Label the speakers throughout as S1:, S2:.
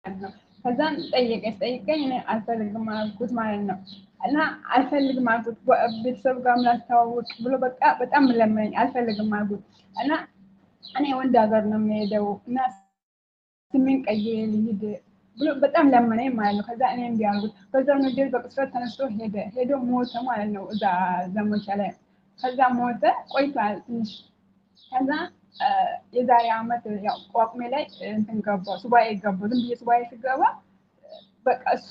S1: ነው። ከዛን ጠይቀኝ እኔ አልፈልግም አልኩት ማለት ነው። እና አልፈልግም አልኩት ቤተሰብ ጋር ላስተዋውቅ ብሎ በቃ በጣም ለመነኝ። አልፈልግም አልኩት እና እኔ ወንድ ሀገር ነው የሚሄደው እና ስሜን ቀይሬ ልሂድ ብሎ በጣም ለመነኝ ማለት ነው። ከዛ እኔ እምቢ አልኩት። በዛው ንዴት በቅጽበት ተነስቶ ሄዶ ሞተ ማለት ነው እዛ ዘመቻ ላይ። ከዛ ሞተ ቆይቷል ትንሽ። ከዛ የዛሬ ዓመት ያው ቋቁሜ ላይ እንትን ገባሁ ሱባኤ ገባሁ። ዝም ብዬ ሱባኤ ስገባ በቃ እሱ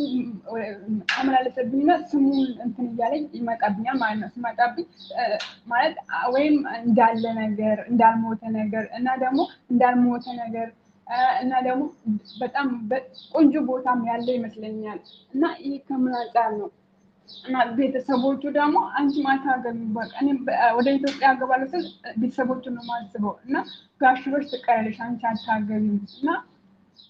S1: ተመላለሰብኝና ስሙን እንትን እያለኝ ይመጣብኛል ማለት ነው። ሲመጣብኝ ማለት ወይም እንዳለ ነገር እንዳልሞተ ነገር እና ደግሞ እንዳልሞተ ነገር እና ደግሞ በጣም ቆንጆ ቦታም ያለ ይመስለኛል። እና ይህ ከምን አንጻር ነው? እና ቤተሰቦቹ ደግሞ አንቺ አታገቢም በቃ እኔ ወደ ኢትዮጵያ እገባለሁ ስል ቤተሰቦቹን ነው የማስበው እና ጋሽሮች ትቀያለሽ አንቺ አታገቢም እና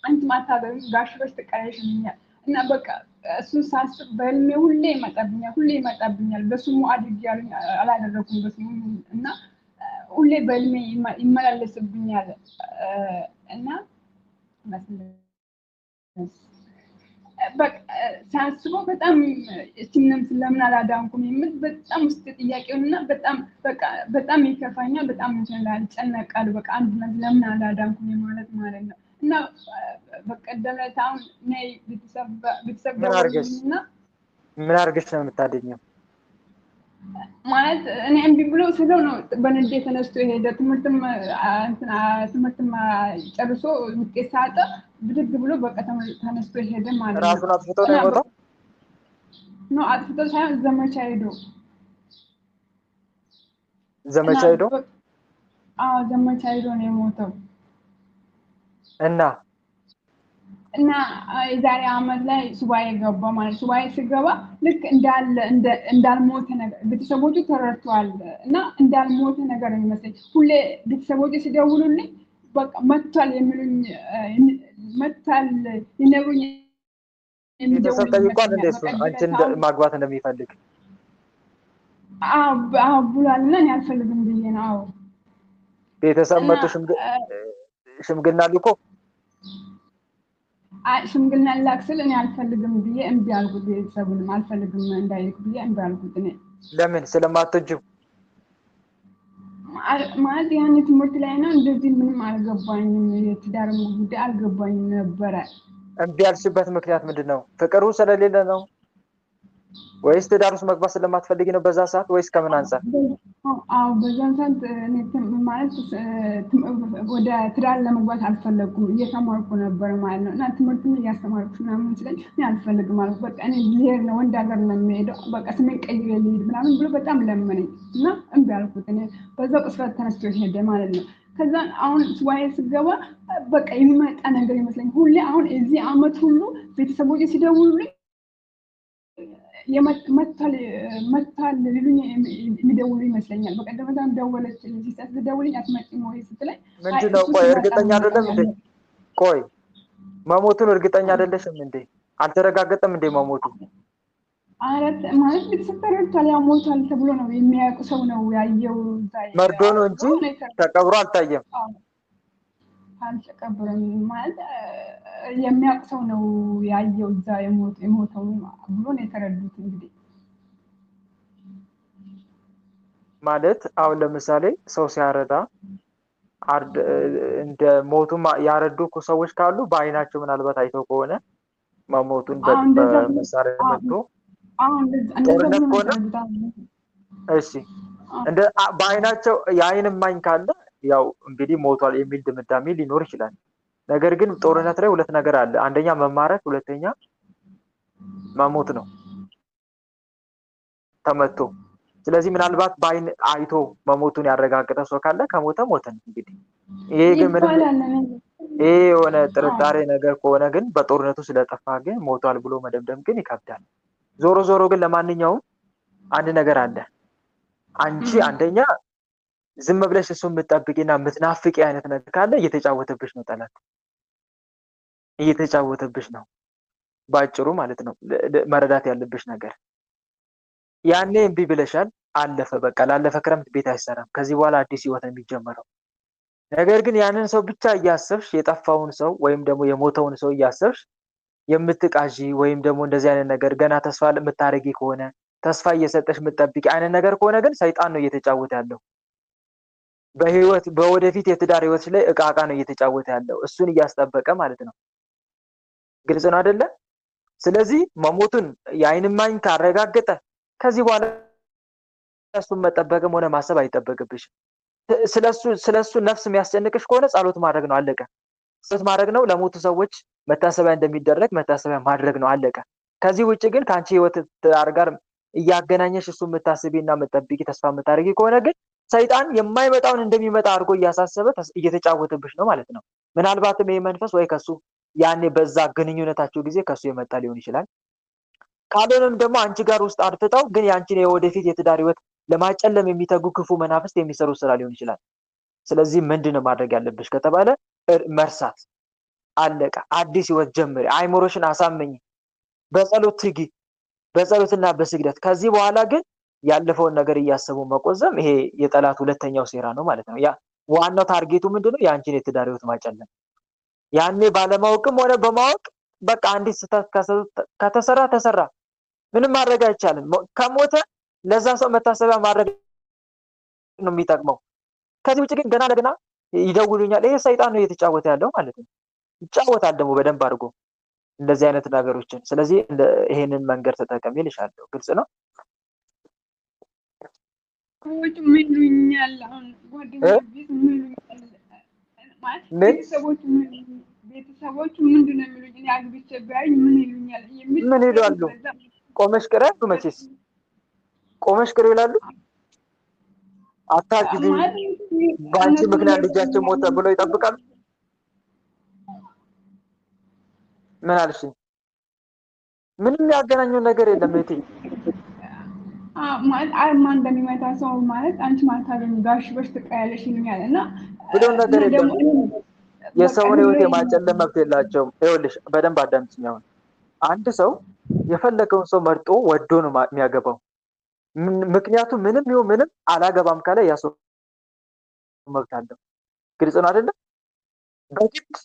S1: አንቺ አታገቢም ጋሽሮች ትቀያለሽ ይሉኛል። እና በቃ እሱን ሳስብ በህልሜ ሁሌ ይመጣብኛል። በስሙ አድርጌያለሁ አላደረኩም በስሙ እና ሁሌ በህልሜ ይመላለስብኛል እና በቃ ሳስበው በጣም እችንም ስለምን አላዳንኩም የምል በጣም ውስጥ ጥያቄውና በጣም ይከፋኛል። በጣም ይጨነቃል። በቃ አንድ ነገር ለምን አላዳንኩም ማለት ነው። እና በቀደም ዕለት አሁን ነይ ቤተሰብ ደውልና
S2: ምን አድርገሽ ነው የምታደኘው?
S1: ማለት እኔ እምቢ ብሎ ስለው ነው በንዴት ተነስቶ የሄደ። ትምህርትም ጨርሶ ውጤት ሳያጣ ብድግ ብሎ በቃ ተነስቶ የሄደ ማለት ነው።
S2: ራሱን አጥፍቶ ነው የሞተው?
S1: ነው አጥፍቶ ሳይሆን ዘመቻ ሄዶ ዘመቻ ሄዶ ነው የሞተው። እና የዛሬ ዓመት ላይ ሱባኤ ገባ ማለት ሱባኤ ሲገባ ልክ እንዳልሞተ ነገር ቤተሰቦቹ ተረድተዋል እና እንዳልሞተ ነገር የሚመስለኝ ሁሌ ቤተሰቦቹ ሲደውሉልኝ በቃ መጥቷል የሚሉኝ መጥቷል ይነግሩኝ።
S2: ቤተሰብ ጠይቋል እንደ እሱ አንቺን ማግባት እንደሚፈልግ?
S1: አዎ ብሏል እና እኔ አልፈልግም ብዬ ነው። አዎ
S2: ቤተሰብ መጥቶ ሽምግልና ልኮ
S1: ሽምግልና ላክ ስል እኔ አልፈልግም ብዬ እምቢ አልኩት። ቤተሰቡንም አልፈልግም እንዳይልክ ብዬ እምቢ አልኩት። እኔ
S2: ለምን? ስለማትወጂው
S1: ማለት ያኔ ትምህርት ላይ ነው እንደዚህ ምንም አልገባኝም። የትዳር ጉዳይ አልገባኝም ነበረ።
S2: እምቢ ያልሽበት ምክንያት ምንድን ነው? ፍቅሩ ስለሌለ ነው ወይስ ትዳር ውስጥ መግባት ስለማትፈልጊ ነው በዛ ሰዓት ወይስ ከምን አንፃር?
S1: አዎ በዛን ሰዓት ማለት ወደ ትዳር ለመግባት አልፈለኩም። እየተማርኩ ነበር ማለት ነው እና ትምህርትም እያስተማርኩ ምናምን ስለኝ እኔ አልፈልግም አልኩ። በቃ እኔ ልሄድ ነው ወንድ ሀገር ነው የሚሄደው በቃ ስሜን ቀይሬ ልሄድ ምናምን ብሎ በጣም ለመነኝ እና እምቢ አልኩት። እኔ በዛው ቅስፈት ተነስቶ ሄደ ማለት ነው። ከዛ አሁን ሱባኤ ስገባ በቃ የሚመጣ ነገር ይመስለኝ ሁሌ አሁን እዚህ ዓመት ሁሉ ቤተሰቦቼ ሲደውሉልኝ መጥቷል ሊሉኝ የሚደውሉ ይመስለኛል። በቀደም ዕለት ደወለችልኝ። ስትደውልኝ አትመጪም ወይ ስትለኝ
S2: ምንድን ነው? ቆይ እርግጠኛ አይደለም እንዴ? ቆይ መሞቱን እርግጠኛ አይደለሽም እንዴ? አልተረጋገጠም እንዴ መሞቱ?
S1: አረት ማለት ቤተሰብ ተረድቷል። ያው ሞቷል ተብሎ ነው የሚያውቁ ሰው ነው ያየው።
S2: መርዶ ነው እንጂ ተቀብሮ አልታየም።
S1: አልተቀበረም ማለት የሚያውቅ ሰው ነው ያየው እዛ የሞተው ብሎ ነው የተረዱት። እንግዲህ
S2: ማለት አሁን ለምሳሌ ሰው ሲያረዳ እንደ ሞቱ ያረዱ ሰዎች ካሉ በአይናቸው ምናልባት አይተው ከሆነ መሞቱን በመሳሪያ መጥቶ ጦርነት ከሆነ እሺ እንደ በአይናቸው የአይን እማኝ ካለ ያው እንግዲህ ሞቷል የሚል ድምዳሜ ሊኖር ይችላል። ነገር ግን ጦርነት ላይ ሁለት ነገር አለ። አንደኛ መማረክ፣ ሁለተኛ መሞት ነው ተመቶ። ስለዚህ ምናልባት በአይን አይቶ መሞቱን ያረጋገጠ ሰው ካለ ከሞተ ሞተ ነው እንግዲህ። ይሄ ግን ይሄ የሆነ ጥርጣሬ ነገር ከሆነ ግን በጦርነቱ ስለጠፋ ግን ሞቷል ብሎ መደምደም ግን ይከብዳል። ዞሮ ግን ለማንኛውም አንድ ነገር አለ። አንቺ አንደኛ ዝም ብለሽ እሱን የምትጠብቂና የምትናፍቂ አይነት ነገር ካለ እየተጫወተብሽ ነው ጠላት፣ እየተጫወተብሽ ነው ባጭሩ ማለት ነው። መረዳት ያለብሽ ነገር ያኔ እምቢ ብለሻል፣ አለፈ በቃ። ላለፈ ክረምት ቤት አይሰራም። ከዚህ በኋላ አዲስ ህይወት ነው የሚጀመረው። ነገር ግን ያንን ሰው ብቻ እያሰብሽ የጠፋውን ሰው ወይም ደግሞ የሞተውን ሰው እያሰብሽ የምትቃዢ ወይም ደግሞ እንደዚህ አይነት ነገር ገና ተስፋ የምታደርጊ ከሆነ ተስፋ እየሰጠሽ የምትጠብቂ አይነት ነገር ከሆነ ግን ሰይጣን ነው እየተጫወተ ያለው። በወደፊት የትዳር ህይወትሽ ላይ እቃ ነው እየተጫወተ ያለው፣ እሱን እያስጠበቀ ማለት ነው። ግልጽ ነው አይደለ? ስለዚህ መሞቱን የዓይን እማኝ ካረጋገጠ ከዚህ በኋላ እሱን መጠበቅም ሆነ ማሰብ አይጠበቅብሽም። ስለሱ ነፍስ የሚያስጨንቅሽ ከሆነ ጸሎት ማድረግ ነው፣ አለቀ። ጸሎት ማድረግ ነው፣ ለሞቱ ሰዎች መታሰቢያ እንደሚደረግ መታሰቢያ ማድረግ ነው፣ አለቀ። ከዚህ ውጭ ግን ከአንቺ ህይወት ትዳር ጋር እያገናኘሽ እሱ የምታስቢና የምትጠብቂ ተስፋ የምታደርጊ ከሆነ ግን ሰይጣን የማይመጣውን እንደሚመጣ አድርጎ እያሳሰበ እየተጫወተብሽ ነው ማለት ነው። ምናልባትም ይሄ መንፈስ ወይ ከሱ ያኔ በዛ ግንኙነታቸው ጊዜ ከሱ የመጣ ሊሆን ይችላል። ካልሆነም ደግሞ አንቺ ጋር ውስጥ አድፍጠው ግን ያንቺን የወደፊት የትዳር ህይወት ለማጨለም የሚተጉ ክፉ መናፍስት የሚሰሩ ስራ ሊሆን ይችላል። ስለዚህ ምንድነው ማድረግ ያለብሽ ከተባለ መርሳት፣ አለቀ። አዲስ ህይወት ጀምሪ፣ አይምሮሽን አሳመኝ፣ በጸሎት ትጊ፣ በጸሎትና በስግደት። ከዚህ በኋላ ግን ያለፈውን ነገር እያሰቡ መቆዘም ይሄ የጠላት ሁለተኛው ሴራ ነው ማለት ነው። ያ ዋናው ታርጌቱ ምንድነው? ያንቺን የትዳር ህይወት ማጨለም። ያኔ ባለማወቅም ሆነ በማወቅ በቃ አንዲት ስህተት ከተሰራ ተሰራ፣ ምንም ማድረግ አይቻልም። ከሞተ ለዛ ሰው መታሰቢያ ማድረግ ነው የሚጠቅመው። ከዚህ ውጭ ግን ገና ለገና ይደውሉኛል፣ ይሄ ሰይጣን ነው እየተጫወተ ያለው ማለት ነው። ይጫወታል ደግሞ በደንብ አድርጎ እንደዚህ አይነት ነገሮችን። ስለዚህ ይሄንን መንገድ ተጠቀሚ ልሻለሁ። ግልጽ ነው።
S1: ሰዎች ምን ይሉኛል? አሁን ጓደኞች ቤት ምን ይሉኛል? ማለት ቤተሰቦቹ ምንድን ነው የሚሉኝ? እኔ አግብቼ ቢያዩኝ ምን ይሉኛል?
S2: ምን ይላሉ? ቆመሽ ቅሪ ያሉ መቼስ ቆመሽ ቅሪ ይላሉ። አታግቢ በአንቺ ምክንያት ልጃችን ሞተ ብለው ይጠብቃሉ። ምን አልሽ? ምንም ያገናኘው ነገር የለም እህቴ።
S1: ማለት አርማ እንደሚመታ ሰው ማለት አንቺ ማታገኝ ጋሽ በሽ ትቀያለሽ ይሉኛል እና
S2: ብሎ ነገር የለም። የሰውን ህይወት የማጨለም መብት የላቸውም። ይኸውልሽ በደንብ አዳምጪኝ። አሁን አንድ ሰው የፈለገውን ሰው መርጦ ወዶ ነው የሚያገባው። ምክንያቱም ምንም ይሁን ምንም አላገባም ካለ ያ ሰው መብት አለው። ግልጽ ነው አይደለም? በግድ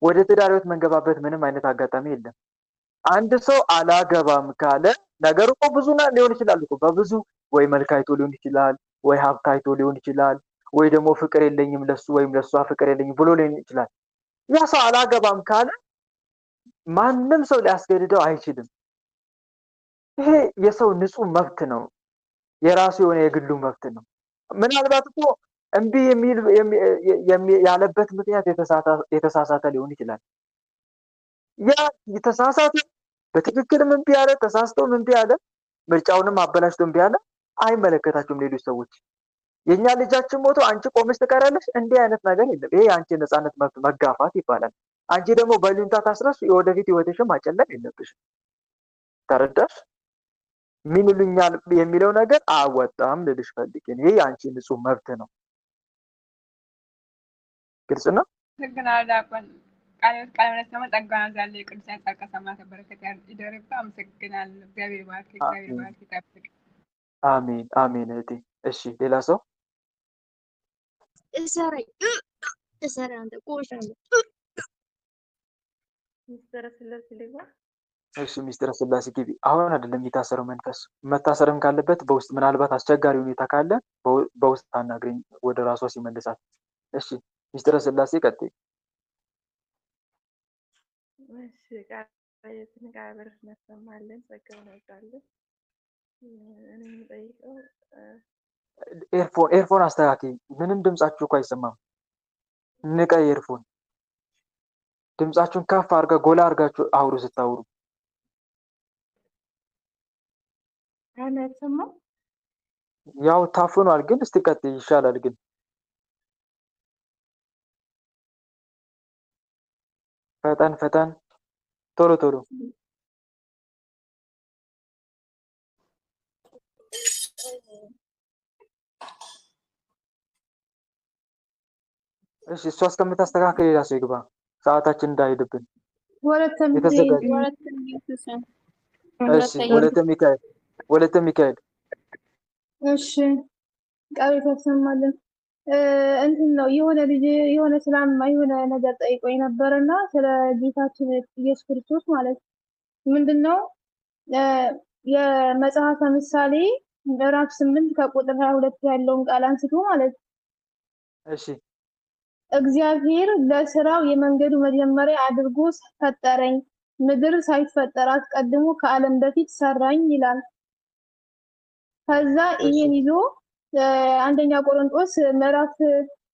S2: ወደ ትዳር ህይወት መንገባበት ምንም አይነት አጋጣሚ የለም። አንድ ሰው አላገባም ካለ ነገሩ እኮ ብዙ ሊሆን ይችላል እኮ በብዙ ወይ መልክ አይቶ ሊሆን ይችላል፣ ወይ ሀብት አይቶ ሊሆን ይችላል፣ ወይ ደግሞ ፍቅር የለኝም ለሱ ወይም ለሷ ፍቅር የለኝም ብሎ ሊሆን ይችላል። ያ ሰው አላገባም ካለ ማንም ሰው ሊያስገድደው አይችልም። ይሄ የሰው ንጹህ መብት ነው፣ የራሱ የሆነ የግሉ መብት ነው። ምናልባት እኮ እምቢ ያለበት ምክንያት የተሳሳተ ሊሆን ይችላል። ያ የተሳሳተ በትክክልም እምቢ ያለ ተሳስቶም እምቢ ያለ ምርጫውንም አበላሽቶ እምቢ ያለ አይመለከታቸውም ሌሎች ሰዎች። የኛ ልጃችን ሞቶ አንቺ ቆመሽ ትቀራለሽ፣ እንዲህ አይነት ነገር የለም። ይሄ የአንቺ ነፃነት መብት መጋፋት ይባላል። አንቺ ደግሞ በሉንታ ታስረሽ የወደፊት ህይወትሽን ማጨለም የለብሽም። ተረዳሽ? ምን ይሉኛል የሚለው ነገር አወጣም ልልሽ ፈልጌ ነው። ይሄ የአንቺ ንጹህ መብት ነው። ግልጽ ነው።
S1: ቃልነት ደግሞ ጸጋና ዛለ የቅዱሳን ጻድቃ ሰማዕታት በረከት ይደርባ። አመሰግናለሁ። እግዚአብሔር ይባርክ፣ እግዚአብሔር ይባርክ፣ ይጠብቅ።
S2: አሜን አሜን እህቴ። እሺ ሌላ ሰው እሺ ሚስጥረ ስላሴ ግቢ። አሁን አይደለም የሚታሰረው መንፈስ። መታሰርም ካለበት በውስጥ ምናልባት አስቸጋሪ ሁኔታ ካለ በውስጥ ታናግረኝ ወደ ራሷ ሲመልሳት። እሺ ሚስጥረ ስላሴ ቀጥይ።
S3: እሺ ቃየትን ቃብር እናሰማለን። ጸጋውን ያውጣልን። እኔ የምጠይቀው
S2: ኤርፎን አስተካክይ። ምንም ድምጻችሁ እኮ አይሰማም። ንቀይ ኤርፎን። ድምጻችሁን ከፍ አድርጋ ጎላ አድርጋችሁ አውሩ ስታውሩ።
S3: አይሰማም።
S2: ያው ታፍኗል፣ ግን እስቲ ቀጥይ ይሻላል። ግን ፈጠን ቶሎ ቶሎ። እሺ እሷ እስከምታስተካክል ሌላ ሰው ይግባ፣ ሰዓታችን እንዳይሄድብን። ወለተ ሚካኤል።
S4: እሺ ቃል ተሰማለን። እንትን ነው የሆነ ልጅ የሆነ ስላማ የሆነ ነገር ጠይቆኝ ነበርና ስለ ጌታችን ኢየሱስ ክርስቶስ ማለት ምንድነው የመጽሐፈ ምሳሌ ምዕራፍ 8 ከቁጥር 22 ያለውን ቃል አንስቶ ማለት
S2: እሺ
S4: እግዚአብሔር ለስራው የመንገዱ መጀመሪያ አድርጎ ፈጠረኝ፣ ምድር ሳይፈጠር አስቀድሞ ከዓለም በፊት ሰራኝ ይላል። ከዛ ይሄን ይዞ አንደኛ ቆሮንቶስ ምዕራፍ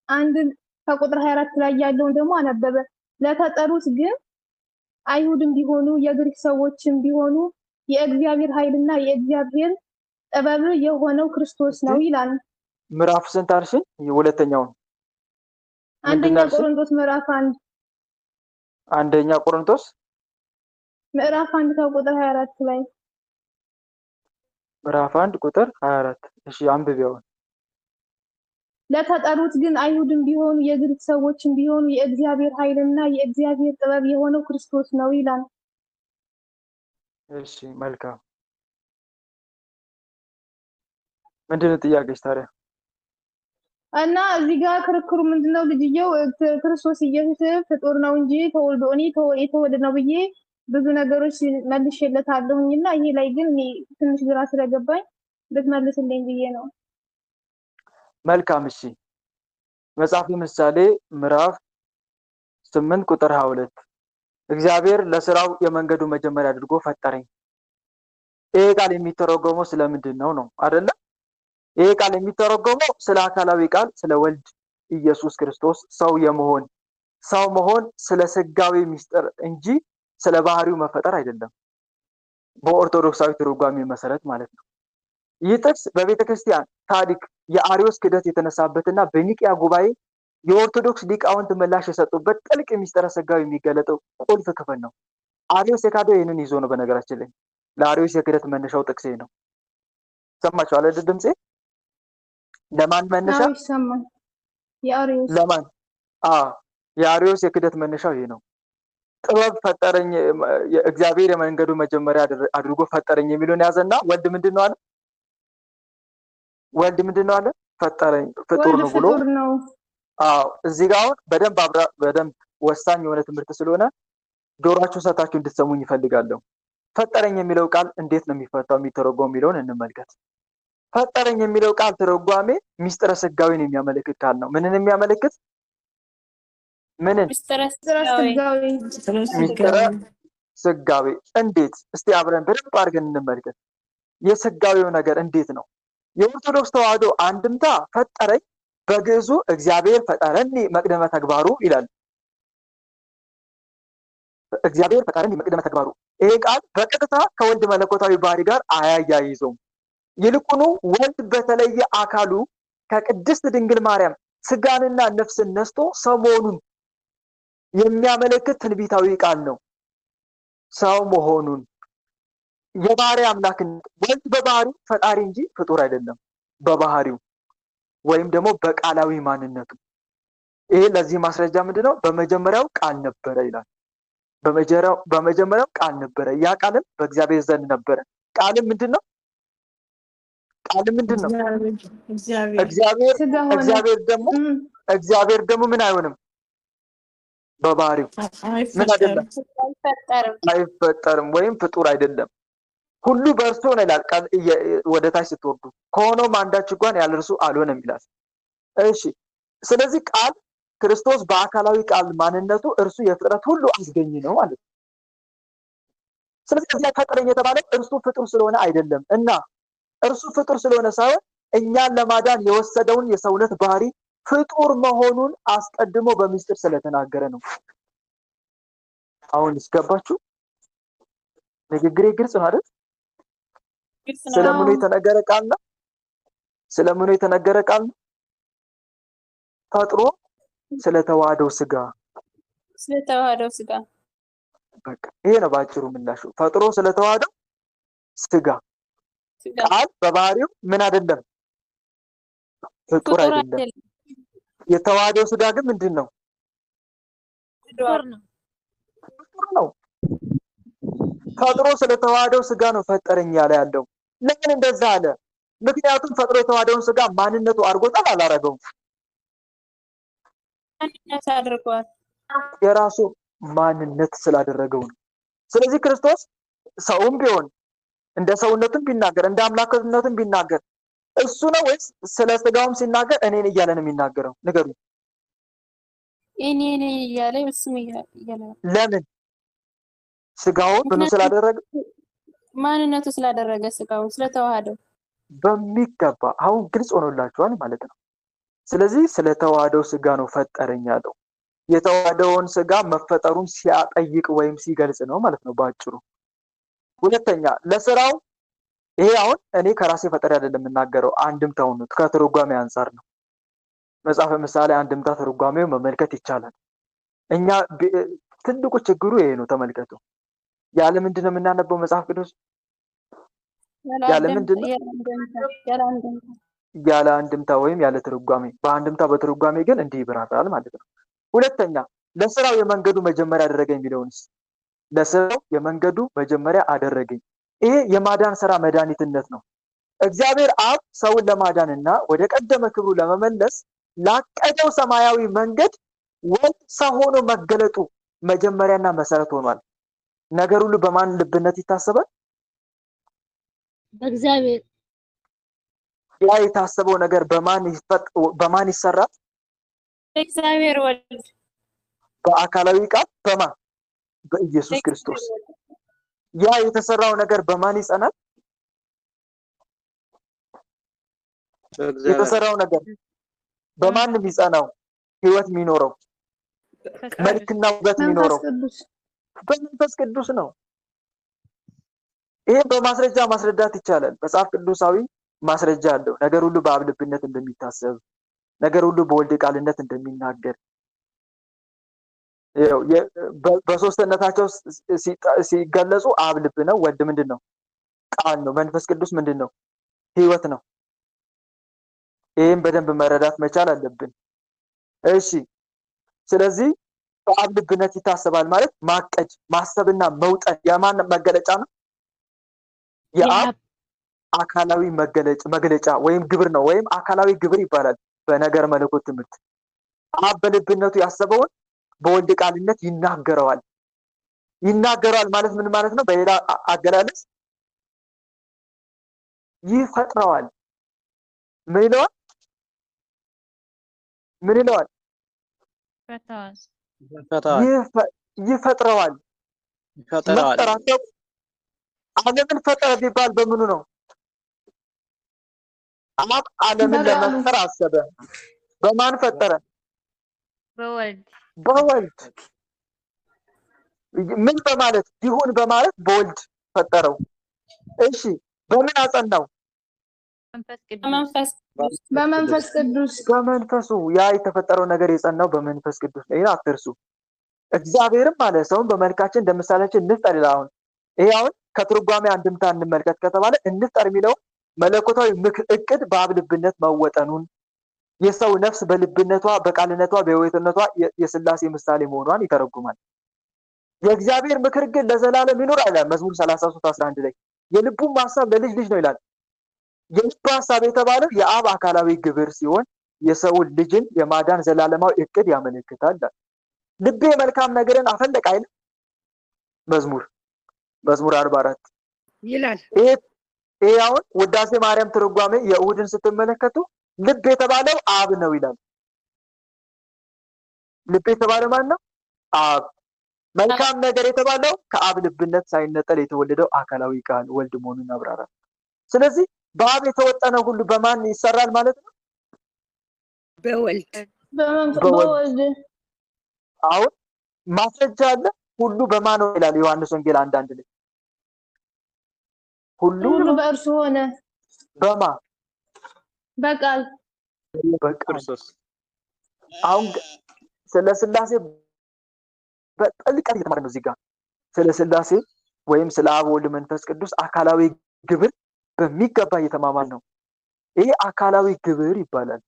S4: 1 ከቁጥር 24 ላይ ያለውን ደግሞ አነበበ። ለተጠሩት ግን አይሁድም ቢሆኑ የግሪክ ሰዎችም ቢሆኑ የእግዚአብሔር ኃይልና የእግዚአብሔር ጥበብ የሆነው ክርስቶስ ነው ይላል።
S2: ምዕራፍ ስንት አልሽኝ? ሁለተኛውን
S4: አንደኛ ቆሮንቶስ ምዕራፍ 1
S2: አንደኛ ቆሮንቶስ
S4: ምዕራፍ 1 ከቁጥር 24 ላይ
S2: ምዕራፍ 1 ቁጥር 24 እሺ አንብቤው።
S4: ለተጠሩት ግን አይሁድም ቢሆኑ የግሪክ ሰዎችም ቢሆኑ የእግዚአብሔር ኃይልና የእግዚአብሔር ጥበብ የሆነው ክርስቶስ ነው ይላል።
S2: እሺ መልካም። ምንድነው ጥያቄሽ ታዲያ?
S4: እና እዚህ ጋር ክርክሩ ምንድነው? ልጅየው ክርስቶስ ኢየሱስ ፍጡር ነው እንጂ ተወልዶ እኔ የተወለደ ነው ብዬ ብዙ ነገሮች መልሼለታለሁኝና ይሄ ላይ ግን ትንሽ ግራ ስለገባኝ ብትመልስልኝ ብዬ ነው።
S2: መልካም እሺ። መጽሐፈ ምሳሌ ምዕራፍ 8 ቁጥር 22 እግዚአብሔር ለስራው የመንገዱ መጀመሪያ አድርጎ ፈጠረኝ። ይሄ ቃል የሚተረጎመው ስለምንድን ነው አይደለ? ይሄ ቃል የሚተረጎመው ስለ አካላዊ ቃል ስለ ወልድ ኢየሱስ ክርስቶስ ሰው መሆን ስለ ስጋዊ ምስጢር እንጂ ስለ ባህሪው መፈጠር አይደለም። በኦርቶዶክሳዊ ትርጓሜ መሰረት ማለት ነው። ይህ ጥቅስ በቤተክርስቲያን ታሪክ የአሪዮስ ክደት የተነሳበትና በኒቂያ ጉባኤ የኦርቶዶክስ ሊቃውንት ምላሽ የሰጡበት ጥልቅ ምስጢረ ስጋዊ የሚገለጠው ቁልፍ ክፍል ነው። አሪዮስ የካደው ይህንን ይዞ ነው። በነገራችን ላይ ለአሪዮስ የክደት መነሻው ጥቅሴ ነው። ሰማችሁ አለ ድምጼ? ለማን መነሻ?
S4: ይሰማል። የአሪዮስ
S2: ለማን? የአሪዮስ የክደት መነሻው ይሄ ነው። ጥበብ ፈጠረኝ፣ እግዚአብሔር የመንገዱ መጀመሪያ አድርጎ ፈጠረኝ የሚለውን ያዘና ወልድ ምንድነው አለ? ወልድ ምንድነው አለ? ፈጠረኝ ፍጡር ነው ብሎ እዚህ ጋር አሁን በደንብ ወሳኝ የሆነ ትምህርት ስለሆነ ጆሮአችሁን ሰታችሁ እንድትሰሙኝ ይፈልጋለሁ። ፈጠረኝ የሚለው ቃል እንዴት ነው የሚፈታው የሚተረጎመው የሚለውን እንመልከት። ፈጠረኝ የሚለው ቃል ትርጓሜ ምስጢረ ስጋዊን የሚያመለክት ቃል ነው። ምንን የሚያመለክት? ምንን? ምስጢረ ስጋዊ። እንዴት? እስቲ አብረን በደንብ አድርገን እንመልከት። የስጋዊው ነገር እንዴት ነው? የኦርቶዶክስ ተዋህዶ አንድምታ ፈጠረኝ በግዕዙ እግዚአብሔር ፈጠረኒ መቅደመ ተግባሩ ይላል። እግዚአብሔር ፈጠረኒ መቅደመ ተግባሩ። ይሄ ቃል በቀጥታ ከወልድ መለኮታዊ ባህሪ ጋር አያያይዘውም። ይልቁኑ ወልድ በተለየ አካሉ ከቅድስት ድንግል ማርያም ስጋንና ነፍስን ነስቶ ሰው መሆኑን የሚያመለክት ትንቢታዊ ቃል ነው። ሰው መሆኑን የባህሪ አምላክነት ወልድ በባህሪው ፈጣሪ እንጂ ፍጡር አይደለም። በባህሪው ወይም ደግሞ በቃላዊ ማንነቱ። ይሄ ለዚህ ማስረጃ ምንድነው? በመጀመሪያው ቃል ነበረ ይላል። በመጀመሪያው ቃል ነበረ፣ ያ ቃልም በእግዚአብሔር ዘንድ ነበረ። ቃልም ምንድነው? እግዚአብሔር ደግሞ ምን አይሆንም? በባህሪው ምን አይደለም? አይፈጠርም ወይም ፍጡር አይደለም። ሁሉ በእርሱ ነው ይላል። ወደ ታች ስትወርዱ ከሆነውም አንዳች እንኳን ያለ እርሱ አልሆነም ይላል። እሺ፣ ስለዚህ ቃል ክርስቶስ በአካላዊ ቃል ማንነቱ እርሱ የፍጥረት ሁሉ አስገኝ ነው ማለት ነው። ስለዚህ እዚያ ፈጠረኝ የተባለው እርሱ ፍጡር ስለሆነ አይደለም እና እርሱ ፍጡር ስለሆነ ሳይሆን እኛን ለማዳን የወሰደውን የሰውነት ባህሪ ፍጡር መሆኑን አስቀድሞ በሚስጥር ስለተናገረ ነው። አሁን እስገባችሁ? ንግግሬ ግልጽ ነው አይደል? ስለምኑ የተነገረ ቃል ነው? ስለምኑ የተነገረ ቃል ነው? ፈጥሮ ስለተዋህደው ስጋ በቃ ይሄ ነው ባጭሩ ምላሹ። ፈጥሮ ስለተዋህደው ስጋ። ቃል በባህሪው ምን አይደለም? ፍጡር አይደለም። የተዋህደው ስጋ ግን ምንድን ነው? ፍጡር ነው። ፈጥሮ ስለተዋህደው ስጋ ነው ፈጠረኝ ያለው። ለምን እንደዛ አለ? ምክንያቱም ፈጥሮ የተዋህደውን ስጋ ማንነቱ አድርጎታል አላረገውም?
S5: ማንነት አድርጓል።
S2: የራሱ ማንነት ስላደረገው ነው። ስለዚህ ክርስቶስ ሰውም ቢሆን እንደ ሰውነቱም ቢናገር እንደ አምላክነቱም ቢናገር እሱ ነው ወይስ ስለ ስጋውም ሲናገር እኔ ነኝ እያለ ነው የሚናገረው? ንገሩኝ።
S5: እኔ እያለ እሱም እያለ
S2: ለምን? ስጋውን ምኑ ስላደረገ?
S5: ማንነቱ ስላደረገ ስጋውን ስለተዋሃደው
S2: በሚገባ አሁን ግልጽ ሆኖላችኋል ማለት ነው። ስለዚህ ስለተዋሃደው ስጋ ነው ፈጠረኝ ያለው። የተዋሃደውን ስጋ መፈጠሩን ሲያጠይቅ ወይም ሲገልጽ ነው ማለት ነው ባጭሩ። ሁለተኛ ለስራው ይሄ አሁን እኔ ከራሴ ፈጠሪ አይደለም የምናገረው፣ አንድምታውን ነው ከትርጓሜ አንፃር ነው። መጽሐፈ ምሳሌ አንድምታ ትርጓሜው መመልከት ይቻላል። እኛ ትልቁ ችግሩ ይሄ ነው። ተመልከቱ። ያለ ምንድን ነው የምናነበው መጽሐፍ ቅዱስ? ያለ ምንድን ነው? ያለ አንድምታ ወይም ያለ ትርጓሜ። በአንድምታ በትርጓሜ ግን እንዲህ ይብራራል ማለት ነው። ሁለተኛ ለስራው የመንገዱ መጀመሪያ አደረገኝ የሚለውንስ ለስራው የመንገዱ መጀመሪያ አደረገኝ። ይሄ የማዳን ስራ መድኃኒትነት ነው። እግዚአብሔር አብ ሰውን ለማዳንና ወደ ቀደመ ክብሩ ለመመለስ ላቀደው ሰማያዊ መንገድ ወልድ ሰው ሆኖ መገለጡ መጀመሪያና መሰረት ሆኗል። ነገር ሁሉ በማን ልብነት ይታሰባል?
S6: በእግዚአብሔር።
S2: ያ የታሰበው ነገር በማን ይሰራል?
S5: በእግዚአብሔር ወልድ
S2: በአካላዊ ቃል በማን? በኢየሱስ ክርስቶስ። ያ የተሰራው ነገር በማን ይጸናል? የተሰራው ነገር በማን የሚጸናው? ህይወት የሚኖረው መልክና ውበት የሚኖረው በመንፈስ ቅዱስ ነው። ይሄ በማስረጃ ማስረዳት ይቻላል። መጽሐፍ ቅዱሳዊ ማስረጃ አለው። ነገር ሁሉ በአብ ልብነት እንደሚታሰብ፣ ነገር ሁሉ በወልድ ቃልነት እንደሚናገር፣ በሶስትነታቸው ሲገለጹ አብ ልብ ነው፣ ወልድ ምንድን ነው? ቃል ነው፣ መንፈስ ቅዱስ ምንድን ነው? ህይወት ነው። ይህም በደንብ መረዳት መቻል አለብን። እሺ፣ ስለዚህ በአብ ልብነት ይታሰባል ማለት ማቀድ፣ ማሰብና መውጠን የማን መገለጫ ነው? የአብ አካላዊ መግለጫ ወይም ግብር ነው፣ ወይም አካላዊ ግብር ይባላል በነገር መለኮት ትምህርት። አብ በልብነቱ ያሰበውን በወልድ ቃልነት ይናገረዋል። ይናገረዋል ማለት ምን ማለት ነው? በሌላ አገላለጽ ይፈጥረዋል። ምን ይለዋል? ምን ይለዋል? ይፈጥረዋል። መፍጠራቸው ዓለምን ፈጠረ ቢባል በምኑ ነው? አብ ዓለምን ለመፍጠር አሰበ። በማን ፈጠረ? በወልድ። ምን በማለት? ይሁን በማለት በወልድ ፈጠረው። እሺ፣ በምን አጸናው?
S4: በመንፈስ ቅዱስ።
S2: በመንፈሱ። ያ የተፈጠረው ነገር የጸናው በመንፈስ ቅዱስ ነው። ይሄን አትርሱ። እግዚአብሔርም አለ ሰውን በመልካችን እንደ ምሳሌያችን እንፍጠር ይላል። አሁን ይሄ አሁን ከትርጓሜ አንድምታ እንመልከት ከተባለ እንፍጠር የሚለው መለኮታዊ እቅድ በአብ ልብነት መወጠኑን፣ የሰው ነፍስ በልብነቷ በቃልነቷ በሕይወትነቷ የሥላሴ ምሳሌ መሆኗን ይተረጉማል። የእግዚአብሔር ምክር ግን ለዘላለም ይኖር ይላል መዝሙር 33:11 ላይ። የልቡም ሐሳብ ለልጅ ልጅ ነው ይላል። የልብ ሐሳብ የተባለው የአብ አካላዊ ግብር ሲሆን የሰውን ልጅን የማዳን ዘላለማዊ እቅድ ያመለክታል። ልቤ መልካም ነገርን አፈለቀ አይደል? መዝሙር 44
S6: ይላል።
S2: ይሄ አሁን ውዳሴ ማርያም ትርጓሜ የእሁድን ስትመለከቱ ልብ የተባለው አብ ነው ይላል። ልብ የተባለው ማን ነው? አብ። መልካም ነገር የተባለው ከአብ ልብነት ሳይነጠል የተወለደው አካላዊ ቃል ወልድ መሆኑን ያብራራል። ስለዚህ በአብ የተወጠነ ሁሉ በማን ይሰራል ማለት ነው?
S6: በወልድ።
S2: አሁን ማስረጃ አለ። ሁሉ በማን ነው ይላል ዮሐንስ ወንጌል 1:1 ላይ። ሁሉ
S4: በእርሱ ሆነ።
S2: በማ?
S4: በቃል
S2: በክርስቶስ። አሁን ስለ ሥላሴ በጥልቀት እየተማርን ነው። እዚህ ጋር ስለ ሥላሴ ወይም ስለ አብ ወልድ መንፈስ ቅዱስ አካላዊ ግብር በሚገባ እየተማማር ነው። ይሄ አካላዊ ግብር ይባላል።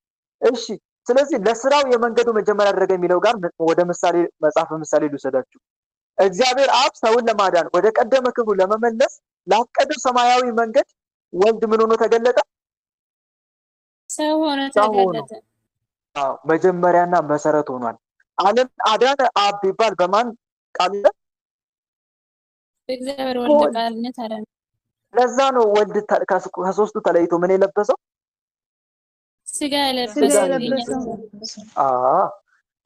S2: እሺ፣ ስለዚህ ለስራው የመንገዱ መጀመሪያ አደረገ የሚለው ጋር ወደ ምሳሌ መጽሐፈ ምሳሌ ልውሰዳችሁ። እግዚአብሔር አብ ሰውን ለማዳን ወደ ቀደመ ክብሩ ለመመለስ ላቀደው ሰማያዊ መንገድ ወልድ ምን ሆኖ ተገለጠ?
S5: ሰው ሆኖ ተገለጠ።
S2: መጀመሪያና መሰረት ሆኗል። ዓለም አዳነ አብ ቢባል በማን ቃል ነው?
S5: እግዚአብሔር ወልድ ቃልነት አዳነ።
S2: ለዛ ነው ወልድ ከሶስቱ ተለይቶ ምን የለበሰው?
S5: ስጋ
S4: ስጋ
S5: የለበሰ
S4: የለበሰው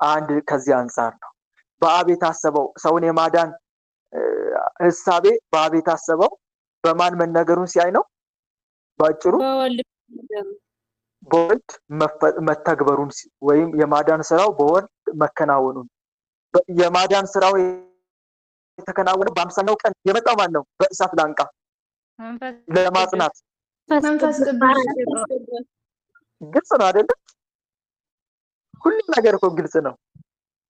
S2: አንድ ከዚህ አንፃር ነው በአብ የታሰበው ሰውን የማዳን ህሳቤ በአብ የታሰበው በማን መነገሩን ሲያይ ነው። ባጭሩ በወልድ መተግበሩን ወይም የማዳን ስራው በወልድ መከናወኑን የማዳን ስራው የተከናወነ በ50ኛው ቀን የመጣው ማን ነው? በእሳት ላንቃ ለማጽናት
S4: መንፈስ ቅዱስ።
S2: ግልጽ ነው አይደል? ሁሉም ነገር እኮ ግልጽ ነው።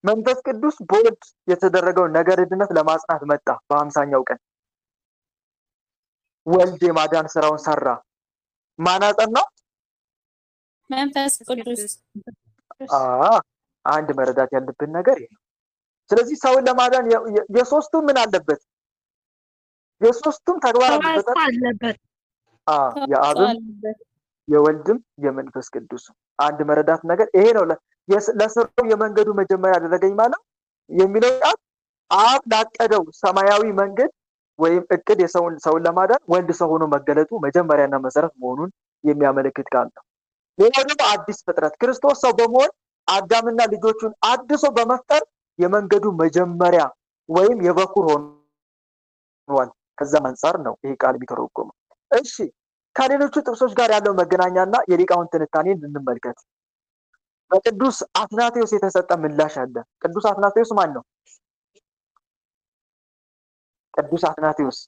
S2: መንፈስ ቅዱስ በወልድ የተደረገው ነገር ድነት ለማጽናት መጣ። በ50ኛው ቀን ወልድ የማዳን ስራውን ሰራ። ማን አጸናው?
S5: መንፈስ ቅዱስ።
S2: አንድ መረዳት ያለብን ነገር ይሄ ነው። ስለዚህ ሰውን ለማዳን የሶስቱም ምን አለበት? የሶስቱም ተግባር አለበት። የአብም የወልድም የመንፈስ ቅዱስ አንድ መረዳት ነገር ይሄ ነው። ለስራው የመንገዱ መጀመሪያ ያደረገኝ ማለት የሚለው ቃል አብ ላቀደው ሰማያዊ መንገድ ወይም እቅድ ሰውን ለማዳን ወልድ ሰው ሆኖ መገለጡ መጀመሪያና መሰረት መሆኑን የሚያመለክት ቃል ነው። ሌላው ደግሞ አዲስ ፍጥረት ክርስቶስ ሰው በመሆን አዳምና ልጆቹን አድሶ በመፍጠር የመንገዱ መጀመሪያ ወይም የበኩር ሆኗል። ከዛም አንፃር ነው ይሄ ቃል የሚተረጎመው። እሺ ከሌሎቹ ጥቅሶች ጋር ያለው መገናኛና የሊቃውን ትንታኔ እንመልከት። በቅዱስ አትናቴዎስ የተሰጠ ምላሽ አለ። ቅዱስ አትናቴዎስ ማን ነው? ቅዱስ አትናቴዎስ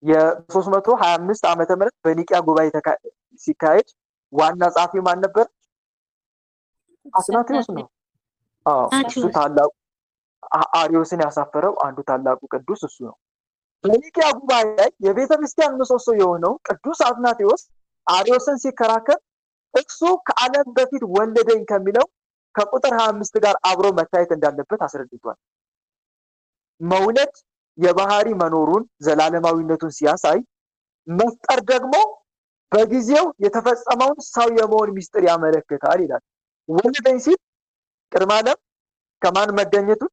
S2: የ325 ዓመተ ምህረት በኒቂያ ጉባኤ ሲካሄድ ዋና ጸሐፊ ማን ነበር? አትናቴዎስ ነው። እሱ ታላቁ አሪዮስን ያሳፈረው አንዱ ታላቁ ቅዱስ እሱ ነው። በኒቂያ ጉባኤ ላይ የቤተ ክርስቲያን ምሰሶ የሆነው ቅዱስ አትናቴዎስ አሪዮስን ሲከራከር እሱ ከዓለም በፊት ወለደኝ ከሚለው ከቁጥር 25 ጋር አብሮ መታየት እንዳለበት አስረድቷል። መውለድ የባህሪ መኖሩን ዘላለማዊነቱን ሲያሳይ፣ መፍጠር ደግሞ በጊዜው የተፈጸመውን ሰው የመሆን ምስጢር ያመለክታል ይላል። ወለደኝ ሲል ቅድመ ዓለም ከማን መገኘቱን?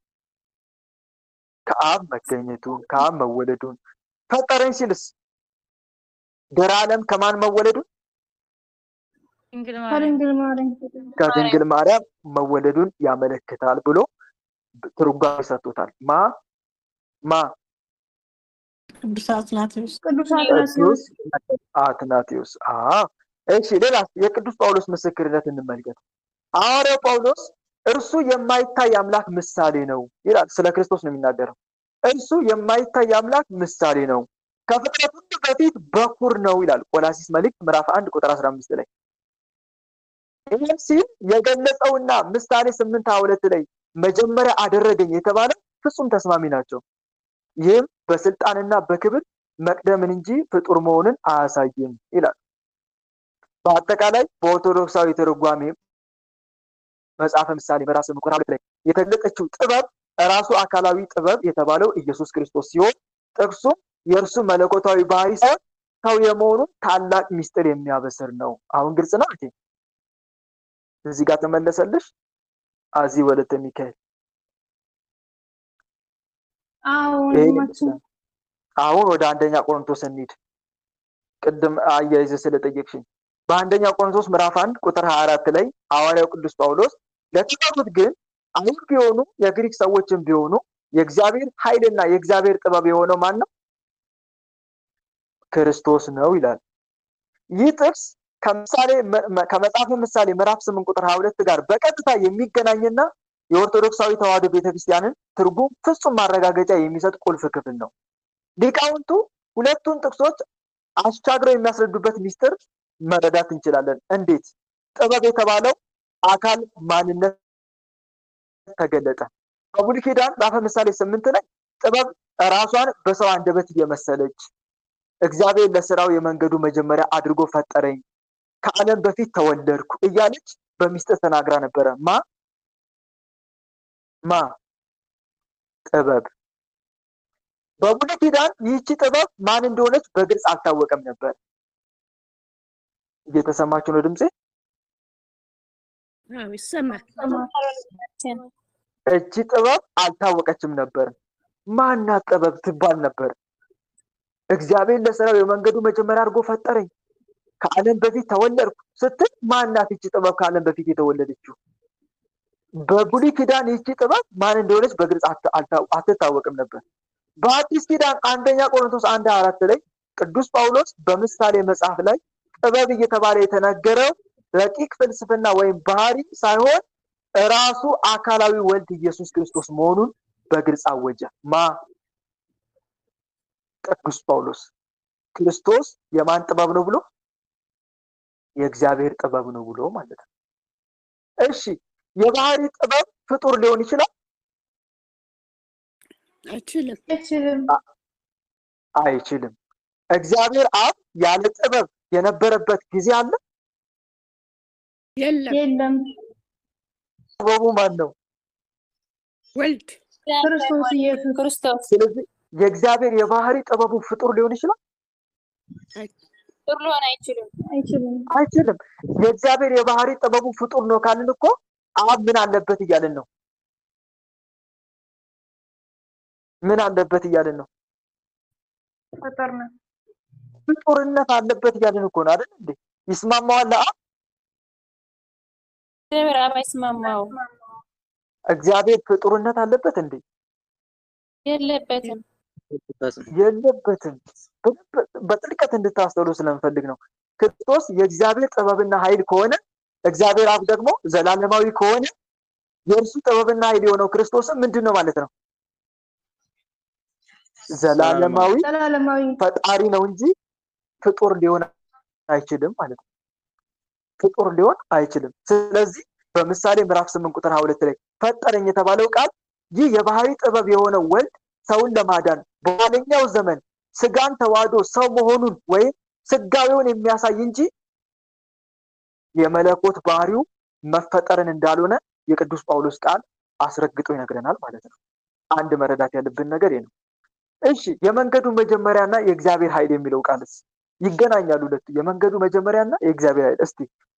S2: ከአብ መገኘቱን፣ ከአብ መወለዱን። ፈጠረኝ ሲልስ ድህረ ዓለም ከማን መወለዱን? ከድንግል ማርያም መወለዱን ያመለክታል ብሎ ትርጓሜ ሰጥቶታል።
S5: ቅዱስ አትናቴዎስ።
S2: እሺ ሌላ የቅዱስ ጳውሎስ ምስክርነት እንመልከት። ሐዋርያው ጳውሎስ እርሱ የማይታይ አምላክ ምሳሌ ነው ይላል። ስለ ክርስቶስ ነው የሚናገረው። እርሱ የማይታይ አምላክ ምሳሌ ነው፣ ከፍጥረት ሁሉ በፊት በኩር ነው ይላል። ቆላሲስ መልእክት ምዕራፍ 1 ቁጥር 15 ላይ ይህም ሲል የገለጸውና ምሳሌ 8:22 ላይ መጀመሪያ አደረገኝ የተባለ ፍጹም ተስማሚ ናቸው። ይህም በስልጣንና በክብር መቅደምን እንጂ ፍጡር መሆንን አያሳይም ይላል። በአጠቃላይ በኦርቶዶክሳዊ ትርጓሜ መጽሐፈ ምሳሌ ምዕራፍ 8 ቁጥር 2 ላይ የተገለጸችው ጥበብ ራሱ አካላዊ ጥበብ የተባለው ኢየሱስ ክርስቶስ ሲሆን ጥቅሱም የእርሱ መለኮታዊ ባህሪ ሰው የመሆኑን ታላቅ ምስጢር የሚያበስር ነው። አሁን ግልጽ ነው። እዚህ ጋር ተመለሰልሽ አዚ ወለተ ሚካኤል። አሁን ወደ አንደኛ ቆሮንቶስ እንሂድ። ቅድም አያይዘ ስለጠየቅሽኝ በአንደኛ ቆሮንቶስ ምዕራፍ 1 ቁጥር 24 ላይ ሐዋርያው ቅዱስ ጳውሎስ ለተቀሩት ግን አይሁድ ቢሆኑ የግሪክ ሰዎችም ቢሆኑ የእግዚአብሔር ኃይልና የእግዚአብሔር ጥበብ የሆነው ማን ነው? ክርስቶስ ነው ይላል። ይህ ጥቅስ ከመጽሐፈ ምሳሌ ምዕራፍ 8 ቁጥር 22 ጋር በቀጥታ የሚገናኝና የኦርቶዶክሳዊ ተዋሕዶ ቤተክርስቲያንን ትርጉም ፍጹም ማረጋገጫ የሚሰጥ ቁልፍ ክፍል ነው። ሊቃውንቱ ሁለቱን ጥቅሶች አስቻግረው የሚያስረዱበት ምስጢር መረዳት እንችላለን። እንዴት? ጥበብ የተባለው አካል ማንነት ተገለጠ። በብሉይ ኪዳን መጽሐፈ ምሳሌ 8 ላይ ጥበብ ራሷን በሰው አንደበት እየመሰለች እግዚአብሔር ለስራው የመንገዱ መጀመሪያ አድርጎ ፈጠረኝ፣ ከዓለም በፊት ተወለድኩ እያለች በሚስጥር ተናግራ ነበረ። ጥበብ። በብሉይ ኪዳን ይህቺ ጥበብ ማን እንደሆነች በግልጽ አልታወቀም ነበር። እየተሰማችሁ ነው ድምጼ?
S6: ይሰማል።
S2: እቺ ጥበብ አልታወቀችም ነበር። ማናት ጥበብ ትባል ነበር። እግዚአብሔር ለሥራው የመንገዱ መጀመሪያ አድርጎ ፈጠረኝ፣ ከዓለም በፊት ተወለድኩ ስትል ማናት እቺ ጥበብ ከዓለም በፊት የተወለደችው? በብሉይ ኪዳን ይቺ ጥበብ ማን እንደሆነች በግልጽ አትታወቅም ነበር። በአዲስ ኪዳን አንደኛ ቆሮንቶስ 1:4 ላይ ቅዱስ ጳውሎስ በምሳሌ መጽሐፍ ላይ ጥበብ እየተባለ የተነገረው ረቂቅ ፍልስፍና ወይም ባህሪ ሳይሆን ራሱ አካላዊ ወልድ ኢየሱስ ክርስቶስ መሆኑን በግልጽ አወጀ። ቅዱስ ጳውሎስ ክርስቶስ የማን ጥበብ ነው ብሎ? የእግዚአብሔር ጥበብ ነው ብሎ ማለት ነው። እሺ የባህሪ ጥበብ ፍጡር ሊሆን ይችላል? አይችልም። እግዚአብሔር አብ ያለ ጥበብ የነበረበት ጊዜ አለ?
S6: የለም።
S2: ጥበቡ ማን ነው?
S6: ወልድ
S4: ክርስቶስ ኢየሱስ
S5: ክርስቶስ።
S2: ስለዚህ የእግዚአብሔር የባህሪ ጥበቡ ፍጡር ሊሆን ይችላል?
S5: ፍጡር ሊሆን
S2: አይችልም። የእግዚአብሔር የባህሪ ጥበቡ ፍጡር ነው ካልን እኮ አብ ምን አለበት እያልን ነው? ምን አለበት እያልን ነው? ፍጡርነት አለበት እያልን እኮ ነው አይደል እንዴ? ይስማማዋል አብ?
S5: እግዚአብሔር አብ አይስማማውም።
S2: እግዚአብሔር ፍጡርነት አለበት እንዴ?
S5: የለበትም።
S2: በጥልቀት እንድታስተውሉ ስለምፈልግ ነው። ክርስቶስ የእግዚአብሔር ጥበብና ኃይል ከሆነ እግዚአብሔር አብ ደግሞ ዘላለማዊ ከሆነ የእርሱ ጥበብና ኃይል የሆነው ክርስቶስም ምንድን ነው ማለት ነው? ዘላለማዊ ፈጣሪ ነው እንጂ ፍጡር ሊሆን አይችልም ማለት ነው። ፍጡር ሊሆን አይችልም። ስለዚህ በምሳሌ ምዕራፍ 8 ቁጥር 22 ላይ ፈጠረኝ የተባለው ቃል ይህ የባህሪ ጥበብ የሆነው ወልድ ሰውን ለማዳን በኋለኛው ዘመን ስጋን ተዋህዶ ሰው መሆኑን ወይም ስጋዊውን የሚያሳይ እንጂ የመለኮት ባህሪው መፈጠርን እንዳልሆነ የቅዱስ ጳውሎስ ቃል አስረግጦ ይነግረናል ማለት ነው። አንድ መረዳት ያለብን ነገር ይሄ ነው። እሺ የመንገዱ መጀመሪያና የእግዚአብሔር ኃይል የሚለው ቃልስ ይገናኛሉ? ሁለቱ የመንገዱ መጀመሪያና የእግዚአብሔር ኃይል። እስቲ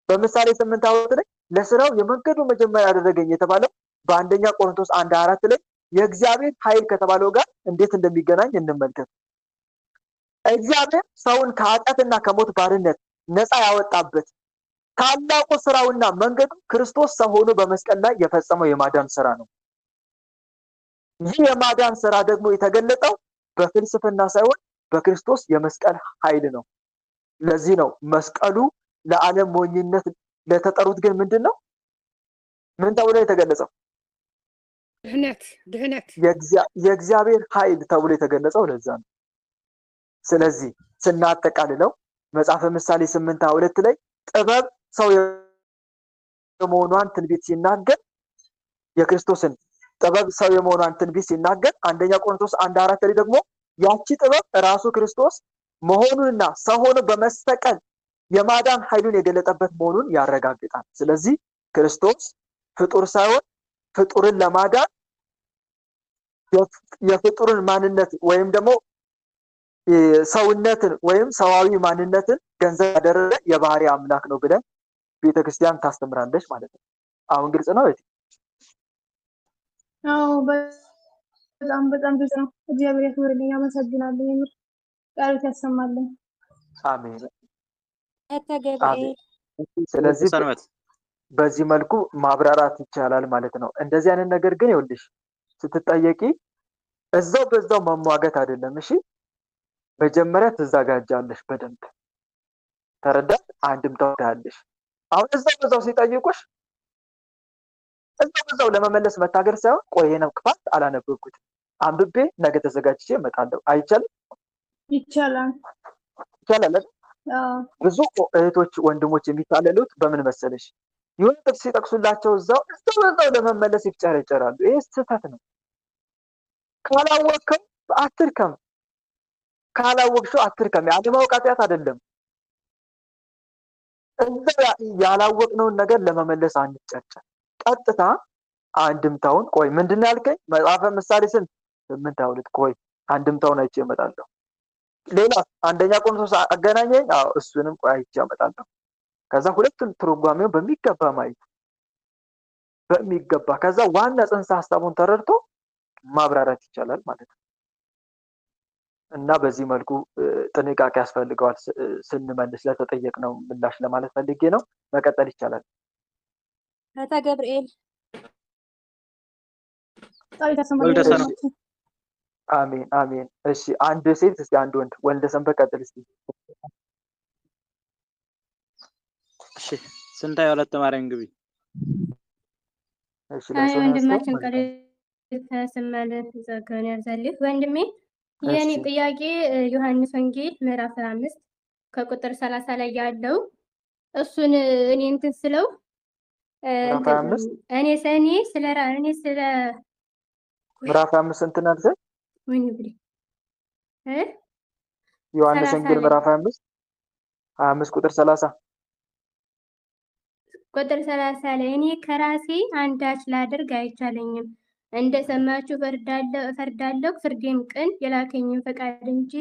S2: በምሳሌ 8:2 ላይ ለሥራው የመንገዱ መጀመሪያ ያደረገኝ የተባለው በአንደኛ ቆሮንቶስ 1:4 ላይ የእግዚአብሔር ኃይል ከተባለው ጋር እንዴት እንደሚገናኝ እንመልከት። እግዚአብሔር ሰውን ከኃጢአትና ከሞት ባርነት ነፃ ያወጣበት ታላቁ ስራውና መንገዱ ክርስቶስ ሰው ሆኖ በመስቀል ላይ የፈጸመው የማዳን ስራ ነው። ይህ የማዳን ስራ ደግሞ የተገለጠው በፍልስፍና ሳይሆን በክርስቶስ የመስቀል ኃይል ነው። ለዚህ ነው መስቀሉ ለዓለም ሞኝነት ለተጠሩት ግን ምንድነው? ምን ተብሎ የተገለጸው?
S6: ድህነት
S2: የእግዚአብሔር ኃይል ተብሎ የተገለጸው ለዛ ነው። ስለዚህ ስናጠቃልለው መጽሐፈ ምሳሌ 8:2 ላይ ጥበብ ሰው የመሆኗን ትንቢት ሲናገር የክርስቶስን ጥበብ ሰው የመሆኗን ትንቢት ሲናገር አንደኛ ቆሮንቶስ 1:4 ላይ ደግሞ ያቺ ጥበብ ራሱ ክርስቶስ መሆኑንና ሰው ሆኖ በመሰቀል የማዳን ኃይሉን የገለጠበት መሆኑን ያረጋግጣል። ስለዚህ ክርስቶስ ፍጡር ሳይሆን ፍጡርን ለማዳን የፍጡርን ማንነት ወይም ደግሞ ሰውነትን ወይም ሰዋዊ ማንነትን ገንዘብ ያደረገ የባህሪ አምላክ ነው ብለን ቤተክርስቲያን ታስተምራለች ማለት ነው። አሁን ግልጽ ነው?
S4: አዎ በጣም ግልጽ ነው። እግዚአብሔር ያክብርልኝ። አመሰግናለሁ። የምር ቃልት ያሰማልን።
S2: አሜን። ስለዚህ በዚህ መልኩ ማብራራት ይቻላል ማለት ነው። እንደዚህ አይነት ነገር ግን ይኸውልሽ ስትጠየቂ በዛው መሟገት አይደለም። እሺ መጀመሪያ ትዘጋጃለሽ በደንብ ተረዳት። አንድም ታውታለሽ። አሁን በዛው ሲጠይቁሽ በዛው ለመመለስ መታገር ሳይሆን ቆይ ነው ክፋት አላነበብኩት አንብቤ ነገ ተዘጋጅቼ እመጣለሁ። አይቻልም?
S4: ይቻላል።
S2: ብዙ እህቶች ወንድሞች የሚታለሉት በምን መሰለሽ? የሆነ ጥቅስ ሲጠቅሱላቸው እዛው ለመመለስ ይፍጨረጨራሉ። ይሄ ስህተት ነው። ካላወቅከው አትርከም። ካላወቅሽው አትርከም። ያለማወቅ ኃጢአት አይደለም። ያላወቅነውን ነገር ለመመለስ አንጨርጨር። ቀጥታ አንድምታውን ቆይ ምንድን ያልከኝ መጽሐፈ ምሳሌ 8:2 ቆይ አንድምታውን አይቼ እመጣለሁ። ሌላ አንደኛ ቆሮንቶስ አገናኘኝ። እሱንም ቆይ አይቼ እመጣለሁ። ከዛ ሁለቱን ትርጓሜውን በሚገባ ማየት በሚገባ ከዛ ዋና ጽንሰ ሐሳቡን ተረድቶ ማብራራት ይቻላል ማለት ነው። እና በዚህ መልኩ ጥንቃቄ ያስፈልገዋል ስንመልስ ለተጠየቅነው ምላሽ ለማለት ፈልጌ ነው። መቀጠል ይቻላል።
S5: እህተ ገብርኤል
S2: አሜን አሜን። እሺ አንድ ሴት እስቲ አንድ ወንድ ወልደ ሰንበት ቀጥል እስቲ።
S7: እሺ ስንታየሁ ወለተ ማርያም ግቢ።
S2: እሺ
S8: አይ ወንድማችን ቀሪ ተሰማለ ዘከነ ያዛልህ ወንድሜ የኔ ጥያቄ ዮሐንስ ወንጌል ምዕራፍ 5 ከቁጥር 30 ላይ ያለው እሱን እኔ እንትን ስለው እኔ ስለ
S2: ምዕራፍ 5 እንትን አልዘ
S8: ወይኔ ብሪ
S2: ዮሐንስ ወንጌል ምዕራፍ 5 ቁጥር 30
S8: ቁጥር 30 ላይ እኔ ከራሴ አንዳች ላደርግ አይቻለኝም፣ እንደሰማችሁ እፈርዳለሁ፣ ፍርዴም ቅን፣ የላከኝም ፈቃድ እንጂ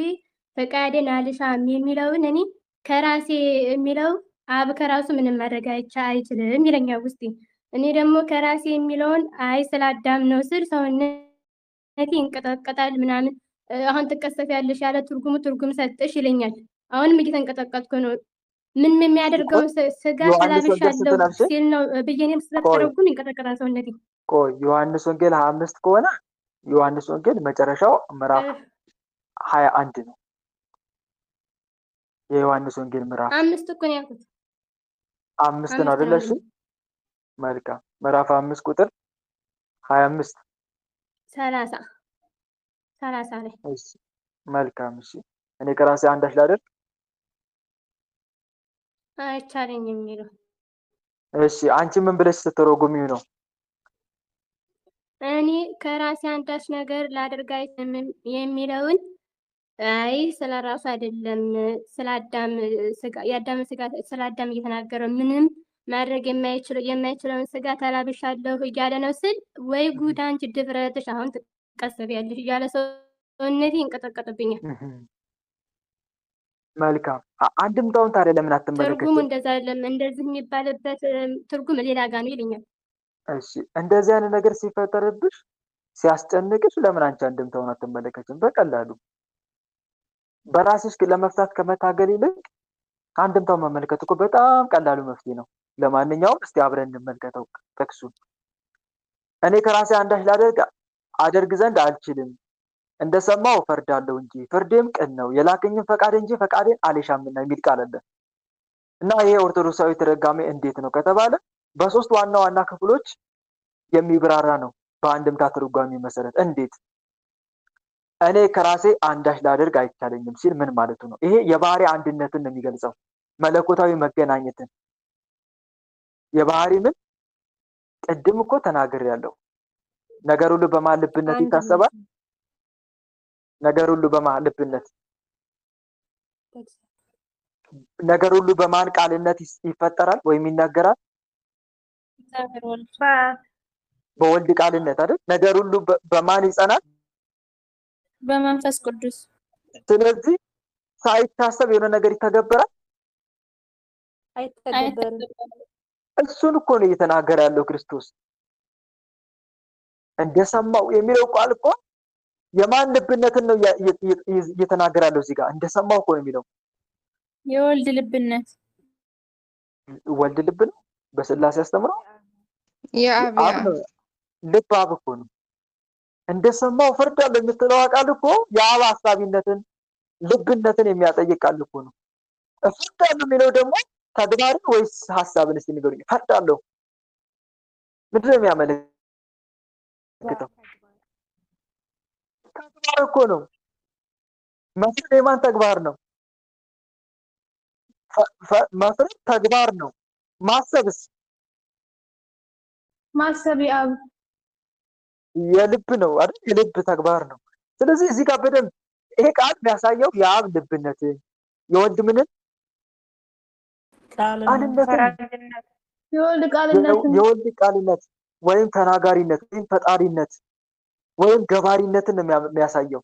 S8: ፈቃዴን አልሻም የሚለውን እኔ ከራሴ የሚለው አብ ከራሱ ምንም ማድረግ አይችልም ይለኛል ውስጤ። እኔ ደግሞ ከራሴ የሚለውን አይ ስላዳም ነው ስል ሰውነቴ ይንቀጠቀጣል ምናምን። አሁን ትቀሰፊያለሽ ያለ ትርጉም ሰጥሽ ይለኛል። አሁንም እየተንቀጠቀጥኩ ነው። ምን የሚያደርገው ስጋ ተላብሻለሁ ሲል ነው ብዬኔም ስለተረጉም ይንቀጠቀጣል ሰውነቴ።
S2: ቆይ ዮሐንስ ወንጌል 25 ከሆነ ዮሐንስ ወንጌል መጨረሻው ምዕራፍ 21 ነው። የዮሐንስ ወንጌል ምዕራፍ
S8: 5 እኮ ነው ያልኩት።
S2: 5 ነው አይደል? እሺ መልካም። ምዕራፍ 5 ቁጥር 25 30 ላይ። እሺ መልካም። እሺ እኔ ከራሴ አንዳች ላደርግ
S8: አይቻለኝም የሚለው።
S2: እሺ አንቺ ምን ብለሽ ስትተረጉሚው ነው?
S8: እኔ ከራሴ አንዳች ነገር ላደርግ አይችልም የሚለውን አይ ስለራሱ አይደለም የአዳም ስጋ ስላዳም እየተናገረ ምንም ማድረግ የማይችለውን ስጋ ተላብሻለሁ እያለ ነው ስል ወይ ጉድ አንቺ ድፍረትሽ አሁን ትቀሰቢያለሽ እያለ ሰውነቴ ይንቀጠቀጥብኛል።
S2: መልካም። አንድምታውን ታዲያ ለምን አትመለከቺም?
S8: ትርጉሙ እንደዛ አይደለም፣ እንደዚህ የሚባልበት ትርጉም ሌላ ጋር ነው ይለኛል።
S2: እሺ እንደዚህ አይነት ነገር ሲፈጠርብሽ ሲያስጨንቅሽ ለምን አንቺ አንድምታውን አትመለከቺም? በቀላሉ በራስሽ ለመፍታት ከመታገል ይልቅ አንድምታውን መመልከት እኮ በጣም ቀላሉ መፍትሄ ነው። ለማንኛውም እስቲ አብረን እንመልከተው ጥቅሱን። እኔ ከራሴ አንዳች አደርግ ዘንድ አልችልም፣ እንደሰማው እፈርዳለሁ እንጂ ፍርዴም ቅን ነው፣ የላከኝን ፈቃድ እንጂ ፈቃዴን አልሻምና የሚል ቃል አለ። እና ይሄ ኦርቶዶክሳዊ ተረጋሚ እንዴት ነው ከተባለ በሶስት ዋና ዋና ክፍሎች የሚብራራ ነው። በአንድምታ ትርጓሜ መሰረት እንዴት እኔ ከራሴ አንዳች ላደርግ አይቻለኝም ሲል ምን ማለቱ ነው? ይሄ የባህሪ አንድነትን ነው የሚገልጸው፣ መለኮታዊ መገናኘትን። የባህሪ ምን ቅድም እኮ ተናግሬያለሁ። ነገር ሁሉ በማን ልብነት ይታሰባል? ነገር ሁሉ በማን ልብነት? ነገር ሁሉ በማን ቃልነት ይፈጠራል ወይም ይናገራል? በወልድ ቃልነት አይደል? ነገር ሁሉ በማን ይጸናል?
S5: በመንፈስ ቅዱስ።
S2: ስለዚህ ሳይታሰብ የሆነ ነገር ይተገበራል?
S5: አይተገበርም።
S2: እሱን እኮ ነው እየተናገረ ያለው ክርስቶስ። እንደሰማው የሚለው ቃል እኮ የማን ልብነትን ነው እየተናገረ ያለው እዚህ ጋር? እንደሰማው እኮ ነው የሚለው።
S5: የወልድ ልብነት።
S2: ወልድ ልብ ነው በስላሴ ያስተምረው።
S9: የአብ
S2: ልብ አብ እኮ ነው። እንደሰማው ፈርዳለሁ የምትለው ቃል እኮ የአብ ሐሳቢነትን ልብነትን የሚያጠይቅ ቃል እኮ ነው። ፈርዳለሁ የሚለው ደግሞ ተግባርን ወይስ ሐሳብን? እስቲ ንገሩኝ። ፈርዳለሁ ምንድን ነው የሚያመለክተው? ተግባር እኮ ነው። መፍረድ የማን ተግባር ነው? መፍረድ ተግባር ነው። ማሰብስ?
S4: ማሰብ የአብ
S2: የልብ ነው አይደል? የልብ ተግባር ነው። ስለዚህ እዚህ ጋር በደንብ ይሄ ቃል የሚያሳየው የአብ ልብነትን፣ የወልድ ምንን የወልድ ቃልነት ወይም ተናጋሪነት ወይም ፈጣሪነት ወይም ገባሪነትን ነው የሚያሳየው።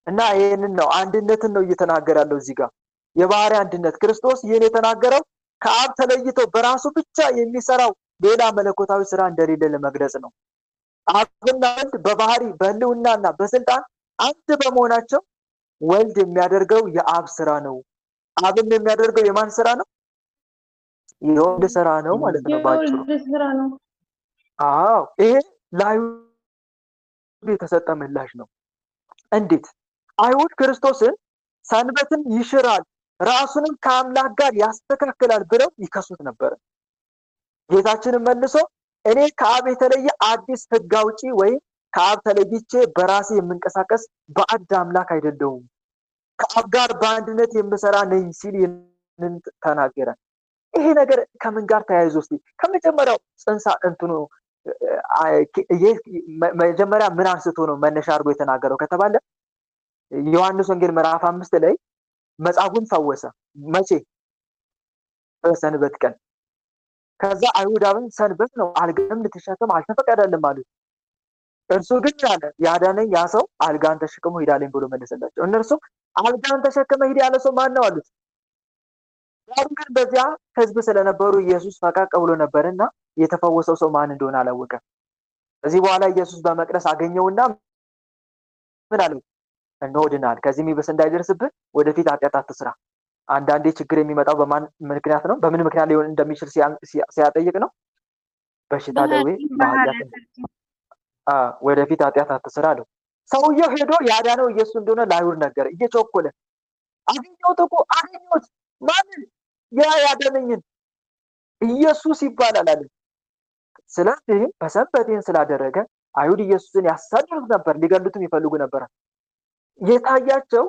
S2: እና ይሄንን ነው አንድነትን ነው እየተናገረ ያለው እዚህ ጋር የባህሪ አንድነት። ክርስቶስ ይሄን የተናገረው ከአብ ተለይቶ በራሱ ብቻ የሚሰራው ሌላ መለኮታዊ ስራ እንደሌለ ለመግለጽ ነው። አብና ወልድ በባህሪ በህልውናና በስልጣን አንድ በመሆናቸው ወልድ የሚያደርገው የአብ ስራ ነው። አብን የሚያደርገው የማን ስራ ነው? የወልድ ስራ ነው ማለት ነው ባጭሩ።
S4: የወልድ ስራ ነው።
S2: አዎ ይሄ ለአይሁድ የተሰጠ ምላሽ ነው። እንዴት? አይሁድ ክርስቶስን ሰንበትን ይሽራል፣ ራሱንም ከአምላክ ጋር ያስተካክላል ብለው ይከሱት ነበር። ጌታችንን መልሶ እኔ ከአብ የተለየ አዲስ ህግ አውጪ ወይም ከአብ ተለይቼ በራሴ የምንቀሳቀስ ባዕድ አምላክ አይደለሁም፣ ከአብ ጋር በአንድነት የምሰራ ነኝ ሲል ይህንን ተናገረ። ይሄ ነገር ከምን ጋር ተያይዞ እስቲ ከመጀመሪያው ጽንሳ እንትኑ መጀመሪያ ምን አንስቶ ነው መነሻ አድርጎ የተናገረው ከተባለ ዮሐንስ ወንጌል ምዕራፍ 5 ላይ መጻጉዕን ፈወሰ። መቼ? በሰንበት ቀን። ከዛ አይሁዳውያን ሰንበት ነው አልጋም ልትሸከም አልተፈቀደልም አሉት። እርሱ ግን አለ ያዳነኝ ያ ሰው አልጋን ተሸክሞ ሄዳለኝ ብሎ መለሰላቸው። እነርሱ አልጋን ተሸክመ ሄድ ያለ ሰው ማን ነው አሉት። ዳሩ ግን በዚያ ህዝብ ስለነበሩ ኢየሱስ ፈቀቅ ብሎ ነበርና የተፈወሰው ሰው ማን እንደሆነ አላወቀም። ከዚህ በኋላ ኢየሱስ በመቅደስ አገኘውና ምን አለው? እነሆ ድናል፣ ከዚህ የሚብስ እንዳይደርስብህ ወደፊት ኃጢአት አትስራ። አንዳንዴ ችግር የሚመጣው በማን ምክንያት ነው? በምን ምክንያት ሊሆን እንደሚችል ሲያጠይቅ ነው። በሽታ፣ ደዌ፣ በኃጢአት ወደፊት ኃጢአት አትስራ አለው። ሰውየው ሄዶ ያዳነው ኢየሱስ እንደሆነ ለአይሁድ ነገር እየቸኮለ አገኘሁት እኮ አገኘሁት። ማንን? ያ ያዳነኝን ኢየሱስ ይባላል አለ። ስለዚህ በሰንበቴን ስላደረገ አይሁድ ኢየሱስን ያሳድዱት ነበር፣ ሊገሉትም ይፈልጉ ነበር። የታያቸው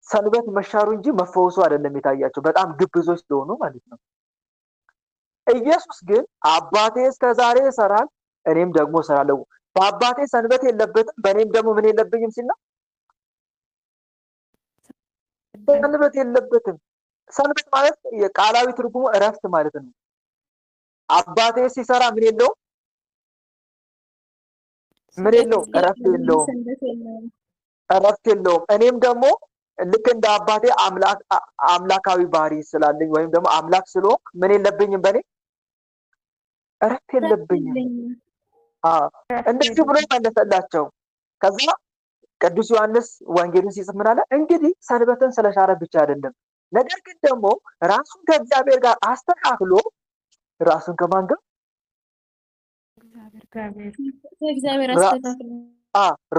S2: ሰንበት መሻሩ እንጂ መፈወሱ አይደለም የታያቸው፣ በጣም ግብዞች ስለሆኑ ማለት ነው። ኢየሱስ ግን አባቴ እስከዛሬ ይሰራል፣ እኔም ደግሞ እሰራለሁ። በአባቴ ሰንበት የለበትም፣ በእኔም ደግሞ ምን የለብኝም ሲል ነው። ሰንበት የለበትም። ሰንበት ማለት የቃላዊ ትርጉሙ እረፍት ማለት ነው። አባቴ ሲሰራ ምን የለውም? ምን የለውም? እረፍት የለውም። እረፍት የለውም። እኔም ደግሞ ልክ እንደ አባቴ አምላካዊ ባህሪ ስላለኝ ወይም ደግሞ አምላክ ስለሆንኩ ምን የለብኝም? በእኔ እረፍት የለብኝም። እንደዚህ ብሎ መለሰላቸው። ከዛ ቅዱስ ዮሐንስ ወንጌልን ሲጽፍ ምን አለ? እንግዲህ ሰንበትን ስለሻረ ብቻ አይደለም፣ ነገር ግን ደግሞ ራሱን ከእግዚአብሔር ጋር አስተካክሎ ራሱን ከማን ጋር?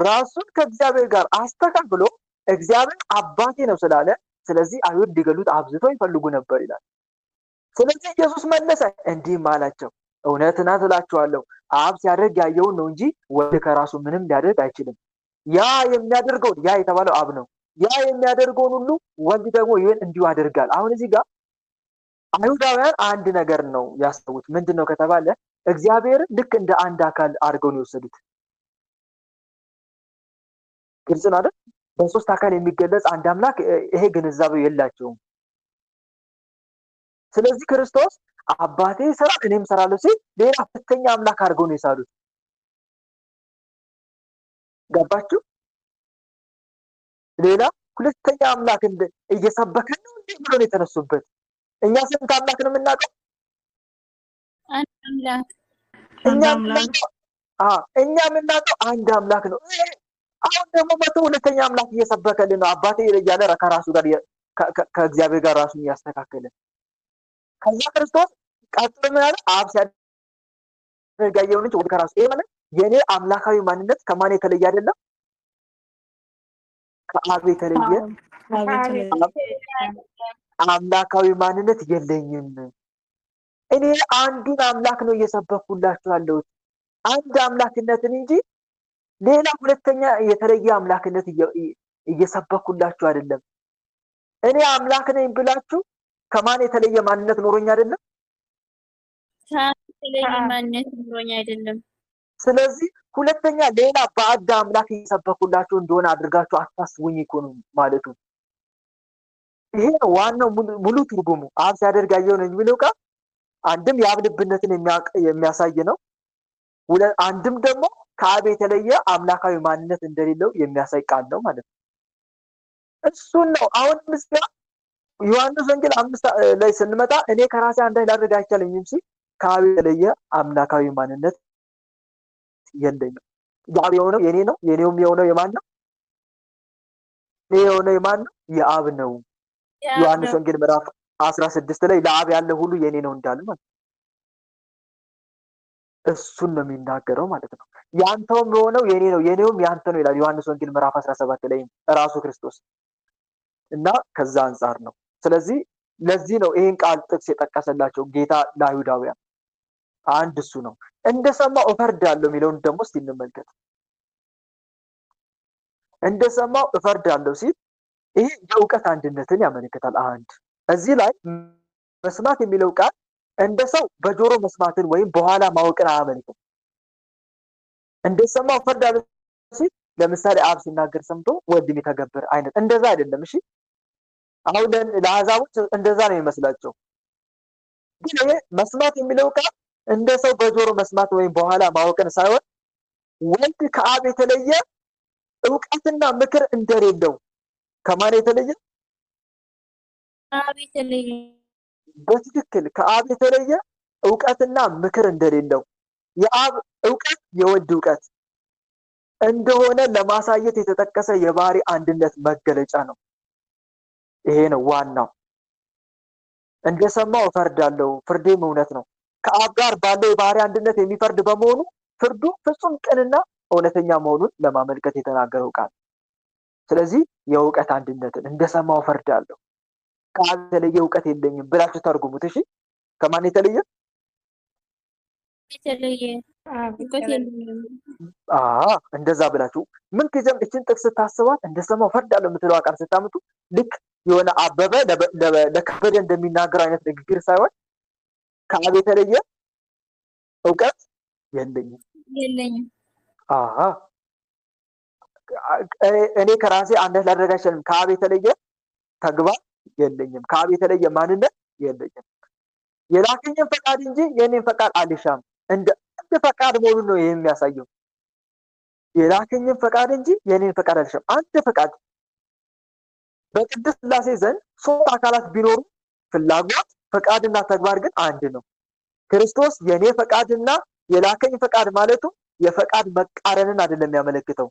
S2: ራሱን ከእግዚአብሔር ጋር አስተካክሎ እግዚአብሔር አባቴ ነው ስላለ፣ ስለዚህ አይሁድ ሊገሉት አብዝተው ይፈልጉ ነበር ይላል። ስለዚህ ኢየሱስ መለሰ እንዲህም አላቸው፣ እውነት እውነት እላችኋለሁ አብ ሲያደርግ ያየውን ነው እንጂ ወልድ ከራሱ ምንም ሊያደርግ አይችልም። ያ የሚያደርገውን ያ የተባለው አብ ነው። ያ የሚያደርገውን ሁሉ ወልድ ደግሞ ይህን እንዲሁ ያደርጋል። አሁን እዚህ ጋር አይሁዳውያን አንድ ነገር ነው ያስተውት። ምንድን ነው ከተባለ እግዚአብሔርን ልክ እንደ አንድ አካል አድርገው ነው የወሰዱት። ግልጽ ነው አይደል? በሶስት አካል የሚገለጽ አንድ አምላክ ይሄ ግንዛቤው የላቸውም። ስለዚህ ክርስቶስ አባቴ ይሰራል እኔም እሰራለሁ ሲል ሌላ ሁለተኛ አምላክ አድርገው ነው የሳሉት። ገባችሁ? ሌላ ሁለተኛ አምላክ እየሰበከን ነው እንዴ ብሎ ነው የተነሱበት። እኛ ስንት አምላክ ነው የምናውቀው?
S5: አንድ አምላክ።
S2: እኛ የምናውቀው አንድ አምላክ ነው። አሁን ደግሞ መቶ ሁለተኛ አምላክ እየሰበከልን ነው። አባቴ እያለ ከራሱ ጋር ከእግዚአብሔር ጋር ራሱን እያስተካከለ ከዛ ክርስቶስ ቀጥሎ ምን አለ? አብ ሲያደርግ ያየውን እንጂ ወልድ ከራሱ። ይሄ ማለት የኔ አምላካዊ ማንነት ከማን የተለየ አይደለም? ከአብ የተለየ አምላካዊ ማንነት የለኝም። እኔ አንዱን አምላክ ነው እየሰበኩላችሁ ያለሁት፣ አንድ አምላክነትን እንጂ ሌላ ሁለተኛ የተለየ አምላክነት እየሰበኩላችሁ አይደለም። እኔ አምላክ ነኝ ብላችሁ ከማን የተለየ ማንነት ኖሮኝ አይደለም?
S5: የተለየ ማንነት ኖሮኝ አይደለም።
S2: ስለዚህ ሁለተኛ ሌላ ባዕድ አምላክ እየሰበኩላችሁ እንደሆነ አድርጋችሁ አታስቡኝ እኮ ነው ማለቱ። ይሄ ነው ዋናው ሙሉ ትርጉሙ። አብ ሲያደርግ ያየውን ነው የሚለው ቃል አንድም የአብ ልብነትን የሚያሳይ ነው፣ አንድም ደግሞ ከአብ የተለየ አምላካዊ ማንነት እንደሌለው የሚያሳይ ቃል ነው ማለት ነው። እሱን ነው አሁን ምስጋ ዮሐንስ ወንጌል 5 ላይ ስንመጣ እኔ ከራሴ አንዳች ላደርግ አይቻለኝም ሲል ከአብ የተለየ አምላካዊ ማንነት የለኝም። የአብ የሆነው የኔ ነው፣ የኔውም የሆነው የማን ነው? እኔ የሆነው የማን ነው? የአብ ነው። ዮሐንስ ወንጌል ምዕራፍ 16 ላይ ለአብ ያለ ሁሉ የኔ ነው እንዳለ ማለት ነው። እሱን ነው የሚናገረው ማለት ነው። ያንተውም የሆነው የኔ ነው፣ የኔውም ያንተ ነው ይላል ዮሐንስ ወንጌል ምዕራፍ 17 ላይ ራሱ ክርስቶስ እና ከዛ አንፃር ነው። ስለዚህ ለዚህ ነው ይሄን ቃል ጥቅስ የጠቀሰላቸው ጌታ ለአይሁዳውያን። አንድ እሱ ነው። እንደሰማው እፈርዳለሁ የሚለውን ደግሞ እስቲ እንመልከት። እንደሰማው እፈርዳለሁ ሲል ይሄ የእውቀት አንድነትን ያመለክታል። አንድ እዚህ ላይ መስማት የሚለው ቃል እንደ ሰው በጆሮ መስማትን ወይም በኋላ ማወቅን አያመለክትም። እንደሰማው እፈርዳለሁ ሲል ለምሳሌ አብ ሲናገር ሰምቶ ወልድ የሚተገብር አይነት እንደዛ አይደለም። እሺ አሁን ለአሕዛቦች እንደዛ ነው የሚመስላቸው። ግን ይሄ መስማት የሚለው ቃል እንደ ሰው በጆሮ መስማት ወይም በኋላ ማወቅን ሳይሆን ወልድ ከአብ የተለየ እውቀትና ምክር እንደሌለው ከማን የተለየ?
S5: አብ የተለየ
S2: በትክክል ከአብ የተለየ እውቀትና ምክር እንደሌለው የአብ እውቀት የወልድ እውቀት እንደሆነ ለማሳየት የተጠቀሰ የባህሪ አንድነት መገለጫ ነው። ይሄ ነው ዋናው። እንደሰማው እፈርዳለሁ፣ ፍርዴም እውነት ነው። ከአብ ጋር ባለው የባህሪ አንድነት የሚፈርድ በመሆኑ ፍርዱ ፍጹም ቅንና እውነተኛ መሆኑን ለማመልከት የተናገረው ቃል። ስለዚህ የእውቀት አንድነትን እንደሰማው እፈርዳለሁ፣ ከአብ የተለየ እውቀት የለኝም ብላችሁ ተርጉሙት። እሺ ከማን የተለየ?
S5: የተለየ እውቀት የለኝም።
S2: እንደዛ ብላችሁ ምን ጊዜም እችን ጥቅስ ስታስባት እንደሰማው እፈርዳለሁ የምትለው ቃል ስታምጡ ልክ የሆነ አበበ ለከበደ እንደሚናገር አይነት ንግግር ሳይሆን ከአብ የተለየ እውቀት
S5: የለኝም።
S2: እኔ ከራሴ አንዳች ላደርግ አልችልም። ከአብ የተለየ ተግባር የለኝም። ከአብ የተለየ ማንነት የለኝም። የላከኝን ፈቃድ እንጂ የኔን ፈቃድ አልሻም። እንደ አንድ ፈቃድ መሆኑን ነው የሚያሳየው። የላከኝን ፈቃድ እንጂ የኔን ፈቃድ አልሻም። አንድ ፈቃድ። በቅድስት ሥላሴ ዘንድ ሶስት አካላት ቢኖሩ ፍላጎት፣ ፈቃድና ተግባር ግን አንድ ነው። ክርስቶስ የኔ ፈቃድና የላከኝ ፈቃድ ማለቱ የፈቃድ መቃረንን አይደለም የሚያመለክተው።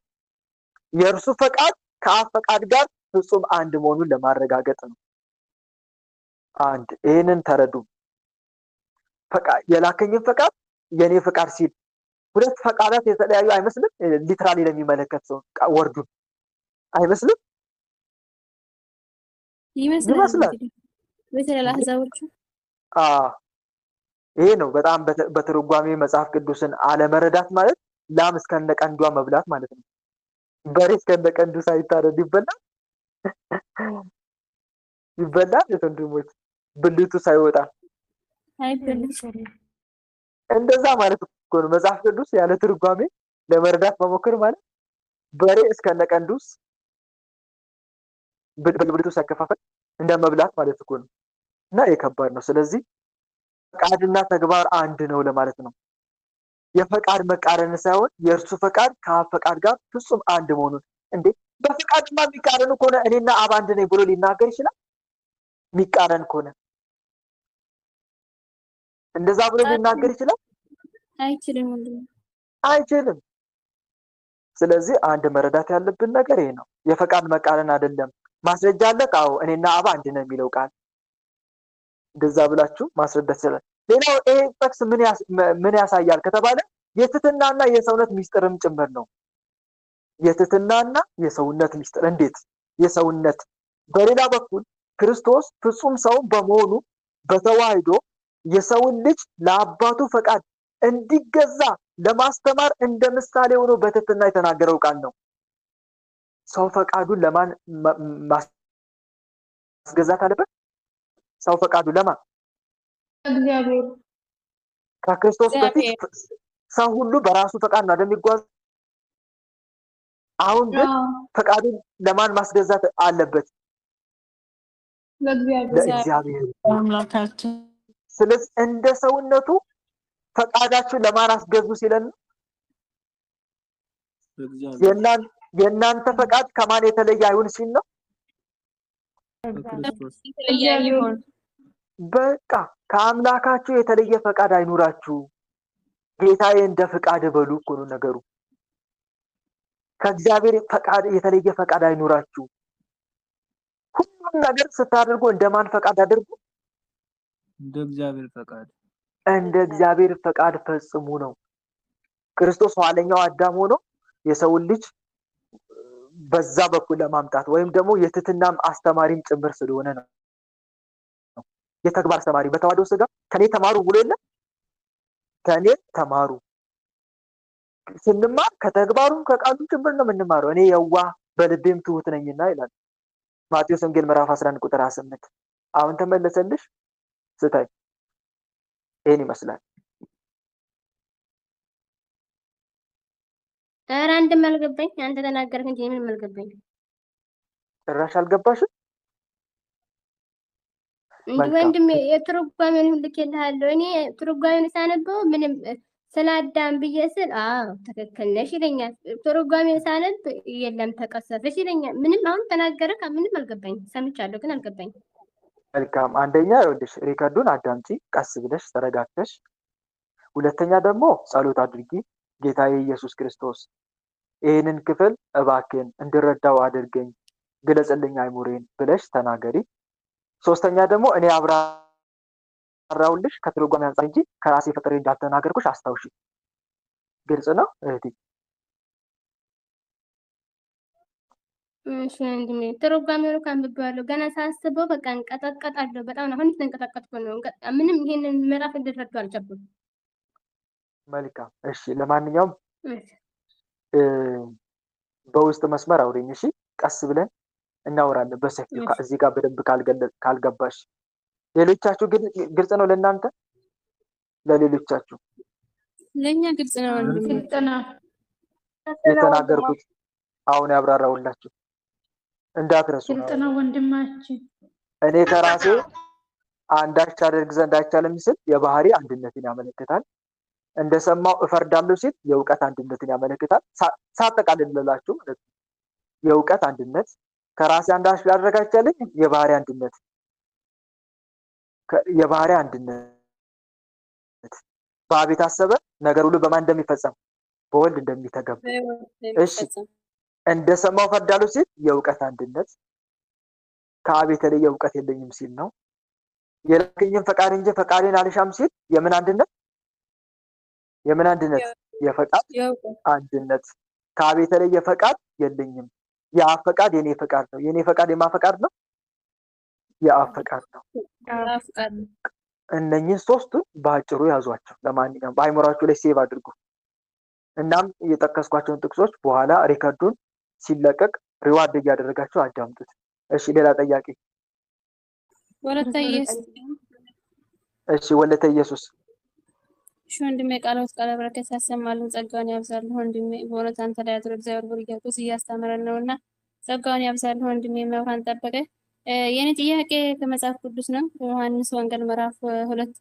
S2: የእርሱ ፈቃድ ከአብ ፈቃድ ጋር ፍጹም አንድ መሆኑን ለማረጋገጥ ነው። አንድ ይህንን ተረዱ። የላከኝን ፈቃድ የኔ ፈቃድ ሲል ሁለት ፈቃዳት የተለያዩ አይመስልም? ሊትራሊ ለሚመለከት ሰው ወርዱን አይመስልም?
S5: ይመስላል። በተለይ አሕዛቦቹ
S2: ይሄ ነው በጣም በትርጓሜ መጽሐፍ ቅዱስን አለመረዳት ማለት ላም እስከነቀንዷ መብላት ማለት ነው። በሬ እስከነቀንዱ ሳይታረድ ይበላል የወንድሞች ብልቱ ሳይወጣ
S5: አይበላም።
S2: እንደዛ ማለት እኮ ነው። መጽሐፍ ቅዱስ ያለ ትርጓሜ ለመረዳት መሞከር ማለት በሬ እስከነቀንዱስ ብልቱ ሳይከፋፈል እንደ መብላት ማለት እኮ ነው። እና የከባድ ነው። ስለዚህ ፈቃድና ተግባር አንድ ነው ለማለት ነው። የፈቃድ መቃረን ሳይሆን የእርሱ ፈቃድ ከአብ ፈቃድ ጋር ፍጹም አንድ መሆኑን። እንዴ በፈቃድማ የሚቃረን ከሆነ እኔና አብ አንድ ነኝ ብሎ ሊናገር ይችላል? የሚቃረን ከሆነ እንደዛ ብሎ ሊናገር ይችላል? አይችልም። ስለዚህ አንድ መረዳት ያለብን ነገር ይሄ ነው። የፈቃድ መቃረን አይደለም። ማስረጃ አለ? አዎ እኔና አብ አንድ ነው የሚለው ቃል እንደዛ ብላችሁ ማስረዳት ይችላል። ሌላው ይሄ ጥቅስ ምን ያሳያል ከተባለ የትህትናና የሰውነት ሚስጥርም ጭምር ነው። የትህትናና የሰውነት ሚስጥር እንዴት? የሰውነት በሌላ በኩል ክርስቶስ ፍጹም ሰው በመሆኑ በተዋህዶ የሰውን ልጅ ለአባቱ ፈቃድ እንዲገዛ ለማስተማር እንደ ምሳሌ ሆኖ በትህትና የተናገረው ቃል ነው። ሰው ፈቃዱን ለማን ማስገዛት አለበት? ሰው ፈቃዱ ለማን?
S4: እግዚአብሔር።
S2: ከክርስቶስ በፊት ሰው ሁሉ በራሱ ፈቃድ ነው እንደሚጓዝ። አሁን ግን ፈቃዱን ለማን ማስገዛት አለበት? ለእግዚአብሔር
S5: አምላካችን።
S2: ስለዚህ እንደ ሰውነቱ ፈቃዳችሁን ለማን አስገዙ ሲለን የእናንተ ፈቃድ ከማን የተለየ አይሁን ሲል ነው። በቃ ከአምላካችሁ የተለየ ፈቃድ አይኑራችሁ፣ ጌታዬ እንደ ፈቃድ በሉ እኮ ነው ነገሩ። ከእግዚአብሔር ፈቃድ የተለየ ፈቃድ አይኑራችሁ። ሁሉም ነገር ስታደርጉ እንደማን ፈቃድ አድርጉ?
S7: እንደ እግዚአብሔር ፈቃድ።
S2: እንደ እግዚአብሔር ፈቃድ ፈጽሙ ነው። ክርስቶስ ኋለኛው አዳም ሆኖ የሰውን ልጅ በዛ በኩል ለማምጣት ወይም ደግሞ የትህትናም አስተማሪም ጭምር ስለሆነ ነው። የተግባር አስተማሪ በተዋህዶ ስጋ ከኔ ተማሩ ብሎ የለ? ከኔ ተማሩ ስንማር ከተግባሩም ከቃሉ ጭምር ነው የምንማረው። እኔ የዋህ በልቤም ትሁት ነኝና ይላል ማቴዎስ ወንጌል ምዕራፍ 11 ቁጥር 28። አሁን ተመለሰልሽ ስታይ ይሄን ይመስላል።
S8: ኧረ አንድም አልገባኝ። አንተ ተናገርክ እንጂ ምንም አልገባኝ።
S2: ጭራሽ አልገባሽም?
S8: እንዲህ ወንድሜ የትርጓሜውን ሁሉ ልኬልሃለሁ። እኔ ትርጓሜውን ሳነበው ምንም ስለ አዳም ብዬ ስል አዎ ትክክል ነሽ ይለኛል። ትርጓሜውን ሳነብ የለም ተቀሰፈሽ ይለኛል። ምንም አሁን ተናገረክ ምንም አልገባኝ። ሰምቻለሁ ግን አልገባኝ።
S2: መልካም። አንደኛ ይኸውልሽ ሪከርዱን አዳምጪ ቀስ ብለሽ ተረጋግተሽ። ሁለተኛ ደግሞ ጸሎት አድርጊ። ጌታዬ ኢየሱስ ክርስቶስ ይህንን ክፍል እባክን እንድረዳው አድርገኝ፣ ግለጽልኝ አይሙሬን ብለሽ ተናገሪ። ሶስተኛ ደግሞ እኔ አብራራውልሽ ከትርጓሜ አንፃር እንጂ ከራሴ ፈጥሬ እንዳልተናገርኩሽ አስታውሺ። ግልጽ ነው እህቴ?
S8: እሺ ወንድሜ ትርጓሜውን ካንብቤዋለሁ። ገና ሳስበው በቃ እንቀጠቀጣለሁ። በጣም ነው አሁን የተንቀጠቀጥኩ ነው። ምንም ይሄንን ምዕራፍ እንድረዳው አልቻልኩም።
S2: መልካም እሺ። ለማንኛውም በውስጥ መስመር አውሪኝ እሺ። ቀስ ብለን እናወራለን በሰፊው እዚህ ጋር በደንብ ካልገባሽ። ሌሎቻችሁ ግን ግልጽ ነው ለእናንተ? ለሌሎቻችሁ
S5: ለኛ ግልጽ ነው ወንድሜ።
S4: ግልጽ ነው
S2: የተናገርኩት አሁን ያብራራውላችሁ እንዳትረሱ።
S4: ግልጽ ነው ወንድማችን።
S2: እኔ ከራሴ አንዳች አደርግ ዘንድ አይቻልም ሲል የባህሪ አንድነትን ያመለክታል። እንደሰማው እፈርዳለሁ ሲል የእውቀት አንድነትን ያመለክታል። ሳጠቃልልላችሁ ማለት ነው የእውቀት አንድነት፣ ከራሴ አንዳች ላደርግ አይቻልም የባህሪ አንድነት፣ የባህሪ አንድነት በአብ የታሰበ ነገር ሁሉ በማን እንደሚፈጸም በወልድ እንደሚተገበር። እሺ እንደሰማው እፈርዳለሁ ሲል የእውቀት አንድነት፣ ከአብ የተለየ እውቀት የለኝም ሲል ነው። የላከኝን ፈቃድ እንጂ ፈቃዴን አልሻም ሲል የምን አንድነት? የምን አንድነት? የፈቃድ አንድነት። ከአብ የተለየ ፈቃድ የለኝም። የአብ ፈቃድ የኔ ፈቃድ ነው። የኔ ፈቃድ የማን ፈቃድ ነው? የአብ ፈቃድ ነው። እነኚህን ሶስቱን በአጭሩ ያዟቸው። ለማንኛውም በአይምሯችሁ ላይ ሴቭ አድርጉ። እናም የጠቀስኳቸውን ጥቅሶች በኋላ ሪከርዱን ሲለቀቅ ሪዋርድ እያደረጋችሁ አዳምጡት። እሺ ሌላ ጥያቄ?
S5: ወለተ ኢየሱስ።
S2: እሺ ወለተ ኢየሱስ።
S5: እሺ ወንድሜ ቃልዎት ቃለ በረከት ያሰማልን፣ ጸጋውን ያብዛልን ወንድሜ። በእውነት አንተ ላይ አድሮ እግዚአብሔር በርያቁስ እያስተምረን ነውና ጸጋውን ያብዛልን ወንድሜ። መብራን ጠበቀ። የኔ ጥያቄ ከመጽሐፍ ቅዱስ ነው። ዮሐንስ ወንጌል ምዕራፍ 2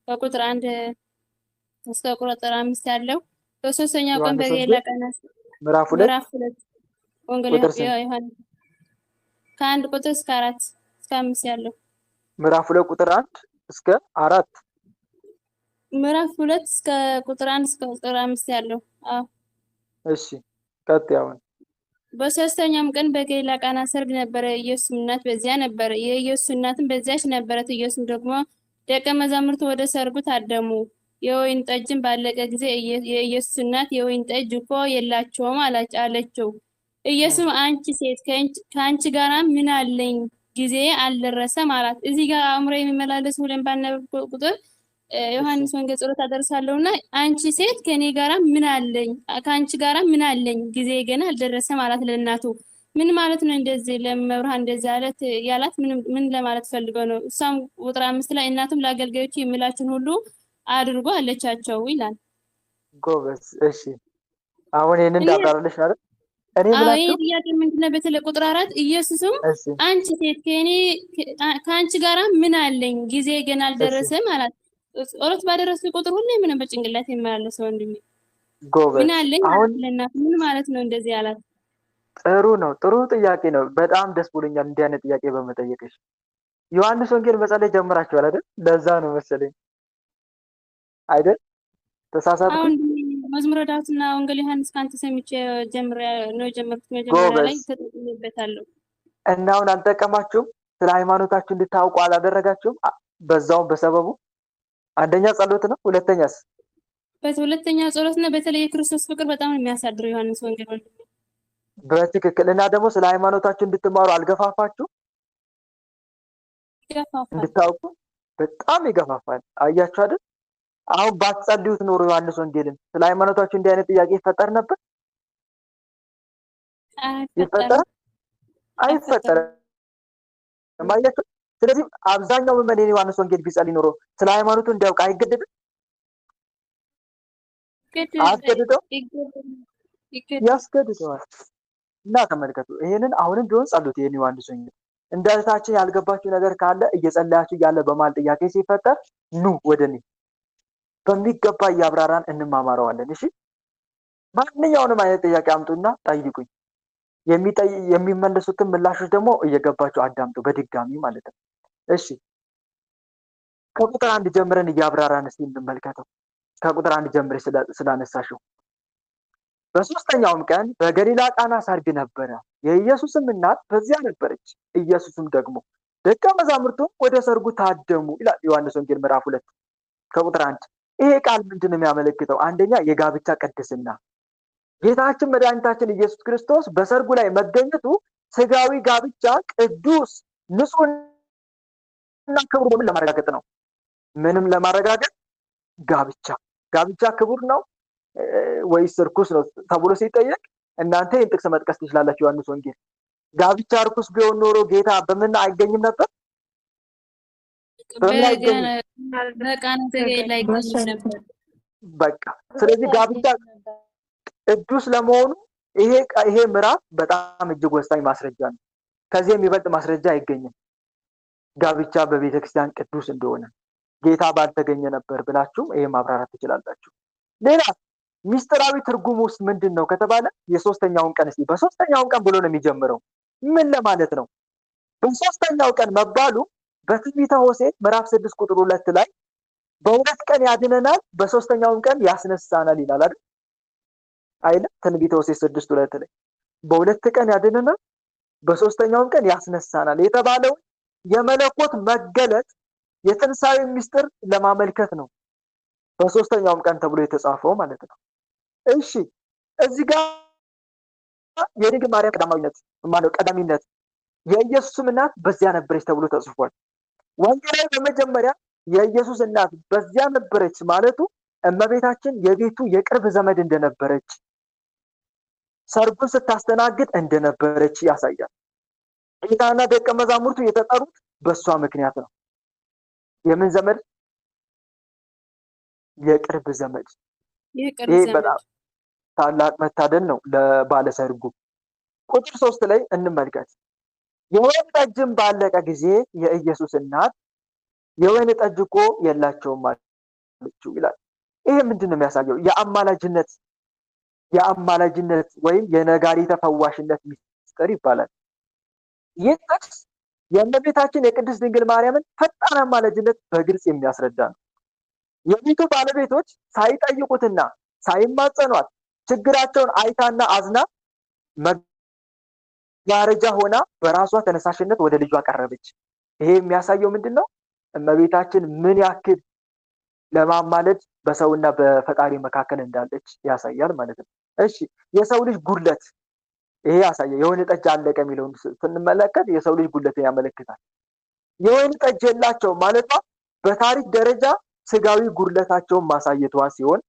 S5: ከቁጥር 1 እስከ ቁጥር 5 ያለው በሶስተኛው ቀን በሌላ ቀን
S2: ምዕራፍ 2
S5: ወንጌል ዮሐንስ ከ1 ቁጥር እስከ 4 እስከ 5 ያለው
S2: ምዕራፍ 2 ቁጥር 1 እስከ 4
S5: ምዕራፍ 2 እስከ ቁጥር 1 እስከ ቁጥር 5 ያለው። አዎ
S2: እሺ ቀጥያውን።
S5: በሶስተኛውም ቀን በገሊላ ቃና ሰርግ ነበረ። ኢየሱስ እናት በዚያ ነበረ። የኢየሱስ እናትም በዚያች ነበረት። ኢየሱስ ደግሞ ደቀ መዛሙርቱ ወደ ሰርጉ ታደሙ። የወይን ጠጅም ባለቀ ጊዜ የኢየሱስ እናት የወይን ጠጅ እኮ የላቸውም አለችው። ኢየሱስ አንቺ ሴት ከአንቺ ጋራ ምን አለኝ? ጊዜ አልደረሰም አላት። እዚህ ጋር አእምሮ የሚመላለስ ሁሌም ባነበብኩ ቁጥር ዮሐንስ ወንጌል ጸሎት አደርሳለሁና አንቺ ሴት ከኔ ጋራ ምን አለኝ? ከአንቺ ጋራ ምን አለኝ? ጊዜ ገና አልደረሰም አላት ለእናቱ። ምን ማለት ነው እንደዚህ ለመብርሃን እንደዚህ አለት ያላት? ምን ለማለት ፈልገው ነው? እሷም ቁጥር 5 ላይ እናቱም ለአገልጋዮቹ የሚላችሁን ሁሉ አድርጎ አለቻቸው ይላል።
S2: ጎበዝ። እሺ አሁን ይሄንን እንዳብራራለሽ አይደል? እኔ ብላችሁ
S5: ጥያቄ ምንድነው? በተለይ ቁጥር 4 ኢየሱስም አንቺ ሴት ከአንቺ ጋራ ምን አለኝ? ጊዜ ገና አልደረሰም አላት። ኦሮት ባደረሱ ቁጥር ሁሉ ምን በጭንቅላት የማያለሰው ወንድሜ
S2: ጎበዝ።
S5: ምን አለኝ ለእናቱ ምን ማለት ነው እንደዚህ አላት?
S2: ጥሩ ነው። ጥሩ ጥያቄ ነው። በጣም ደስ ብሎኛል እንዲህ አይነት ጥያቄ በመጠየቅሽ። ዮሐንስ ወንጌል መጸለይ ጀምራችኋል አይደል? ለዛ ነው መሰለኝ አይደል? ተሳሳትኩ?
S5: አሁን መዝሙረ ዳዊትና ወንጌል ዮሐንስ ካንተ ሰምቼ ጀምሬ ነው ጀመርኩት። መጀመሪያ ላይ
S2: ጎበዝ።
S5: ተጠቅሜበታለሁ።
S2: እና አሁን አልጠቀማችሁም? ስለ ሃይማኖታችሁ እንድታውቁ አላደረጋችሁም? በዛውም በሰበቡ አንደኛ ጸሎት ነው፣ ሁለተኛስ
S5: በሁለተኛ ጸሎትና በተለይ የክርስቶስ ፍቅር በጣም ነው የሚያሳድረው ዮሐንስ ወንጌል ወንድሜ።
S2: በትክክል። እና ደግሞ ስለ ሃይማኖታችሁ እንድትማሩ አልገፋፋችሁ?
S5: ይገፋፋል።
S2: እንድታውቁ በጣም ይገፋፋል። አያችሁ አይደል? አሁን ባትጸልዩት ኖሮ ዮሐንስ ወንጌልን ስለ ሃይማኖታችሁ እንዲህ አይነት ጥያቄ ይፈጠር ነበር? ይፈጠር? አይፈጠርም። አያችሁ? ስለዚህ አብዛኛው ምዕመን ዮሐንስ ወንጌል ቢጸልይ ኖሮ ስለ ሃይማኖቱ እንዲያውቅ አይገደድም? አስገድደው ያስገድደዋል። እና ተመልከቱ፣ ይሄንን አሁንም ቢሆን ጸሎት ይሄን ዮሐንስ ወንጌል እንደ እህታችን ያልገባችሁ ነገር ካለ እየጸለያችሁ እያለ በማል ጥያቄ ሲፈጠር ኑ ወደኔ በሚገባ እያብራራን እንማማረዋለን። እሺ፣ ማንኛውንም አይነት ጥያቄ አምጡና ጠይቁኝ። የሚመለሱትን ምላሾች ደግሞ እየገባችሁ አዳምጡ በድጋሚ ማለት ነው። እሺ፣ ከቁጥር 1 ጀምረን እያብራራን እስቲ እንመልከተው። ከቁጥር 1 ጀምሬ ስላነሳሽው በሶስተኛውም ቀን በገሊላ ቃና ሰርግ ነበረ፣ የኢየሱስም እናት በዚያ ነበረች። ኢየሱስም ደግሞ ደቀ መዛሙርቱም ወደ ሰርጉ ታደሙ ይላል ዮሐንስ ወንጌል ምዕራፍ 2 ከቁጥር 1። ይሄ ቃል ምንድን ነው የሚያመለክተው? አንደኛ የጋብቻ ቅድስና፣ ጌታችን መድኃኒታችን ኢየሱስ ክርስቶስ በሰርጉ ላይ መገኘቱ ስጋዊ ጋብቻ ቅዱስ ንጹሕና ክቡር ምን ለማረጋገጥ ነው? ምንም ለማረጋገጥ ጋብቻ ክቡር ነው ወይስ ርኩስ ነው ተብሎ ሲጠየቅ እናንተ ይህን ጥቅስ መጥቀስ ትችላላችሁ። ዮሐንስ ወንጌል ጋብቻ ርኩስ ቢሆን ኖሮ ጌታ በምን አይገኝም ነበር? በምን አይገኝም?
S5: በቃና ዘገሊላ አይገኝም ነበር።
S2: በቃ ስለዚህ ጋብቻ ቅዱስ ለመሆኑ ይሄ ምዕራፍ በጣም እጅግ ወሳኝ ማስረጃ ነው። ከዚህ የሚበልጥ ማስረጃ አይገኝም። ጋብቻ በቤተክርስቲያን ቅዱስ እንደሆነ ጌታ ባልተገኘ ነበር ብላችሁም ይሄ ማብራራት ትችላላችሁ። ሌላ ሚስጥራዊ ትርጉም ውስጥ ምንድን ነው ከተባለ የሶስተኛውን ቀን እስቲ በሶስተኛውን ቀን ብሎ ነው የሚጀምረው። ምን ለማለት ነው? በሶስተኛው ቀን መባሉ በትንቢተ ሆሴዕ ምዕራፍ 6 ቁጥር 2 ላይ በሁለት ቀን ያድነናል በሶስተኛውም ቀን ያስነሳናል ይላል አይደል? አይደል? ትንቢተ ሆሴዕ 6:2 ላይ በሁለት ቀን ያድነናል በሶስተኛውም ቀን ያስነሳናል የተባለው የመለኮት መገለጥ የትንሣኤ ምስጢር ለማመልከት ነው። በሶስተኛውም ቀን ተብሎ የተጻፈው ማለት ነው። እሺ፣ እዚህ ጋር የድንግል ማርያም ቀዳሚነት የኢየሱስም እናት በዚያ ነበረች ተብሎ ተጽፏል። ወንጌላዊ በመጀመሪያ የኢየሱስ እናት በዚያ ነበረች ማለቱ እመቤታችን የቤቱ የቅርብ ዘመድ እንደነበረች፣ ሰርጉን ስታስተናግድ እንደነበረች ያሳያል። ጌታና ደቀ መዛሙርቱ የተጠሩት በእሷ ምክንያት ነው። የምን ዘመድ? የቅርብ ዘመድ። ይህ በጣም ታላቅ መታደል ነው ለባለሰርጉ። ቁጥር 3 ላይ እንመልከት። የወይን ጠጅም ባለቀ ጊዜ የኢየሱስ እናት የወይን ጠጅ እኮ የላቸውም አለችው ይላል። ይሄ ምንድን ነው የሚያሳየው? የአማላጅነት ወይም የነጋሪተ ፈዋሽነት ምስጢር ይባላል። ይህ ጥቅስ የእመቤታችን የቅድስት ድንግል ማርያምን ፈጣን አማላጅነት በግልጽ የሚያስረዳ ነው። የቤቱ ባለቤቶች ሳይጠይቁትና ሳይማጸኗት ችግራቸውን አይታና አዝና መጋረጃ ሆና በራሷ ተነሳሽነት ወደ ልጇ ቀረበች። ይሄ የሚያሳየው ምንድን ነው? እመቤታችን ምን ያክል ለማማለድ በሰውና በፈጣሪ መካከል እንዳለች ያሳያል ማለት ነው። እሺ፣ የሰው ልጅ ጉድለት ይሄ ያሳያል። የወይን ጠጅ አለቀ የሚለውን ስንመለከት የሰው ልጅ ጉድለትን ያመለክታል። የወይን ጠጅ የላቸው ማለቷ በታሪክ ደረጃ ስጋዊ ጉድለታቸውን ማሳየቷ ሲሆን፣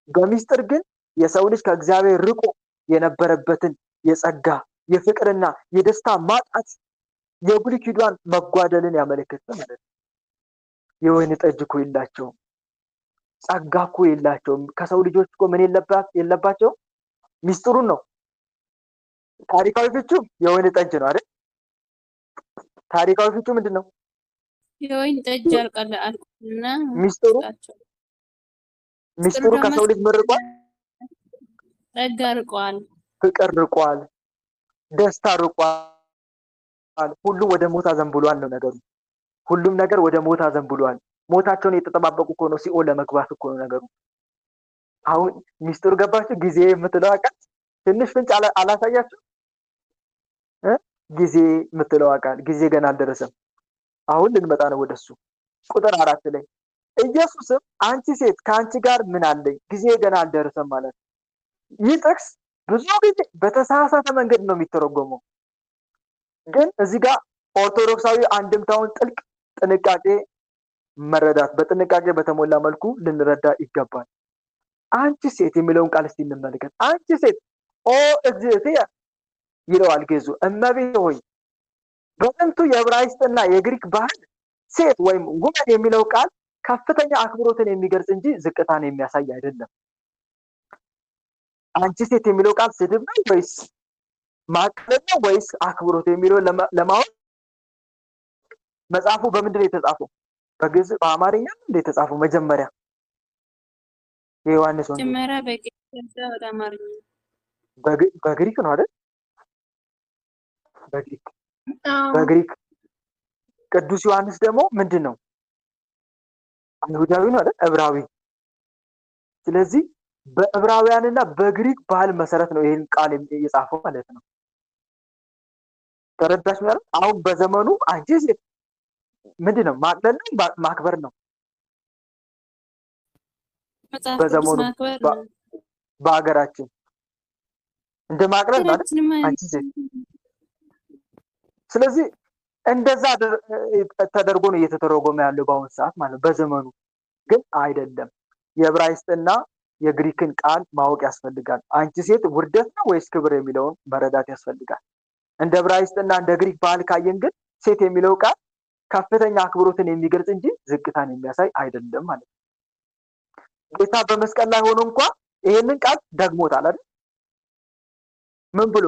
S2: በሚስጥር ግን የሰው ልጅ ከእግዚአብሔር ርቆ የነበረበትን የጸጋ የፍቅርና የደስታ ማጣት የብሉይ ኪዳን መጓደልን ያመለክታል ማለት ነው። የወይን ጠጅ እኮ የላቸውም፣ ጸጋ እኮ የላቸውም። ከሰው ልጆች እኮ ምን የለባቸው? ሚስጥሩን ነው። ታሪካዊ ፍቹ የወይን ጠጅ ነው አይደል? ታሪካዊ ፍቹ ምንድን ነው?
S5: የወይን ጠጅ አልቋልና
S2: ሚስጥሩ ከሰው ልጅ ምን ርቋል?
S5: ጸጋ ርቋል፣
S2: ፍቅር ርቋል፣ ደስታ ርቋል። ሁሉ ወደ ሞት አዘንብሏል ነው ነገሩ። ሁሉም ነገር ወደ ሞት አዘንብሏል። ሞታቸውን የተጠባበቁ እኮ ነው ሲኦል ለመግባት እኮ ነው ነገሩ። አሁን ሚስጥሩ ገባችሁ? ጊዜ የምትለው ቃል ትንሽ ፍንጭ አላሳያችሁ? ጊዜ የምትለው ቃል ጊዜ ገና አልደረሰም። አሁን ልንመጣ ነው ወደሱ። ቁጥር 4 ላይ ኢየሱስም አንቺ ሴት ከአንቺ ጋር ምን አለኝ? ጊዜ ገና አልደረሰም ማለት። ይህ ጥቅስ ብዙ ጊዜ በተሳሳተ መንገድ ነው የሚተረጎመው። ግን እዚህ ጋር ኦርቶዶክሳዊ አንድምታውን ጥልቅ ጥንቃቄ መረዳት በጥንቃቄ በተሞላ መልኩ ልንረዳ ይገባል። አንቺ ሴት የሚለውን ቃል እስቲ እንመልከት። አንቺ ሴት ኦ እግዝእትየ ይለዋል ግዕዙ። እመቤቴ ሆይ በጥንቱ የዕብራይስጥና የግሪክ ባህል ሴት ወይም ውመን የሚለው ቃል ከፍተኛ አክብሮትን የሚገልጽ እንጂ ዝቅታን የሚያሳይ አይደለም። አንቺ ሴት የሚለው ቃል ስድብ ነው ወይስ ማቅለል ነው ወይስ አክብሮት የሚለው ለማወቅ መጽሐፉ በምንድን ነው የተጻፈው? በግዕዝ በአማርኛ ነው የተጻፈው? መጀመሪያ የዮሐንስ ወንጌል
S5: መጀመሪያ
S2: በግሪክ ነው አይደል? በግሪክ ቅዱስ ዮሐንስ ደግሞ ምንድን ነው? አይሁዳዊ ነው አይደል? ዕብራዊ። ስለዚህ በዕብራውያንና በግሪክ ባህል መሰረት ነው ይሄን ቃል የጻፈው ማለት ነው። ተረዳሽ ማለት? አሁን በዘመኑ አንቺ ሴት ምንድን ነው? ማቅለል ነው ማክበር ነው? በዘመኑ በሀገራችን እንደ ማቅለል ማለት አንቺ ሴት። ስለዚህ እንደዛ ተደርጎ ነው እየተተረጎመ ያለው በአሁኑ ሰዓት ማለት ነው። በዘመኑ ግን አይደለም። የዕብራይስጥና የግሪክን ቃል ማወቅ ያስፈልጋል። አንቺ ሴት ውርደት ነው ወይስ ክብር የሚለውን መረዳት ያስፈልጋል። እንደ ዕብራይስጥና እንደ ግሪክ ባህል ካየን ግን ሴት የሚለው ቃል ከፍተኛ አክብሮትን የሚገልጽ እንጂ ዝቅታን የሚያሳይ አይደለም ማለት ነው። ጌታ በመስቀል ላይ ሆኖ እንኳን ይሄንን ቃል ደግሞታል አይደል? ምን ብሎ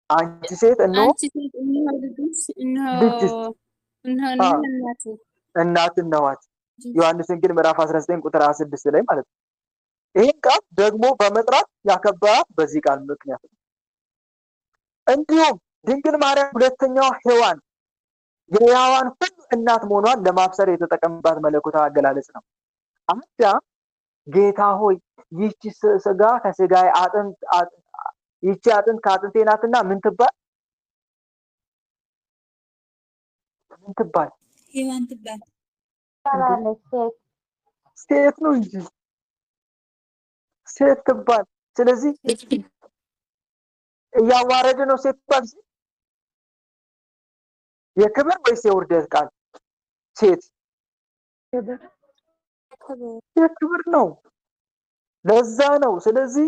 S2: አንቺ ሴት እናት ነዋት። ዮሐንስ ወንጌል ምዕራፍ 19 ቁጥር 26 ላይ ማለት ነው። ይህን ቃል ደግሞ በመጥራት ያከበራት በዚህ ቃል ምክንያት ነው። እንዲሁም ድንግል ማርያም ሁለተኛዋ ሔዋን የሕያዋን ሁሉ እናት መሆኗን ለማብሰር የተጠቀመባት መለኮታዊ አገላለጽ ነው። አዳም ጌታ ሆይ ይህች ስጋ ከስጋዬ ይህች አጥንት ከአጥንቴ ናትና ምን ትባል?
S9: ሔዋን ትባል።
S2: ሴት ነው እንጂ ሴት ትባል። ስለዚህ እያዋረደ ነው ሴት ትባል። የክብር ወይስ የውርደት ቃል? ሴት የክብር ነው። ለዛ ነው። ስለዚህ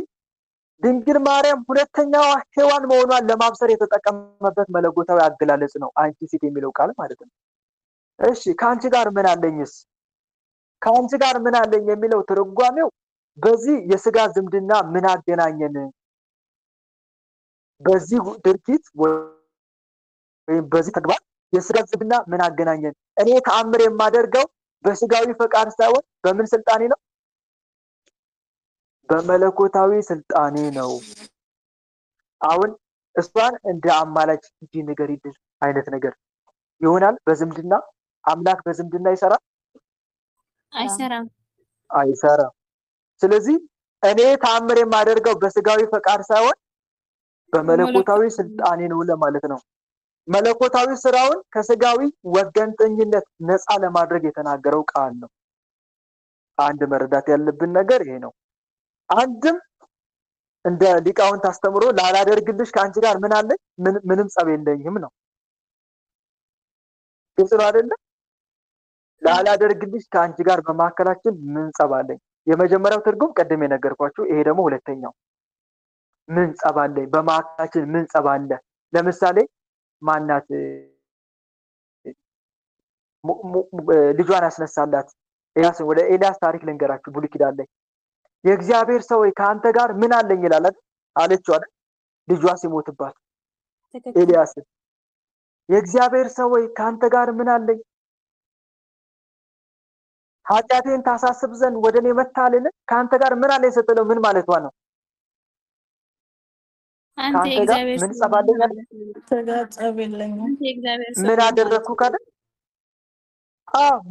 S2: ድንግል ማርያም ሁለተኛዋ ሔዋን መሆኗን ለማብሰር የተጠቀመበት መለኮታዊ አገላለጽ ነው አንቺ ሴት የሚለው ቃል ማለት ነው። እሺ ከአንቺ ጋር ምን አለኝስ? ከአንቺ ጋር ምን አለኝ የሚለው ትርጓሜው በዚህ የስጋ ዝምድና ምን አገናኘን? በዚህ ድርጊት ወይም በዚህ ተግባር የስጋ ዝምድና ምን አገናኘን? እኔ ተአምር የማደርገው በስጋዊ ፈቃድ ሳይሆን በምን ስልጣኔ ነው? በመለኮታዊ ስልጣኔ ነው። አሁን እሷን እንደ አማላጅ እንጂ ነገር ይድር አይነት ነገር ይሆናል። በዝምድና አምላክ በዝምድና ይሰራል? አይሰራም። ስለዚህ እኔ ተአምር የማደርገው በስጋዊ ፈቃድ ሳይሆን በመለኮታዊ ስልጣኔ ነው ለማለት ነው። መለኮታዊ ስራውን ከስጋዊ ወገንተኝነት ነፃ ለማድረግ የተናገረው ቃል ነው። አንድ መረዳት ያለብን ነገር ይሄ ነው። አንድም እንደ ሊቃውንት አስተምሮ ላላደርግልሽ ከአንቺ ጋር ምን አለኝ? ምንም ጸብ የለኝም ነው። ግልጽ ነው አይደለ? ላላደርግልሽ ከአንቺ ጋር በመካከላችን ምን ጸብ አለኝ? የመጀመሪያው ትርጉም ቀደም የነገርኳችሁ፣ ይሄ ደግሞ ሁለተኛው። ምን ጸብ አለኝ? በመካከላችን ምን ጸብ አለ? ለምሳሌ ማናት ልጇን ያስነሳላት ኤልያስን። ወደ ኤልያስ ታሪክ ልንገራችሁ። ብሉይ ኪዳን ላይ የእግዚአብሔር ሰው ከአንተ ጋር ምን አለኝ ይላል አለችው አይደል? ልጇ ሲሞትባት ኤልያስን የእግዚአብሔር ሰው ከአንተ ጋር ምን አለኝ? ኃጢአቴን ታሳስብ ዘንድ ወደ እኔ መጥተሃልን? ከአንተ ጋር ምን አለኝ ስትለው ምን ማለቷ ነው?
S5: አንተ እግዚአብሔር
S2: ምን ጸባለኝ? ምን አደረኩ ካለ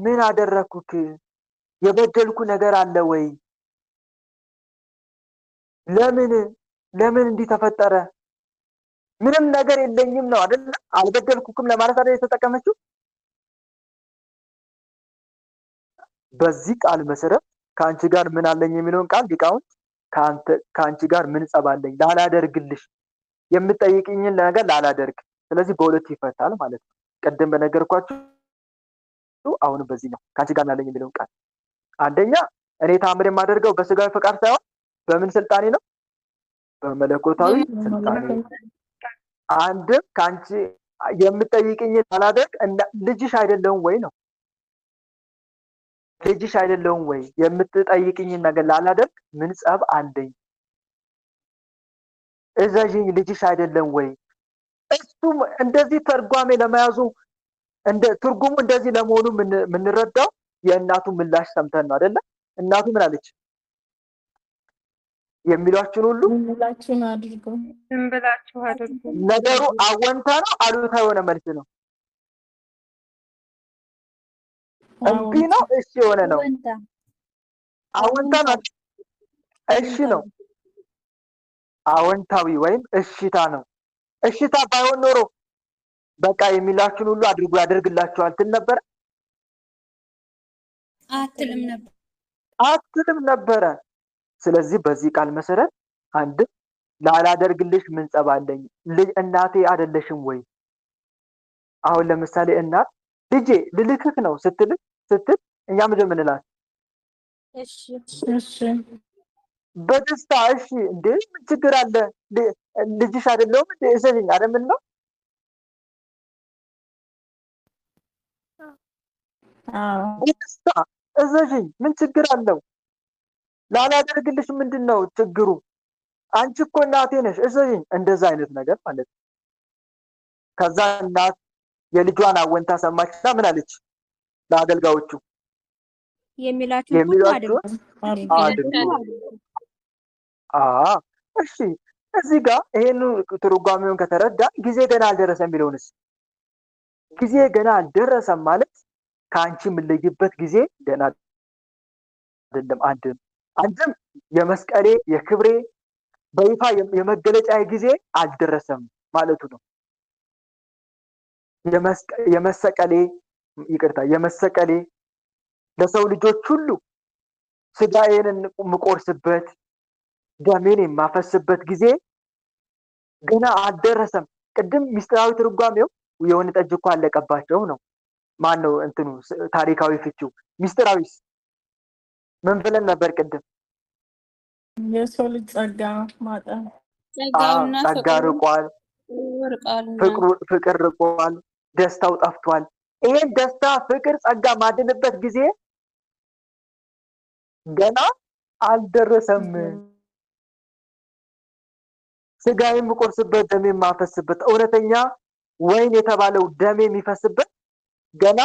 S2: ምን አደረኩክ? የበደልኩ ነገር አለ ወይ? ለምን እንዲህ ተፈጠረ? ምንም ነገር የለኝም ነው አይደል? አልበደልኩክም ለማለት አይደል የተጠቀመችው? በዚህ ቃል መሰረት ከአንቺ ጋር ምን አለኝ የሚለውን ቃል ሊቃውንት ከአንቺ ጋር ምን ጸብ አለኝ ላላደርግልሽ የምትጠይቅኝን ነገር ላላደርግ፣ ስለዚህ በሁለት ይፈታል ማለት ነው። ቀደም በነገርኳችሁ አሁንም በዚህ ነው ከአንቺ ጋር አለኝ የሚለውን ቃል። አንደኛ እኔ ታምር የማደርገው በስጋዊ ፈቃድ ሳይሆን በምን ስልጣኔ ነው? በመለኮታዊ ስልጣኔ። አንድም ከአንቺ የምትጠይቅኝን ላላደርግ ልጅሽ አይደለሁም ወይ ነው። ልጅሽ አይደለሁም ወይ? የምትጠይቅኝን ነገር ላላደርግ ምን ጸብ አለኝ? እዘዥኝ ልጅሽ አይደለም ወይ? እሱም እንደዚህ ተርጓሜ ለመያዙ ትርጉሙ እንደዚህ ለመሆኑ የምንረዳው የእናቱ ምላሽ ሰምተን ነው አይደለ? እናቱ ምን አለች? የሚሏችሁን ሁሉ
S3: ዝም ብላችሁ አድርጉ።
S2: ነገሩ አወንታ ነው አሉታ የሆነ መልስ ነው? እምቢ ነው እሺ የሆነ ነው? አወንታ ነው እሺ ነው? አወንታዊ ወይም እሽታ ነው። እሽታ ባይሆን ኖሮ በቃ የሚላችሁን ሁሉ አድርጉ ያደርግላችኋል ትል ነበር? አትልም ነበረ። ስለዚህ በዚህ ቃል መሰረት አንድ ላላደርግልሽ ምን ጸብ አለኝ? እናቴ አይደለሽም ወይ? አሁን ለምሳሌ እናት ልጄ ልልክክ ነው ስትል እኛ ምንድን ምንላት?
S5: እሺ
S2: በደስታ እሺ። እንዴ ምን ችግር አለ? ልጅሽ አይደለሁም እንዴ እሰልኝ አይደል ነው? በደስታ እዘዥኝ ምን ችግር አለው? ላላደርግልሽ ምንድነው ችግሩ? አንቺ እኮ እናቴ ነሽ እዘዥኝ። እንደዛ አይነት ነገር ማለት ነው። ከዛ እናት የልጇን አወንታ ሰማችና ምን አለች? ለአገልጋዮቹ የሚላችሁ አድርጉ። እሺ እዚህ ጋር ይሄን ትርጓሜውን ከተረዳ ጊዜ ገና አልደረሰም የሚለውንስ ጊዜ ገና አልደረሰም ማለት ከአንቺ የምለይበት ጊዜ ገና አይደለም። አንድም የመስቀሌ የክብሬ በይፋ የመገለጫ ጊዜ አልደረሰም ማለቱ ነው። የመሰቀሌ ለሰው ልጆች ሁሉ ስጋዬን የምቆርስበት ደሜን የማፈስበት ጊዜ ገና አልደረሰም። ቅድም ሚስጥራዊ ትርጓሜው የወይን ጠጅ እኮ አለቀባቸው ነው። ማን ነው እንትኑ ታሪካዊ ፍቺው? ሚስጥራዊስ ምን ብለን ነበር ቅድም?
S3: የሰው ልጅ ጸጋ ማጣት፣
S2: ጸጋ ርቋል፣ ፍቅር ርቋል፣ ደስታው ጠፍቷል። ይሄን ደስታ ፍቅር ጸጋ ማድንበት ጊዜ ገና አልደረሰም። ስጋዬን የምቆርስበት ደሜ የማፈስበት እውነተኛ ወይን የተባለው ደሜ የሚፈስበት ገና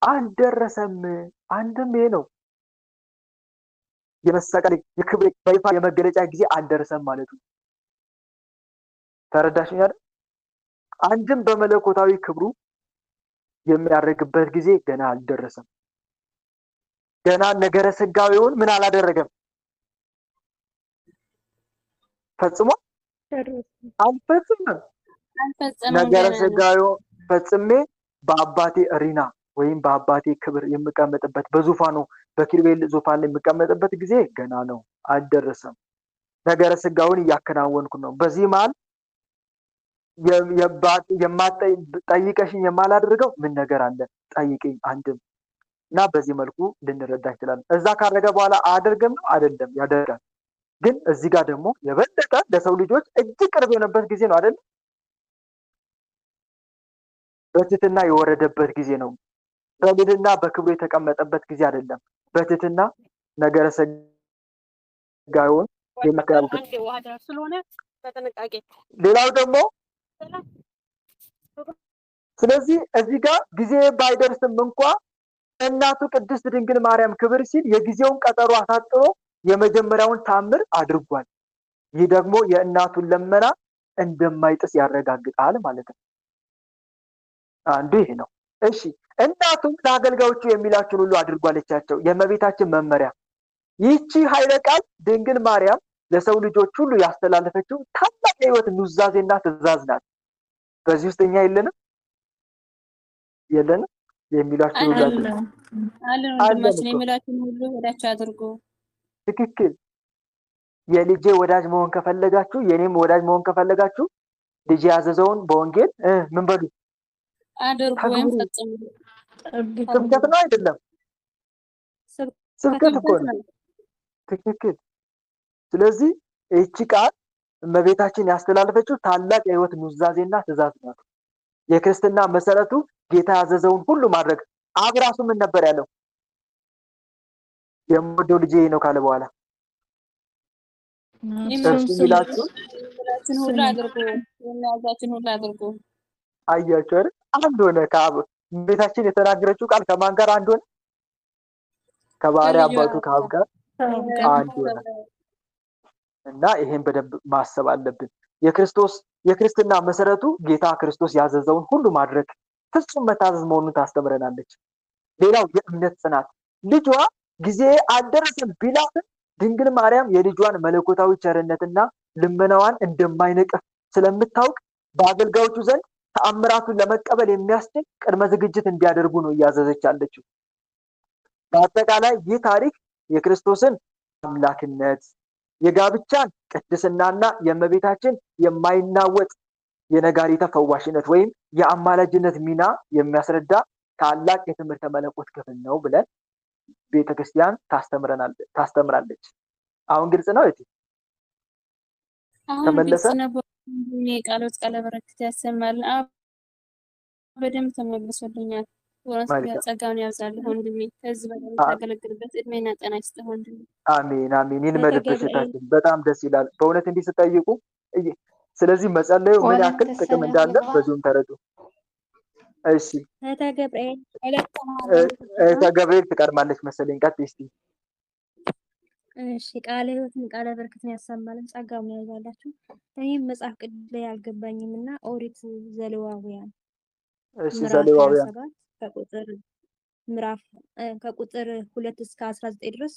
S2: አልደረሰም። አንድም ይሄ ነው የመሰቀል የክብር በይፋ የመገለጫ ጊዜ አልደረሰም ማለት ነው። ተረዳሽኝ አይደል? አንድም በመለኮታዊ ክብሩ የሚያደርግበት ጊዜ ገና አልደረሰም። ገና ነገረ ስጋዊውን ምን አላደረገም? ፈጽሞ አልፈጽምም። ነገረ ስጋዊ ፈጽሜ በአባቴ እሪና ወይም በአባቴ ክብር የምቀመጥበት በዙፋኑ በኪሩቤል ዙፋን ላይ የምቀመጥበት ጊዜ ገና ነው፣ አልደረሰም። ነገረ ስጋዊውን እያከናወንኩ ነው። በዚህ መሀል ጠይቀሽኝ የማላደርገው ምን ነገር አለ? ጠይቀኝ አንድም እና በዚህ መልኩ ልንረዳ እንችላለን። እዛ ካረገ በኋላ አያደርግም ነው አይደለም፣ ያደርጋል። ግን እዚህ ጋር ደግሞ የበለጠ ለሰው ልጆች እጅግ ቅርብ የሆነበት ጊዜ ነው አይደል? በትህትና የወረደበት ጊዜ ነው። በልዕልና በክብሩ የተቀመጠበት ጊዜ አይደለም። በትህትና ነገረ ስጋዊውን የሚያከናውንበት። ሌላው ደግሞ ስለዚህ እዚህ ጋር ጊዜ ባይደርስም እንኳ እናቱ ቅድስት ድንግል ማርያም ክብር ሲል የጊዜውን ቀጠሮ አሳጥሮ የመጀመሪያውን ታምር አድርጓል። ይህ ደግሞ የእናቱን ለመና እንደማይጥስ ያረጋግጣል ማለት ነው። አንዱ ይሄ ነው። እሺ እናቱም ለአገልጋዮቹ የሚላቸውን ሁሉ አድርጉ አለቻቸው። የእመቤታችን መመሪያ ይህቺ ኃይለ ቃል ድንግል ማርያም ለሰው ልጆች ሁሉ ያስተላለፈችው ታላቅ የሕይወት ኑዛዜና ትእዛዝ ናት። በዚህ ውስጥ እኛ የለንም የሚላችሁን ሁሉ አድርጉ
S5: አለን ወንድማችን የሚላችሁን ሁሉ ሄዳችሁ አድርጉ።
S2: ትክክል። የልጄ ወዳጅ መሆን ከፈለጋችሁ፣ የኔም ወዳጅ መሆን ከፈለጋችሁ ልጄ ያዘዘውን በወንጌል ምን በሉ
S5: አድርጉ ወይም ፈጽሙ።
S2: ስብከት ነው አይደለም? ስብከት እኮ ነው። ትክክል። ስለዚህ እቺ ቃል እመቤታችን ያስተላለፈችው ታላቅ የሕይወት ኑዛዜና ትእዛዝ ናት። የክርስትና መሰረቱ ጌታ ያዘዘውን ሁሉ ማድረግ። አብ ራሱ ምን ነበር ያለው? የምወደው ልጄ ነው ካለ በኋላ
S5: የሚላችሁን ሁሉ አድርጉ፣ የሚያዛችሁን ሁሉ አድርጉ።
S2: አያችሁ አይደል? አንድ ሆነ። ከአብ እመቤታችን የተናገረችው ቃል ከማን ጋር አንድ ሆነ? ከባህሪ አባቱ ከአብ ጋር አንድ ሆነ። እና ይሄን በደንብ ማሰብ አለብን። የክርስትና መሰረቱ ጌታ ክርስቶስ ያዘዘውን ሁሉ ማድረግ፣ ፍጹም መታዘዝ መሆኑን ታስተምረናለች። ሌላው የእምነት ጽናት። ልጇ ጊዜ አልደረሰም ቢላትም ድንግል ማርያም የልጇን መለኮታዊ ቸርነትና ልመናዋን እንደማይነቅፍ ስለምታውቅ በአገልጋዮቹ ዘንድ ተአምራቱን ለመቀበል የሚያስችል ቅድመ ዝግጅት እንዲያደርጉ ነው እያዘዘች ያለችው። በአጠቃላይ ይህ ታሪክ የክርስቶስን አምላክነት፣ የጋብቻን ቅድስናና የእመቤታችን የማይናወጥ የነጋሪተ ፈዋሽነት ወይም የአማላጅነት ሚና የሚያስረዳ ታላቅ የትምህርተ መለኮት ክፍል ነው ብለን ቤተክርስቲያን ታስተምራለች። አሁን ግልጽ ነው? እቴ ተመለሰ?
S5: ቃሎት ቃለ በረከት ያሰማል። በደንብ ተመልሶልኛል። ጸጋውን ያብዛልህ ወንድሜ። ከዚህ በላይ ታገለግልበት እድሜና ጤና ይስጥህ ወንድሜ።
S2: አሜን አሜን። ይልመድብሽ እህታችን። በጣም ደስ ይላል በእውነት እንዲህ ስጠይቁ። ስለዚህ መጸለዩ ምን ያክል ጥቅም እንዳለ በዚሁም ተረዱ። እሺ
S8: እህተ
S2: ገብርኤል ትቀድማለች መሰለኝ። ቀጥይ እስቲ።
S8: እሺ ቃለ ሕይወትን ቃለ በረከትን ያሰማልን፣ ጸጋውን ያብዛላችሁ። እኔም መጽሐፍ ቅዱስ ላይ አልገባኝም እና ኦሪት ዘሌዋውያን
S2: ዘሌዋውያን
S8: ከቁጥር 2 እስከ 19 ድረስ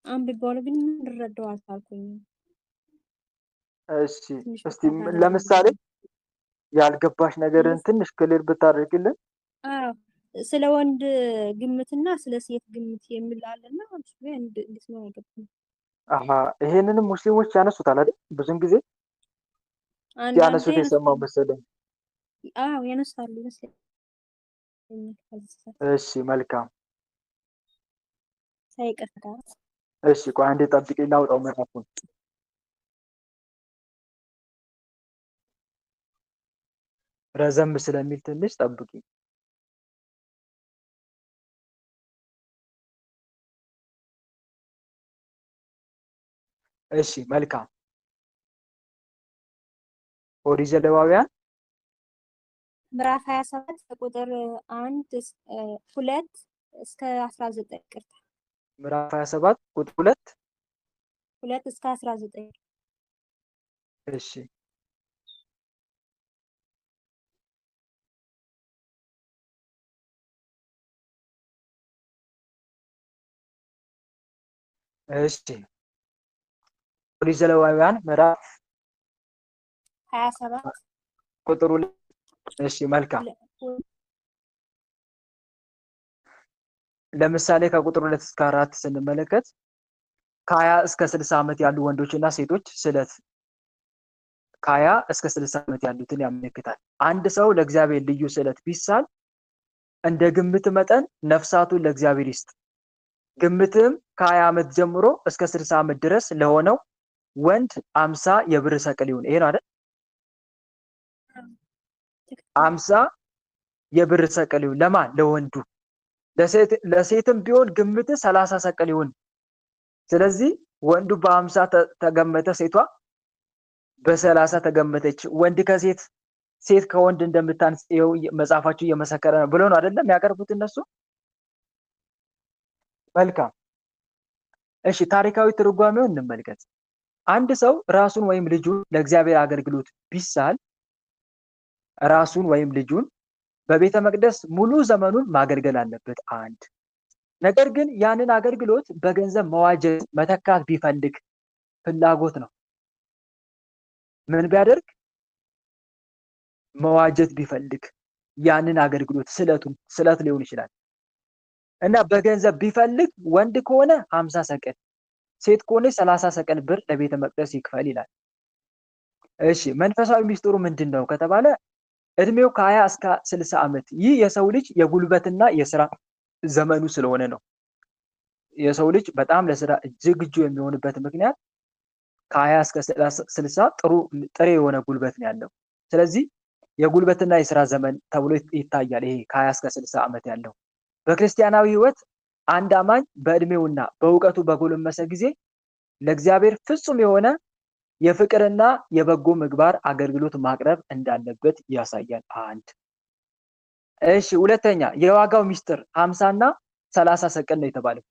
S8: አንብቤዋለሁ፣ ግን ምን ልረዳው አልቻልኩኝም።
S2: እሺ እስቲ ለምሳሌ ያልገባሽ ነገርን ትንሽ ክሊር ብታደርግልን።
S8: አዎ ስለ ወንድ ግምትና ስለ ሴት ግምት የሚል አለና እሱ እንዴት ነው አይገባም።
S2: ይሄንንም ሙስሊሞች ያነሱታል አይደል? ብዙን ጊዜ ያነሱት የሰማው መሰለኝ።
S8: አዎ ያነሳሉ መሰለኝ።
S2: እሺ መልካም።
S8: ሳይቀርታ
S2: እሺ ቆይ አንዴ ጠብቂኝ፣ ላውጣው መጽሐፉን። ረዘም ስለሚል ትንሽ ጠብቂ። እሺ መልካም። ኦሪት ዘሌዋውያን
S8: ምዕራፍ 27 ከቁጥር 2 እስከ 19 ይቅርታ።
S2: ምዕራፍ 27 ቁጥር
S8: 2 እስከ 19።
S2: እሺ እሺ ኦሪት ዘሌዋውያን ምዕራፍ
S8: 27
S2: ቁጥር 2። እሺ መልካም። ለምሳሌ ከቁጥር 2 እስከ 4 ስንመለከት ከ20 እስከ 60 ዓመት ያሉ ወንዶችና ሴቶች ስለት ከ20 እስከ 60 ዓመት ያሉትን ያመለክታል። አንድ ሰው ለእግዚአብሔር ልዩ ስለት ቢሳል እንደ ግምት መጠን ነፍሳቱን ለእግዚአብሔር ይስጥ። ግምትም ከ20 ዓመት ጀምሮ እስከ 60 ዓመት ድረስ ለሆነው ወንድ 50 የብር ሰቅል ይሁን። ይሄ ነው አይደል? 50 የብር ሰቅል ይሁን። ለማን? ለወንዱ። ለሴትም ቢሆን ግምት 30 ሰቅል ይሁን። ስለዚህ ወንዱ በ50 ተገመተ፣ ሴቷ በ30 ተገመተች። ወንድ ከሴት ሴት ከወንድ እንደምታንስ ይኸው መጽሐፋችሁ እየመሰከረ ነው ብሎ ነው አይደለም ያቀርቡት እነሱ። መልካም። እሺ ታሪካዊ ትርጓሜውን እንመልከት። አንድ ሰው ራሱን ወይም ልጁን ለእግዚአብሔር አገልግሎት ቢሳል ራሱን ወይም ልጁን በቤተ መቅደስ ሙሉ ዘመኑን ማገልገል አለበት። አንድ ነገር ግን ያንን አገልግሎት በገንዘብ መዋጀት መተካት ቢፈልግ ፍላጎት ነው። ምን ቢያደርግ መዋጀት ቢፈልግ ያንን አገልግሎት ስለት ሊሆን ይችላል እና በገንዘብ ቢፈልግ ወንድ ከሆነ 50 ሰቅል ሴት ከሆነ 30 ሰቅል ብር ለቤተ መቅደስ ይክፈል ይላል። እሺ መንፈሳዊ ሚስጥሩ ምንድነው ከተባለ እድሜው ከ20 እስከ 60 ዓመት ይህ የሰው ልጅ የጉልበትና የሥራ ዘመኑ ስለሆነ ነው። የሰው ልጅ በጣም ለሥራ ዝግጁ የሚሆንበት ምክንያት ከ20 እስከ 60 ጥሬ የሆነ ጉልበት ነው ያለው። ስለዚህ የጉልበትና የሥራ ዘመን ተብሎ ይታያል። ይሄ ከ20 እስከ 60 ዓመት ያለው በክርስቲያናዊ ሕይወት አንድ አማኝ በእድሜውና በእውቀቱ በጎለመሰ ጊዜ ለእግዚአብሔር ፍጹም የሆነ የፍቅርና የበጎ ምግባር አገልግሎት ማቅረብ እንዳለበት ያሳያል። አንድ እሺ ሁለተኛ የዋጋው ሚስጥር 50 እና 30 ሰቅል ነው የተባለው።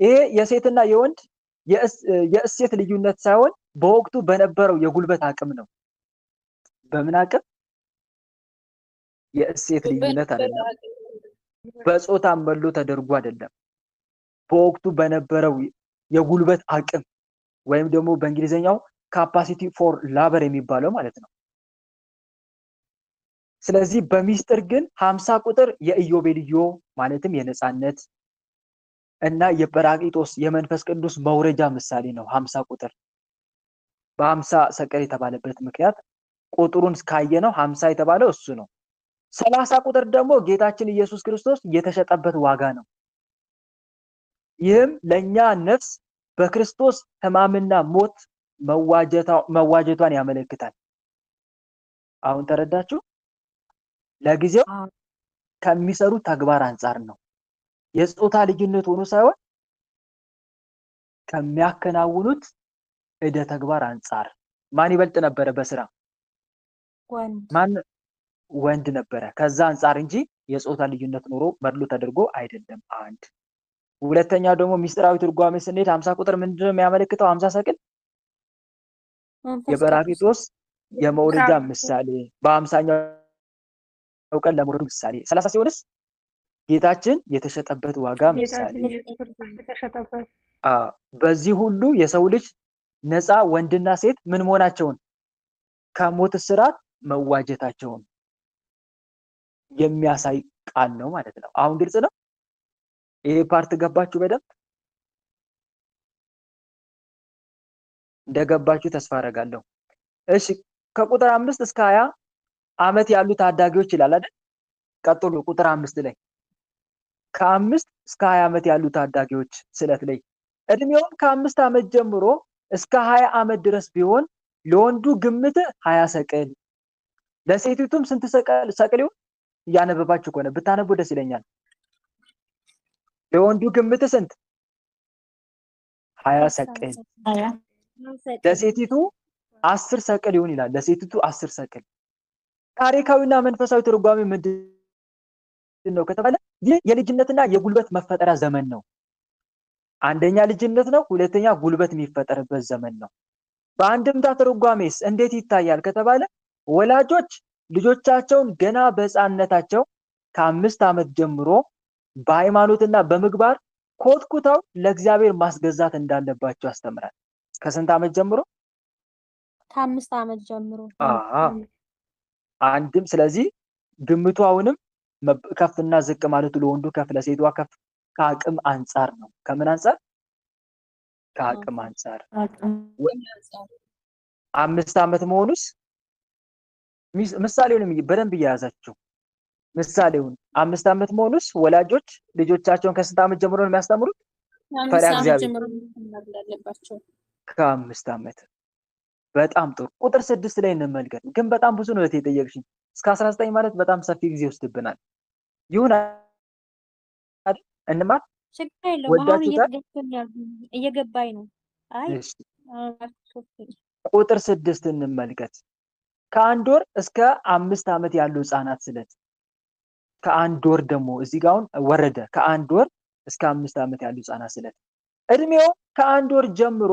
S2: ይሄ የሴትና የወንድ የእሴት ልዩነት ሳይሆን በወቅቱ በነበረው የጉልበት አቅም ነው። በምን አቅም? የእሴት ልዩነት አይደለም። በጾታ መሎ ተደርጎ አይደለም። በወቅቱ በነበረው የጉልበት አቅም ወይም ደግሞ በእንግሊዘኛው ካፓሲቲ ፎር ላበር የሚባለው ማለት ነው። ስለዚህ በሚስጥር ግን 50 ቁጥር የኢዮቤልዩ ማለትም የነጻነት እና የጰራቅሊጦስ የመንፈስ ቅዱስ መውረጃ ምሳሌ ነው። 50 ቁጥር በ50 ሰቅል የተባለበት ምክንያት ቁጥሩን ካየነው 50 የተባለው እሱ ነው። 30 ቁጥር ደግሞ ጌታችን ኢየሱስ ክርስቶስ የተሸጠበት ዋጋ ነው። ይህም ለኛ ነፍስ በክርስቶስ ሕማምና ሞት መዋጀቷን ያመለክታል። አሁን ተረዳችሁ? ለጊዜው ከሚሰሩ ተግባር አንጻር ነው። የጾታ ልዩነት ሆኖ ሳይሆን ከሚያከናውኑት እደ ተግባር አንጻር ማን ይበልጥ ነበረ በስራ? ወንድ ነበረ። ከዛ አንጻር እንጂ የጾታ ልዩነት ኖሮ መድሎ ተደርጎ አይደለም። አንድ ሁለተኛ ደግሞ ሚስጥራዊ ትርጓሜ ስንሄድ 50 ቁጥር ምንድነው የሚያመለክተው? 50 ሰቅል የጰራቅሊጦስ የመውረጃ ምሳሌ፣ በ50ኛው ቀን ለመውረዱ ምሳሌ። 30 ሲሆንስ ጌታችን የተሸጠበት ዋጋ ምሳሌ። በዚህ ሁሉ የሰው ልጅ ነፃ ወንድና ሴት ምን መሆናቸውን ከሞት እስራት መዋጀታቸውን የሚያሳይ ቃል ነው ማለት ነው። አሁን ግልጽ ነው። ይሄ ፓርት ገባችሁ? በደንብ እንደገባችሁ ተስፋ አደርጋለሁ። እሺ ከቁጥር 5 እስከ 20 ዓመት ያሉ ታዳጊዎች ይላል አይደል? ቀጥሎ ቁጥር 5 ላይ ከ5 እስከ 20 ዓመት ያሉ ታዳጊዎች ስለት ላይ እድሜውም ከ5 ዓመት ጀምሮ እስከ 20 ዓመት ድረስ ቢሆን ለወንዱ ግምት 20 ሰቅል ለሴቲቱም ስንት ሰቅል ይሁን? እያነበባችሁ ከሆነ ብታነቡ ደስ ይለኛል። ለወንዱ ግምት ስንት? 20 ሰቅል ለሴቲቱ 10 ሰቅል ይሁን ይላል። ለሴቲቱ 10 ሰቅል። ታሪካዊና መንፈሳዊ ትርጓሜ ምንድን ነው ከተባለ ይህ የልጅነትና የጉልበት መፈጠሪያ ዘመን ነው። አንደኛ ልጅነት ነው፣ ሁለተኛ ጉልበት የሚፈጠርበት ዘመን ነው። በአንድምታ ትርጓሜስ እንዴት ይታያል ከተባለ ወላጆች ልጆቻቸውን ገና በሕፃንነታቸው ከ5 ዓመት ጀምሮ በሃይማኖትና በምግባር ኮትኩተው ለእግዚአብሔር ማስገዛት እንዳለባቸው ያስተምራል። ከስንት ዓመት ጀምሮ?
S9: ከ5 ዓመት ጀምሮ።
S2: አንድም ስለዚህ ግምቱ አሁንም ከፍና ዝቅ ማለቱ ለወንዱ ከፍ ለሴቷ ከፍ ከአቅም አንጻር ነው። ከምን አንጻር? ከአቅም አንጻር። 5 ዓመት መሆኑስ ምሳሌውን በደንብ እያያዛችሁ ምሳሌውን 5 ዓመት መሆኑስ ወላጆች ልጆቻቸውን ከስንት ዓመት ጀምሮ ነው የሚያስተምሩት? ፈሪሃ እግዚአብሔር ከ5 ዓመት። በጣም ጥሩ። ቁጥር 6 ላይ እንመልከት። ግን በጣም ብዙ ነው የጠየቅሽኝ። እስከ 19 ማለት በጣም ሰፊ ጊዜ ወስድብናል። ይሁን እንማር።
S9: ችግር የለውም። አሁን እየገባኝ ነው። አይ
S2: ቁጥር 6 እንመልከት። ከ1 ወር እስከ 5 ዓመት ያሉ ህፃናት ስለት ከ1 ወር ደግሞ እዚህ ጋር አሁን ወረደ። ከ1 ወር እስከ 5 ዓመት ያሉ ህፃናት ስለት እድሜው ከ1 ወር ጀምሮ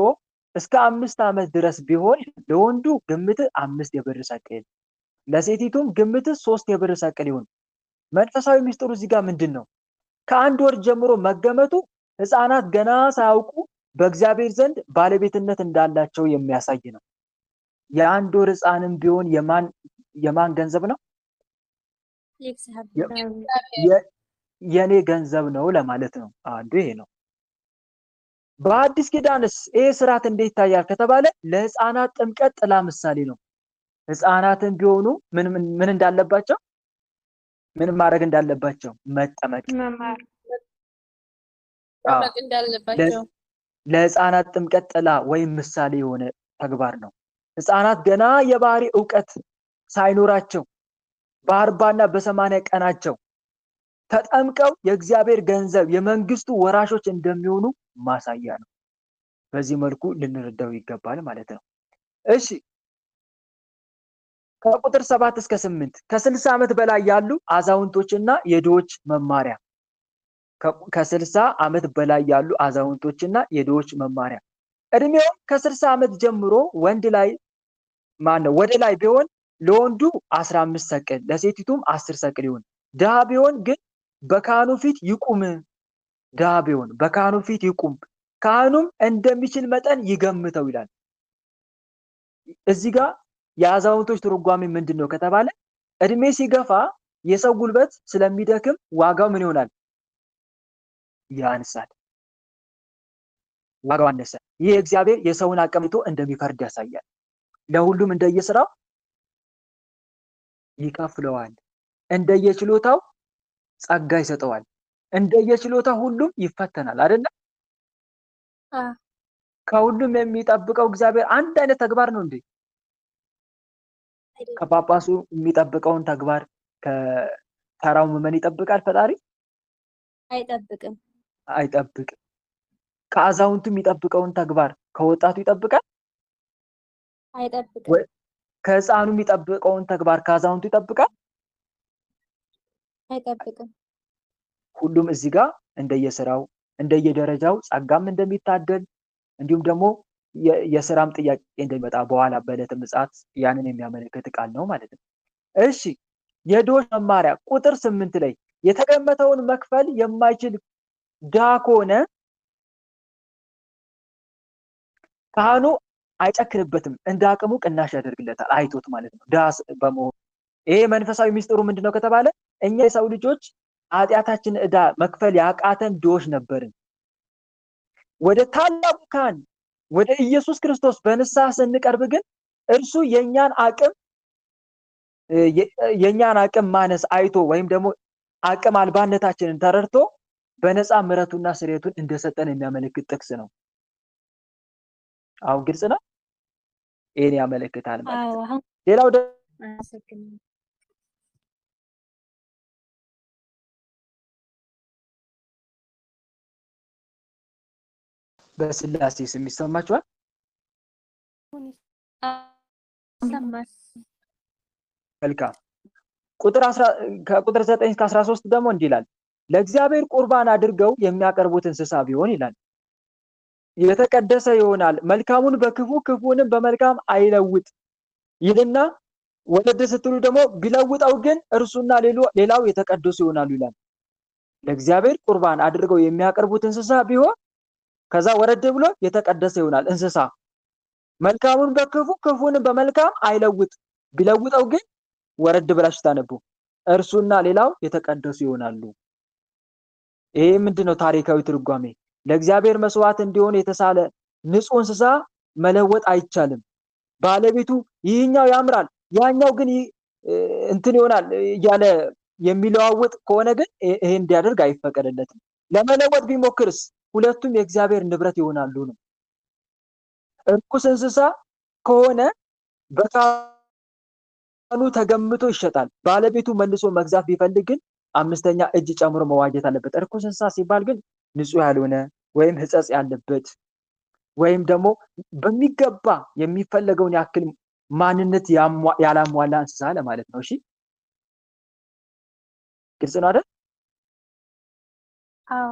S2: እስከ 5 ዓመት ድረስ ቢሆን ለወንዱ ግምት 5 የብር ሰቅል ለሴቲቱም ግምት 3 የብር ሰቅል ይሁን። መንፈሳዊ ሚስጥሩ እዚህ ጋር ምንድነው? ከአንድ ወር ጀምሮ መገመቱ ህፃናት ገና ሳያውቁ በእግዚአብሔር ዘንድ ባለቤትነት እንዳላቸው የሚያሳይ ነው። የአንድ ወር ህፃንም ቢሆን የማን ገንዘብ ነው? የኔ ገንዘብ ነው ለማለት ነው። አንዱ ይሄ ነው። በአዲስ ኪዳንስ ይሄ ስርዓት እንዴት ይታያል ከተባለ ለህፃናት ጥምቀት ጥላ ምሳሌ ነው። ህፃናትን ቢሆኑ ምን እንዳለባቸው ምን ማድረግ እንዳለባቸው መጠመቅ
S5: እንዳለባቸው
S2: ለህፃናት ጥምቀት ጥላ ወይም ምሳሌ የሆነ ተግባር ነው። ህፃናት ገና የባህሪ ዕውቀት ሳይኖራቸው በ40 እና በ80 ቀናቸው ተጠምቀው የእግዚአብሔር ገንዘብ የመንግስቱ ወራሾች እንደሚሆኑ ማሳያ ነው። በዚህ መልኩ ልንረዳው ይገባል ማለት ነው። እሺ ከቁጥር 7 እስከ 8 ከ60 ዓመት በላይ ያሉ አዛውንቶችና የድሆች መማሪያ ከ60 ዓመት በላይ ያሉ አዛውንቶችና የድሆች መማሪያ እድሜው ከ60 ዓመት ጀምሮ ወንድ ላይ ወደ ላይ ቢሆን ለወንዱ 15 ሰቅል ለሴቲቱም 10 ሰቅል ይሁን። ድሃ ቢሆን ግን በካህኑ ፊት ይቁም። ድሃ ቢሆን በካህኑ ፊት ይቁም፣ ካህኑም እንደሚችል መጠን ይገምተው ይላል። እዚህ ጋር የአዛውንቶች ትርጓሜ ምንድነው ከተባለ እድሜ ሲገፋ የሰው ጉልበት ስለሚደክም ዋጋው ምን ይሆናል? ያንሳል። ዋጋው አነሰ። ይህ እግዚአብሔር የሰውን አቀምቶ እንደሚፈርድ ያሳያል። ለሁሉም እንደየስራው ይከፍለዋል፣ እንደየችሎታው ጸጋ ይሰጠዋል። እንደየችሎታው ሁሉም ይፈተናል አይደለ? ከሁሉም የሚጠብቀው እግዚአብሔር አንድ አይነት ተግባር ነው እንዴ? ከጳጳሱ የሚጠብቀውን ተግባር ከተራው ምዕመን ይጠብቃል ፈጣሪ?
S9: አይጠብቅም።
S2: አይጠብቅም። ከአዛውንቱ የሚጠብቀውን ተግባር ከወጣቱ ይጠብቃል?
S9: አይጠብቅም።
S2: ከህፃኑ የሚጠብቀውን ተግባር ከአዛውንቱ ይጠብቃል?
S9: አይጠብቅም።
S2: ሁሉም እዚህ ጋር እንደየስራው እንደየደረጃው ጸጋም እንደሚታደል እንዲሁም ደግሞ የስራም ጥያቄ እንደሚመጣ በኋላ በዕለተ ምጽአት ያንን የሚያመለክት ቃል ነው ማለት ነው። እሺ የድሆች መማሪያ ቁጥር 8 ላይ የተገመተውን መክፈል የማይችል ድሃ ከሆነ ካህኑ አይጨክንበትም፣ እንደ አቅሙ ቅናሽ ያደርግለታል፣ አይቶት ማለት ነው። ድሃ በመሆኑ ይሄ መንፈሳዊ ሚስጥሩ ምንድነው ከተባለ እኛ የሰው ልጆች ኃጢአታችን ዕዳ መክፈል ያቃተን ድሆች ነበርን። ወደ ታላቁ ካህን ወደ ኢየሱስ ክርስቶስ በንስሐ ስንቀርብ ግን እርሱ የኛን አቅም ማነስ አይቶ ወይም ደግሞ አቅም አልባነታችንን ተረድቶ በነፃ ምሕረቱና ስርየቱን እንደሰጠን የሚያመለክት ጥቅስ ነው። አሁን ግልጽ ነው። ይሄን ያመለክታል ማለት ነው። ሌላው በስላሴ ስም ይሰማችኋል? መልካም። ከቁጥር 9 እስከ 13 ደግሞ እንዲህ ይላል፣ ለእግዚአብሔር ቁርባን አድርገው የሚያቀርቡት እንስሳ ቢሆን ይላል የተቀደሰ ይሆናል፣ መልካሙን በክፉ ክፉንም በመልካም አይለውጥ ይልና ወለደ ስትሉ ደግሞ ቢለውጠው ግን እርሱና ሌላው የተቀደሱ ይሆናሉ ይላል። ለእግዚአብሔር ቁርባን አድርገው የሚያቀርቡት እንስሳ ቢሆን ከዛ ወረደ ብሎ የተቀደሰ ይሆናል እንስሳ፣ መልካሙን በክፉ ክፉንም በመልካም አይለውጥ፣ ቢለውጠው ግን ወረድ ብላችሁ ታነቡ እርሱና ሌላው የተቀደሱ ይሆናሉ። ይሄ ምንድነው ታሪካዊ ትርጓሜ? ለእግዚአብሔር መስዋዕት እንዲሆን የተሳለ ንጹህ እንስሳ መለወጥ አይቻልም። ባለቤቱ ይህኛው ያምራል ያኛው ግን እንትን ይሆናል እያለ የሚለዋወጥ ከሆነ ግን ይሄ እንዲያደርግ አይፈቀድለትም። ለመለወጥ ቢሞክርስ ሁለቱም የእግዚአብሔር ንብረት ይሆናሉ ነው። እርኩስ እንስሳ ከሆነ በካህኑ ተገምቶ ይሸጣል። ባለቤቱ መልሶ መግዛት ቢፈልግ ግን 5ኛ እጅ ጨምሮ መዋጀት አለበት። እርኩስ እንስሳ ሲባል ግን ንጹህ ያልሆነ ወይም ሕጸጽ ያለበት ወይም ደግሞ በሚገባ የሚፈለገውን ያክል ማንነት ያላሟላ እንስሳ ለማለት ነው። እሺ ግልጽ ነው አይደል?
S9: አዎ።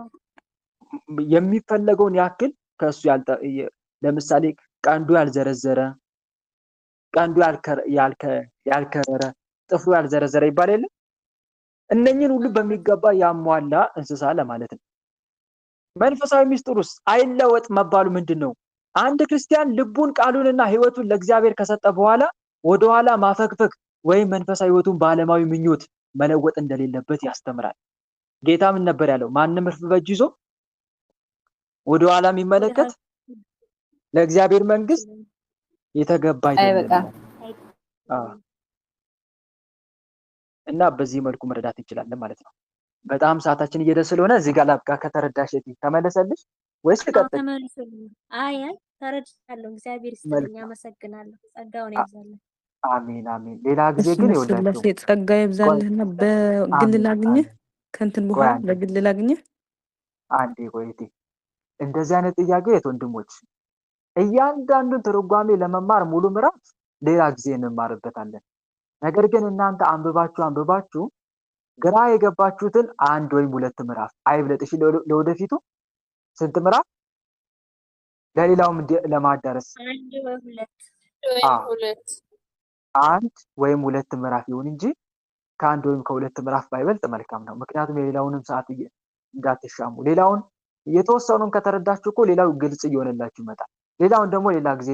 S2: የሚፈለገውን ያክል ከሱ ለምሳሌ ቀንዱ ያልዘረዘረ፣ ቀንዱ ያልከረረ፣ ጥፍሩ ያልዘረዘረ ይባል የለ? እነኚህን ሁሉ በሚገባ ያሟላ እንስሳ ለማለት ነው። መንፈሳዊ ሚስጥሩስ አይለወጥ መባሉ ምንድነው? አንድ ክርስቲያን ልቡን ቃሉንና ህይወቱን ለእግዚአብሔር ከሰጠ በኋላ ወደ ኋላ ማፈግፈግ ወይም መንፈሳዊ ህይወቱን በዓለማዊ ምኞት መለወጥ እንደሌለበት ያስተምራል። ጌታ ምን ነበር ያለው? ማንም እርፍ በእጁ ይዞ ወደ ኋላ የሚመለከት ለእግዚአብሔር መንግስት የተገባ አይደለም። እና በዚህ መልኩ መረዳት እንችላለን ማለት ነው። በጣም ሰዓታችን እየሄደ ስለሆነ እዚህ ጋር ላብቃ። ከተረዳሽ ተመለሰልሽ ወይስ ልቀጥል?
S9: ተመለሰልኝ። አይ ተረድቻለሁ። እግዚአብሔር ይስጥልኝ። አመሰግናለሁ። ጸጋውን ያብዛልኝ።
S2: አሜን አሜን። ሌላ ጊዜ ግን ይወላችሁ
S3: ጸጋ ይብዛልህና በግል ላግኝህ ከእንትን በኋላ በግል ላግኝህ።
S2: አንዴ ቆይቴ እንደዚህ አይነት ጥያቄ ወንድሞች እያንዳንዱን ትርጓሜ ለመማር ሙሉ ምዕራፍ ሌላ ጊዜ እንማርበታለን። ነገር ግን እናንተ አንብባችሁ ግራ የገባችሁትን አንድ ወይም ሁለት ምዕራፍ አይብለጥሽ ለወደፊቱ ስንት ምዕራፍ ለሌላውም ለማዳረስ አንድ ወይም ሁለት ምዕራፍ ይሁን እንጂ ከአንድ ወይም ከሁለት ምዕራፍ ባይበልጥ መልካም ነው። ምክንያቱም የሌላውንም ሰዓት እንዳትሻሙ። ሌላውን የተወሰኑን ከተረዳችሁ እኮ ሌላው ግልጽ እየሆነላችሁ ይመጣል። ሌላውን ደግሞ ሌላ ጊዜ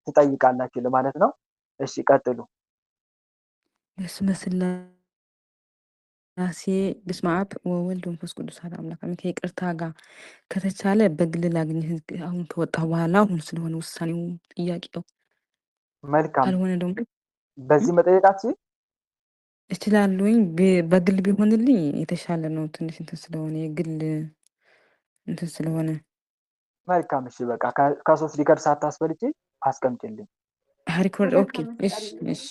S2: ትጠይቃላችሁ ለማለት ነው። እሺ ቀጥሉ።
S3: በስመ ስላሴ በስመ አብ ወወልድ ወመንፈስ ቅዱስ አሐዱ አምላክ አሜን። ከይቅርታ ጋር ከተቻለ በግል ላግኝህ አሁን ከወጣሁ በኋላ አሁን ስለሆነ ውሳኔው ጥያቄው
S2: መልካም
S3: ካልሆነ ደግሞ
S2: በዚህ መጠየቃችሁ
S3: እችላለሁኝ። በግል ቢሆንልኝ የተሻለ ነው። ትንሽ እንትን ስለሆነ የግል እንትን ስለሆነ
S2: መልካም። እሺ በቃ ከሶስት ሊቀር ሳታስፈልጪ አስቀምጪልኝ።
S3: ሪኮርድ ኦኬ። እሺ እሺ።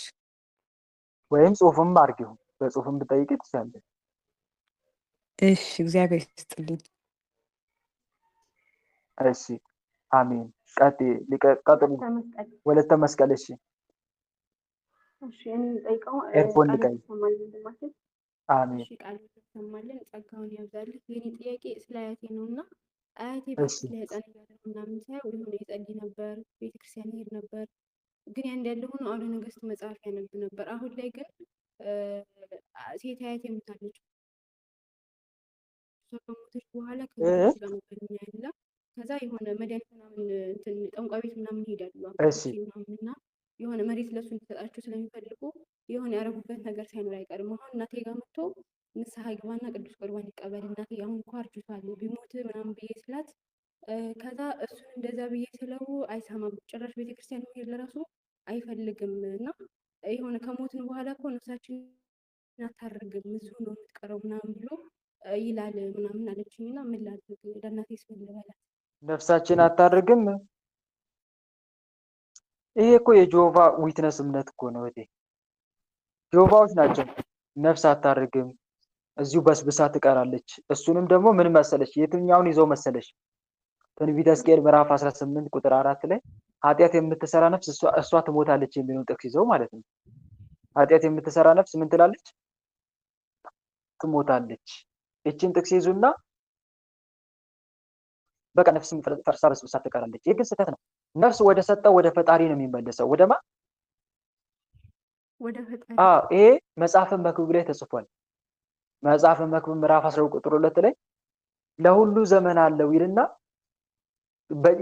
S2: ወይም ጽሁፍም አድርጊው። በጽሁፍም ብጠይቂ ትችላለሽ።
S3: እሺ እግዚአብሔር ይስጥልኝ።
S2: እሺ አሜን። ቀጥሉ። ወለተ መስቀል። እሺ
S5: እሺ እኔ ጠይቀው
S2: ኤርፎን ልቀይ። አሜን።
S5: እሺ ቃል ተሰማልን ጸጋውን ያብዛልህ። የኔ ጥያቄ ስለ አያቴ ነውና አያቴ በፊት ለህፃን እያለሁ ምናምን ሳይሆን የሆነ ይጸልይ ነበር፣ ቤተክርስቲያን ይሄድ ነበር። ግን ያን ያለ ሆኖ አውደ ነገስት መጽሐፍ ያነብ ነበር። አሁን ላይ ግን ሴት አያቴ የምታለች እሷ ከሞተች በኋላ ከሞተች ጋር ነበር ያለ። ከዛ የሆነ መድኃኒት ምናምን እንትን ጠንቋይ ቤት ምናምን ይሄዳሉ ምናምንና የሆነ መሬት ለሱ እንዲሰጣቸው ስለሚፈልጉ የሆነ ያረጉበት ነገር ሳይኖር አይቀርም። አሁን እናቴ ጋር መጥቶ ንስሐ ይግባና ቅዱስ ቁርባን ይቀበል እናቴ አሁን እኮ አርጅቷል ቢሞት ምናምን ብዬ ስላት ከዛ እሱን እንደዛ ብዬ ስለው አይሰማም። ጭራሽ ቤተክርስቲያን መሄድ ለራሱ አይፈልግም እና የሆነ ከሞትን በኋላ እኮ ነፍሳችን አታርግም እዚሁ ነው የምትቀረው ምናምን ብሎ ይላል ምናምን አለችኝና ምን ላድርግ ለእናቴ ስል ልበላት?
S2: ነፍሳችን አታርግም። ይሄ እኮ የጆቫ ዊትነስ እምነት እኮ ነው። ጆቫዎች ናቸው ነፍስ አታርግም እዚሁ በስብሳ ትቀራለች። እሱንም ደግሞ ምን መሰለሽ የትኛውን ይዘው መሰለሽ ትንቢተ ሕዝቅኤል ምዕራፍ 18 ቁጥር 4 ላይ ኃጢአት የምትሰራ ነፍስ እሷ ትሞታለች የሚለውን ጥቅስ ይዘው ማለት ነው። ኃጢአት የምትሰራ ነፍስ ምን ትላለች? ትሞታለች። እቺን ጥቅስ ይዙና በቃ ነፍስ ፈርሳ በስብሳ ትቀራለች። ይህ ግን ስህተት ነው። ነፍስ ወደ ሰጠው ወደ ፈጣሪ ነው የሚመለሰው። ወደማ
S5: ወደ ፈጣሪ።
S2: ይሄ መጽሐፈ መክብብ ላይ ተጽፏል። መጽሐፈ መክብብ ምዕራፍ 12 ቁጥር 2 ላይ ለሁሉ ዘመን አለው ይልና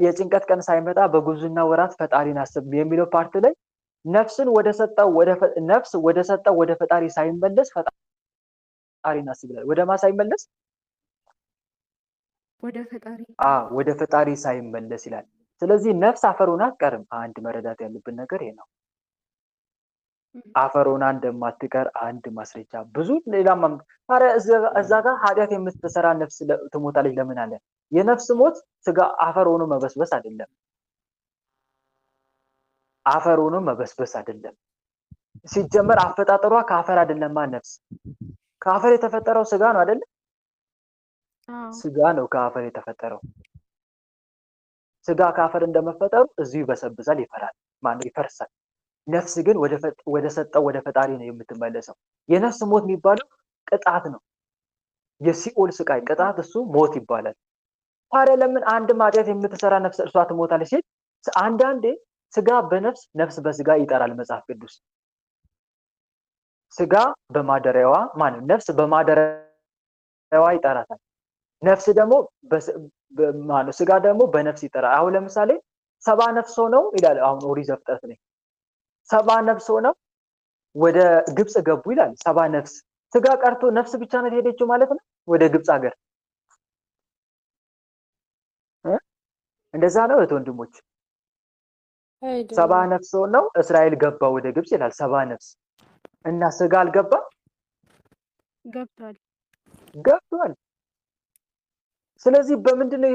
S2: የጭንቀት ቀን ሳይመጣ በጉብዝና ወራት ፈጣሪን አስብ የሚለው ፓርት ላይ ነፍስን ወደ ሰጠው ወደ ፈጣሪ ሳይመለስ ፈጣሪን አስብ ይላል። ወደ ማ ሳይመለስ? ወደ ፈጣሪ ሳይመለስ ይላል። ስለዚህ ነፍስ አፈር ሆና አትቀርም። አንድ መረዳት ያለብን ነገር ይሄ ነው። አፈር ሆና እንደማትቀር አንድ ማስረጃ ብዙ ሌላም ታዲያ እዛ ጋር ኃጢአት የምትሰራ ነፍስ ትሞታለች ለምን አለ? የነፍስ ሞት ስጋ አፈር ሆኖ መበስበስ አይደለም። አፈር ሆኖ መበስበስ አይደለም። ሲጀመር አፈጣጠሯ ከአፈር አይደለም። ነፍስ ከአፈር የተፈጠረው ስጋ ነው አይደል? ስጋ ነው ከአፈር የተፈጠረው። ስጋ ከአፈር እንደመፈጠሩ እዚሁ ይበሰብሳል፣ ይፈራል፣ ይፈርሳል። ነፍስ ግን ወደ ሰጠው ወደ ፈጣሪ ነው የምትመለሰው። የነፍስ ሞት የሚባለው ቅጣት ነው። የሲኦል ስቃይ ቅጣት እሱ ሞት ይባላል። ታዲያ ለምን አንድ ኃጢአት የምትሰራ ነፍስ እርሷ ትሞታለች ሲል አንዳንዴ ስጋ በነፍስ ነፍስ በስጋ ይጠራል መጽሐፍ ቅዱስ። ስጋ በማደሪያዋ ማን ነፍስ በማደሪያዋ ይጠራታል። ነፍስ ደግሞ ማን ስጋ ደግሞ በነፍስ ይጠራል። አሁን ለምሳሌ 70 ነፍስ ሆነው ይላል። አሁን ኦሪት ዘፍጥረት ላይ 70 ነፍስ ሆነው ወደ ግብጽ ገቡ ይላል። 70 ነፍስ ስጋ ቀርቶ ነፍስ ብቻ ነው የሄደችው ማለት ነው ወደ ግብጽ ሀገር። እንደዛ ነው ወንድሞች። 70 ነፍስ ሆነው እስራኤል ገባ ወደ ግብጽ ይላል። 70 ነፍስ እና ስጋ አልገባ ገብቷል። ስለዚህ በምንድነው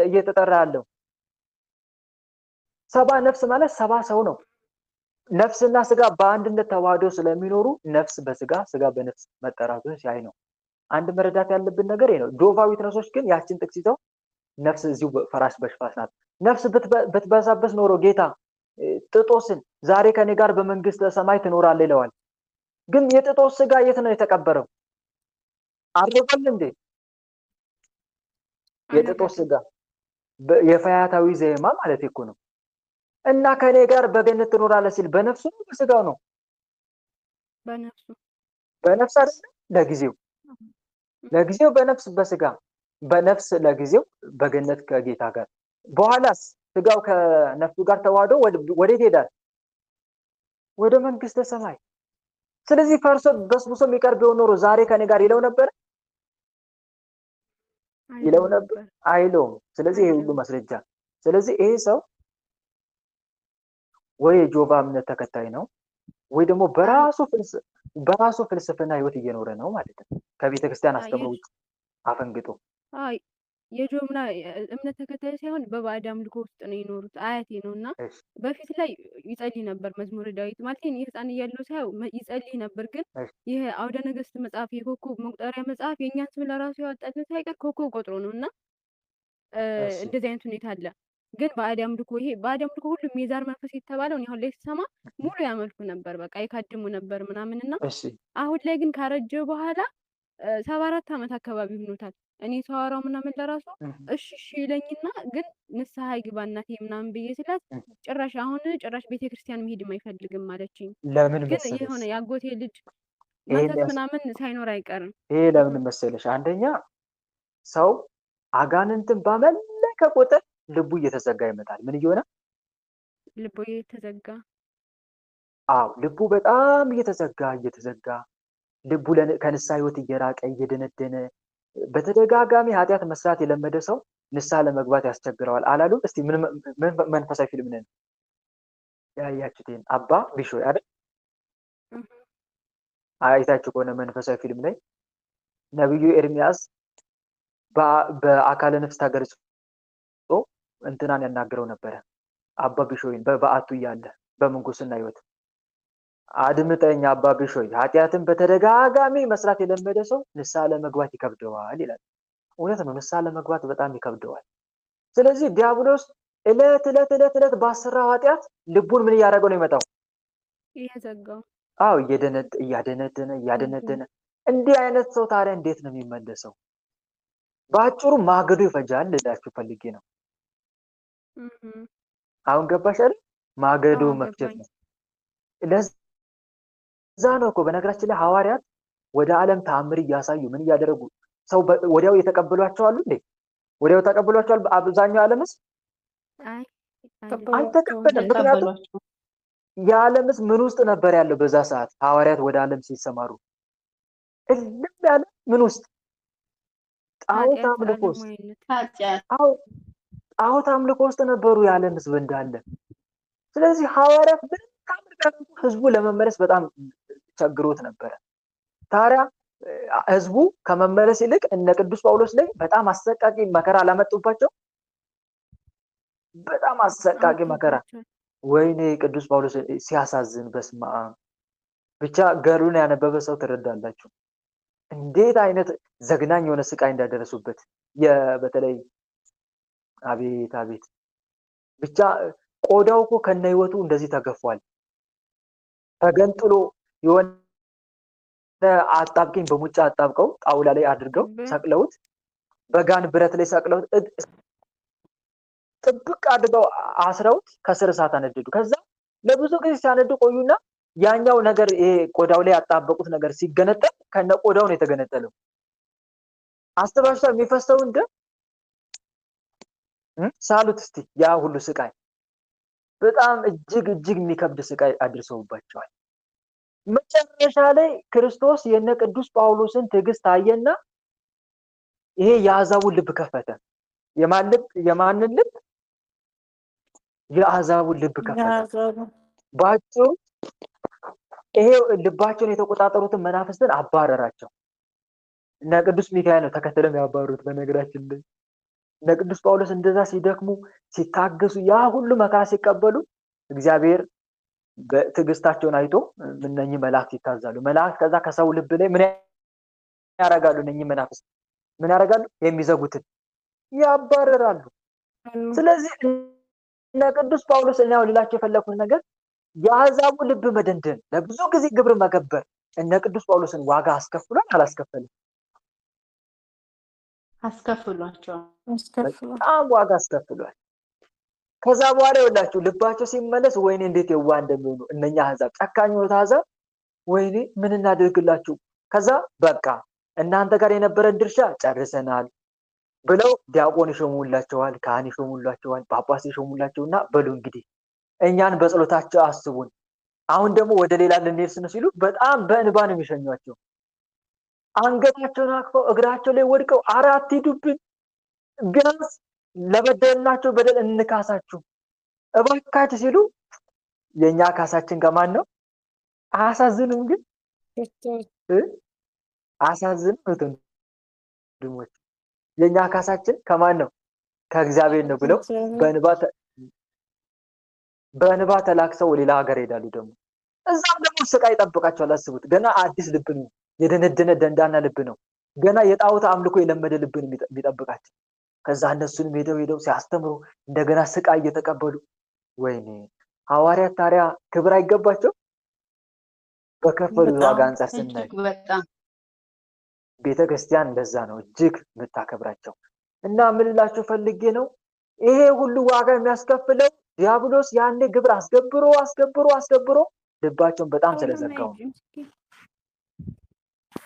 S2: እየተጠራ ያለው? 70 ነፍስ ማለት 70 ሰው ነው። ነፍስና ስጋ በአንድነት ተዋህዶ ስለሚኖሩ ነፍስ በስጋ ስጋ በነፍስ መጠራቱን ሲያይ ነው። አንድ መረዳት ያለብን ነገር ነው። ጆቫ ዊትነሶች ግን ያችን ጥቅስ ይዘው ነፍስ እዚሁ ፈራሽ በሽፋሽ ናት። ነፍስ ብትበዛበስ ኖሮ ጌታ ጥጦስን ዛሬ ከኔ ጋር በመንግስተ ሰማይ ትኖራለህ ይለዋል። ግን የጥጦስ ስጋ የት ነው የተቀበረው? አርጓል እንዴ? የጥጦስ ስጋ የፈያታዊ ዘየማ ማለት እኮ ነው። እና ከኔ ጋር በገነት ትኖራለህ ሲል በነፍሱ ነው በስጋው ነው? በነፍስ አይደል? ለጊዜው በነፍስ በስጋ በነፍስ ለጊዜው በገነት ከጌታ ጋር። በኋላስ ስጋው ከነፍሱ ጋር ተዋህዶ ወዴት ሄዳል? ወደ መንግስተ ሰማይ። ስለዚህ ፈርሶ በስብሶ የሚቀርብ ቢሆን ኖሮ ዛሬ ከኔ ጋር ይለው ነበር አይለውም። ስለዚህ ይሄ ሁሉ ማስረጃ። ስለዚህ ይሄ ሰው ወይ የጆቫ እምነት ተከታይ ነው ወይ ደግሞ በራሱ ፍልስፍና ህይወት እየኖረ ነው ማለት ነው። ከቤተ ክርስቲያን አስተምሮ ውጭ አፈንግጦ
S3: የጆምና እምነት ተከታይ ሳይሆን በባዕድ አምልኮ ውስጥ ነው የኖሩት። አያቴ ነውና በፊት ላይ ይጸልይ ነበር። መዝሙረ ዳዊት ማለት ነው ህፃን እያለሁ ሳይው ይጸልይ ነበር። ግን ይሄ አውደ ነገስት መጽሐፍ የኮከብ መቁጠሪያ መጽሐፍ የኛን ስም ለራሱ ያወጣልን ሳይቀር ኮከብ ቆጥሮ ነውና እንደዚህ አይነት ሁኔታ አለ። ግን ባዕድ አምልኮ ሁሉም የዛር መንፈስ የተባለው ነው። አሁን ላይ ሲሰማ ሙሉ ያመልኩ ነበር፣ በቃ ይካድሙ ነበር ምናምንና አሁን ላይ ግን ካረጀ በኋላ 74 ዓመት አካባቢ ሆኖታል። እኔ ሳወራው ምናምን ለራሱ እሺ ይለኝና ግን ንስሐ ይግባ እናቴ ምናምን ብዬ ስላት ጭራሽ ቤተክርስቲያን መሄድም አይፈልግም ማለችኝ።
S2: ለምን
S3: ግን የሆነ ያጎቴ ልጅ መንፈስ ምናምን ሳይኖር አይቀርም።
S2: ይሄ ለምን መሰለሽ? አንደኛ ሰው አጋንንትን ባመለከ ቁጥር ልቡ እየተዘጋ ይመጣል። ምን እየሆነ
S3: ልቡ እየተዘጋ?
S2: አዎ ልቡ በጣም እየተዘጋ ልቡ ከንስሐ ህይወት እየራቀ እየደነደነ በተደጋጋሚ ኃጢአት መስራት የለመደ ሰው ንስሐ ለመግባት ያስቸግረዋል አላሉም? እስቲ ምን መንፈሳዊ ፊልም ነን ያያችሁትን አባ ቢሾይ አይደል? አይታችሁ ከሆነ መንፈሳዊ ፊልም ላይ ነብዩ ኤርሚያስ በአካለ ነፍስ ተገርጾ እንትናን ያናገረው ነበረ። አባ ቢሾይን በበዓቱ እያለ በምንኩስና ህይወት አድምጠኝ አባ ቢሾይ ኃጢአትን በተደጋጋሚ መስራት የለመደ ሰው ንስሐ ለመግባት ይከብደዋል ይላል። እውነት ነው፣ ንስሐ ለመግባት በጣም ይከብደዋል። ስለዚህ ዲያብሎስ እለት ባሰራው ኃጢአት ልቡን ምን እያደረገው ነው የመጣው?
S3: እየዘጋው።
S2: አዎ እያደነደነ እንዲህ አይነት ሰው ታዲያ እንዴት ነው የሚመለሰው? በአጭሩ ማገዶ ይፈጃል ልላችሁ ፈልጌ ነው። አሁን ገባሽ አይደል? ማገዶ መፍጀት ነው። ለዛ ነው እኮ በነገራችን ላይ ሐዋርያት ወደ ዓለም ተአምር እያሳዩ ምን እያደረጉ ሰው ወዲያው የተቀበሏቸው አሉ እንዴ? ወዲያው ተቀበሏቸው አብዛኛው ዓለምስ አልተቀበለም። ምክንያቱም የዓለምስ ምን ውስጥ ነበር ያለው በዛ ሰዓት ሐዋርያት ወደ ዓለም ሲሰማሩ? እልም ያለ ምን ውስጥ? ጣዖት አምልኮ ውስጥ። ጣዖት አምልኮ ውስጥ ነበሩ የዓለም ህዝብ እንዳለ። ስለዚህ ሐዋርያት ህዝቡ ለመመለስ በጣም ቸግሮት ነበረ። ታዲያ ህዝቡ ከመመለስ ይልቅ እነ ቅዱስ ጳውሎስ ላይ በጣም አሰቃቂ መከራ አላመጡባቸው? በጣም አሰቃቂ መከራ። ወይኔ ቅዱስ ጳውሎስ ሲያሳዝን፣ በስመ አብ። ብቻ ገድሉን ያነበበ ሰው ትረዳላችሁ እንዴት አይነት ዘግናኝ የሆነ ስቃይ እንዳደረሱበት። በተለይ አቤት ብቻ ቆዳው እኮ ከነ ህይወቱ እንደዚህ ተገፏል። ተገንጥሎ የሆነ አጣብቂኝ በሙጫ አጣብቀው ጣውላ ላይ አድርገው ሰቅለውት በጋን ብረት ላይ ሰቅለውት ጥብቅ አድርገው አስረውት ከስር እሳት አነደዱ። ከዛ ለብዙ ጊዜ ሲያነዱ ቆዩና ያኛው ነገር ይሄ ቆዳው ላይ ያጣበቁት ነገር ሲገነጠል ከነ ቆዳው ነው የተገነጠለው። አስተባሽታ የሚፈሰው እንደ ሳሉት እስቲ ያ ሁሉ ስቃይ በጣም እጅግ የሚከብድ ስቃይ አድርሰውባቸዋል። መጨረሻ ላይ ክርስቶስ የነ ቅዱስ ጳውሎስን ትዕግስት አየና ይሄ የአሕዛቡን ልብ ከፈተ። የማንን ልብ? የአሕዛቡን ልብ ከፈተ። ባጭሩ ይሄ ልባቸውን የተቆጣጠሩትን መናፍስትን አባረራቸው። እና ቅዱስ ሚካኤል ነው ተከተለም ያባሩት። በነገራችን ላይ እና ቅዱስ ጳውሎስ እንደዛ ሲደክሙ ሲታገሱ ያ ሁሉ መከራ ሲቀበሉ እግዚአብሔር በትዕግስታቸውን አይቶ እነኚህ መላእክት ይታዛሉ። መላእክት ከዛ ከሰው ልብ ላይ ምን ያደርጋሉ? እነኚህ መናፍስት ምን ያደርጋሉ? የሚዘጉትን ያባረራሉ። ስለዚህ እና ቅዱስ ጳውሎስ እኛው ልላቸው የፈለኩት ነገር የአሕዛቡ ልብ መደንደን ለብዙ ጊዜ ግብር መገበር እነ ቅዱስ ጳውሎስን ዋጋ አስከፍሏል አላስከፈለም?
S10: አስከፍሏቸው
S2: በጣም ዋጋ አስከፍሏል። ከዛ በኋላ ይኸውላችሁ ልባቸው ሲመለስ ወይኔ እንዴት የዋህ እንደሚሆኑ እነኛ አሕዛብ ጨካኞች አሕዛብ ወይኔ ምን እናደርግላችሁ፣ ከዛ በቃ እናንተ ጋር የነበረን ድርሻ ጨርሰናል ብለው ዲያቆን ይሾሙላቸዋል፣ ካህን ይሾሙላቸዋል፣ ጳጳስ ይሾሙላቸውና በሉ እንግዲህ እኛን በጸሎታቸው አስቡን፣ አሁን ደግሞ ወደ ሌላ ልንሄድ ሲሉ በጣም በእንባ ነው የሚሸኟቸው። አንገታቸውን አቅፈው እግራቸው ላይ ወድቀው አራት ሂዱብን፣ ቢያንስ ለበደልናቸው በደል እንካሳችሁ እባካችሁ ሲሉ የኛ ካሳችን ከማን ነው? አያሳዝንም? ግን አያሳዝንም? ድሞች የኛ ካሳችን ከማን ነው? ከእግዚአብሔር ነው ብለው በእንባ ተላክሰው ሌላ ሀገር ሄዳሉ። ደግሞ እዛም ደግሞ ስቃይ ይጠብቃቸዋል። አስቡት። ገና አዲስ ልብ ነው፣ የደነደነ ደንዳና ልብ ነው። ገና የጣዖት አምልኮ የለመደ ልብ ነው የሚጠብቃቸው። ከዛ እነሱንም ሄደው ሲያስተምሩ እንደገና ስቃይ እየተቀበሉ ወይኔ ሐዋርያት ታዲያ ክብር አይገባቸው? በከፈሉ ዋጋ አንጻር ስናይ ቤተክርስቲያን እንደዛ ነው እጅግ የምታከብራቸው። እና ምን ልላችሁ ፈልጌ ነው ይሄ ሁሉ ዋጋ የሚያስከፍለው ዲያብሎስ ያኔ ግብር አስገብሮ ልባቸውን በጣም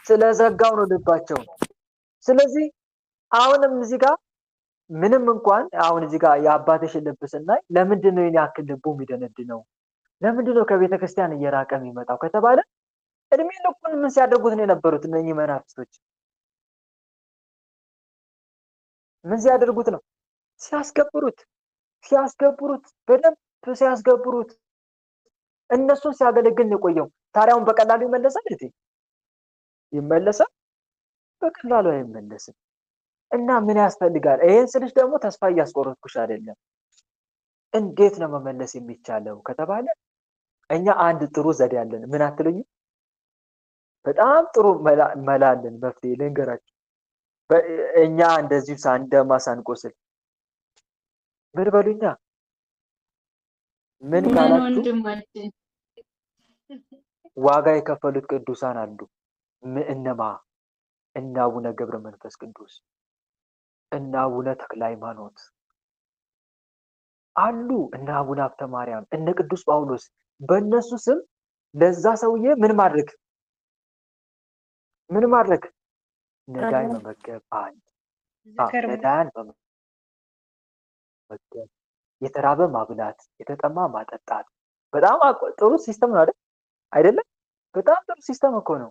S2: ስለዘጋው ነው ልባቸው። ስለዚህ አሁንም እዚህ ጋር ምንም እንኳን አሁን እዚህ ጋር የአባትሽን ልብ ስናይ ለምንድን ነው የኔ ያክል ልቡ የሚደነድነው? ለምንድን ነው ከቤተ ክርስቲያን እየራቀ የሚመጣው ከተባለ እድሜ ልኩን ምን ሲያደርጉት ነው የነበሩት? እነኚህ መናፍስቶች ምን ሲያደርጉት ነው? ሲያስገብሩት በደንብ ሲያስገብሩት እነሱን ሲያገለግል ነው የቆየው። ታዲያውን በቀላሉ ይመለሳል? ይመለሳል? በቀላሉ አይመለስም። እና ምን ያስፈልጋል? ይሄን ስልሽ ደግሞ ተስፋ እያስቆረጥኩሽ አይደለም። እንዴት ነው መመለስ የሚቻለው ከተባለ እኛ አንድ ጥሩ ዘዴ አለን። ምን አትሉኝ? በጣም ጥሩ መላ አለን፣ መፍትሄ ልንገራችሁ። እኛ እንደዚሁ ሳንደማ ሳንቆስል ምን በሉኛ? ምን ካላችሁ ዋጋ የከፈሉት ቅዱሳን አሉ። እነማ? እነ አቡነ ገብረ መንፈስ ቅዱስ፣ እነ አቡነ ተክለ ሃይማኖት አሉ፣ እነ አቡነ ሀብተ ማርያም፣ እነ ቅዱስ ጳውሎስ። በእነሱ ስም ለዛ ሰውዬ ምን ማድረግ ነዳይ መመገብ፣ አንድ ነዳያን መመገብ፣ የተራበ ማብላት፣ የተጠማ ማጠጣት። በጣም ጥሩ ሲስተም ነው አይደለም? በጣም ጥሩ ሲስተም እኮ ነው።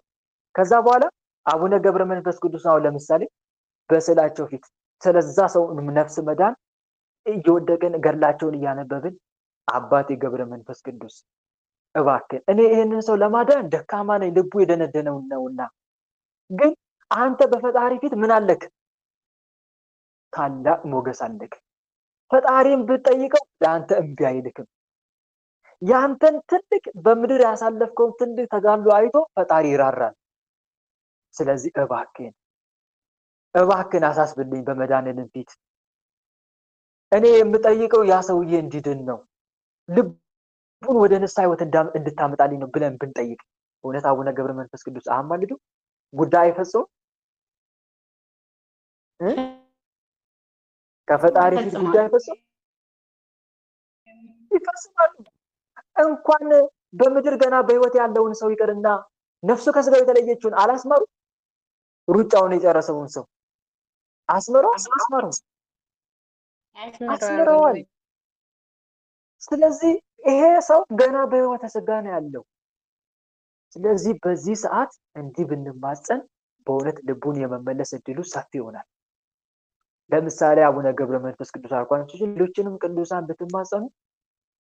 S2: ከዛ በኋላ አቡነ ገብረ መንፈስ ቅዱስ አሁን ለምሳሌ በስዕላቸው ፊት ስለዛ ሰው ነፍስ መዳን እየወደቅን ገድላቸውን እያነበብን አባቴ ገብረ መንፈስ ቅዱስ እባክህ እኔ ይሄንን ሰው ለማዳን ደካማ ነኝ፣ ልቡ የደነደነው ነውና፣ ግን አንተ በፈጣሪ ፊት ምን አለክ? ታላቅ ሞገስ አለክ። ፈጣሪን ብትጠይቀው ለአንተ እምቢ አይልክም። ያንተን ትልቅ በምድር ያሳለፍከውን ትልቅ ተጋድሎ አይቶ ፈጣሪ ይራራል። ስለዚህ እባክህን አሳስብልኝ በመድኃኒዓለም ፊት። እኔ የምጠይቀው ያ ሰውዬ እንዲድን ነው፣ ልቡን ወደ ንስሐ ሕይወት እንድታመጣልኝ ነው ብለን ብንጠይቅ እውነት አቡነ ገብረ መንፈስ ቅዱስ አማልዱ ጉዳይ አይፈጽሙም? ከፈጣሪ ፊት ጉዳይ አይፈጽሙም? ይፈጽማሉ። እንኳን በምድር ገና በህይወት ያለውን ሰው ይቅርና ነፍሱ ከስጋው የተለየችውን አላስመሩ? ሩጫውን የጨረሰውን ሰው አስመረዋል። ስለዚህ ይሄ ሰው ገና በህይወተ ስጋ ነው ያለው። ስለዚህ በዚህ ሰዓት እንዲህ ብንማጸን በእውነት ልቡን የመመለስ እድሉ ሰፊ ይሆናል። ለምሳሌ አቡነ ገብረ መንፈስ ቅዱስ አልኳችሁ፣ ሌሎችንም ቅዱሳን ብትማጸኑ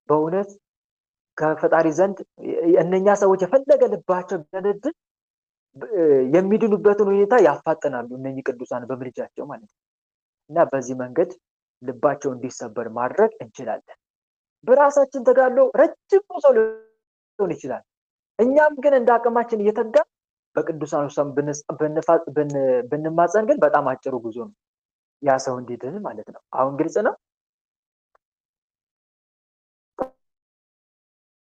S2: በእውነት ከፈጣሪ ዘንድ እነኛ ሰዎች የፈለገ ልባቸው ቢደነድን የሚድኑበትን ሁኔታ ያፋጥናሉ እነኚህ ቅዱሳን በምልጃቸው ማለት ነው። እና በዚህ መንገድ ልባቸው እንዲሰበር ማድረግ እንችላለን። በራሳችን ተጋድሎ ረጅም ሰው ሊሆን ይችላል። እኛም ግን እንደ አቅማችን እየተጋ በቅዱሳኑ ስም ብንማጸን ግን በጣም አጭሩ ጉዞ ነው ያ ሰው እንዲድን ማለት ነው። አሁን ግልጽ ነው።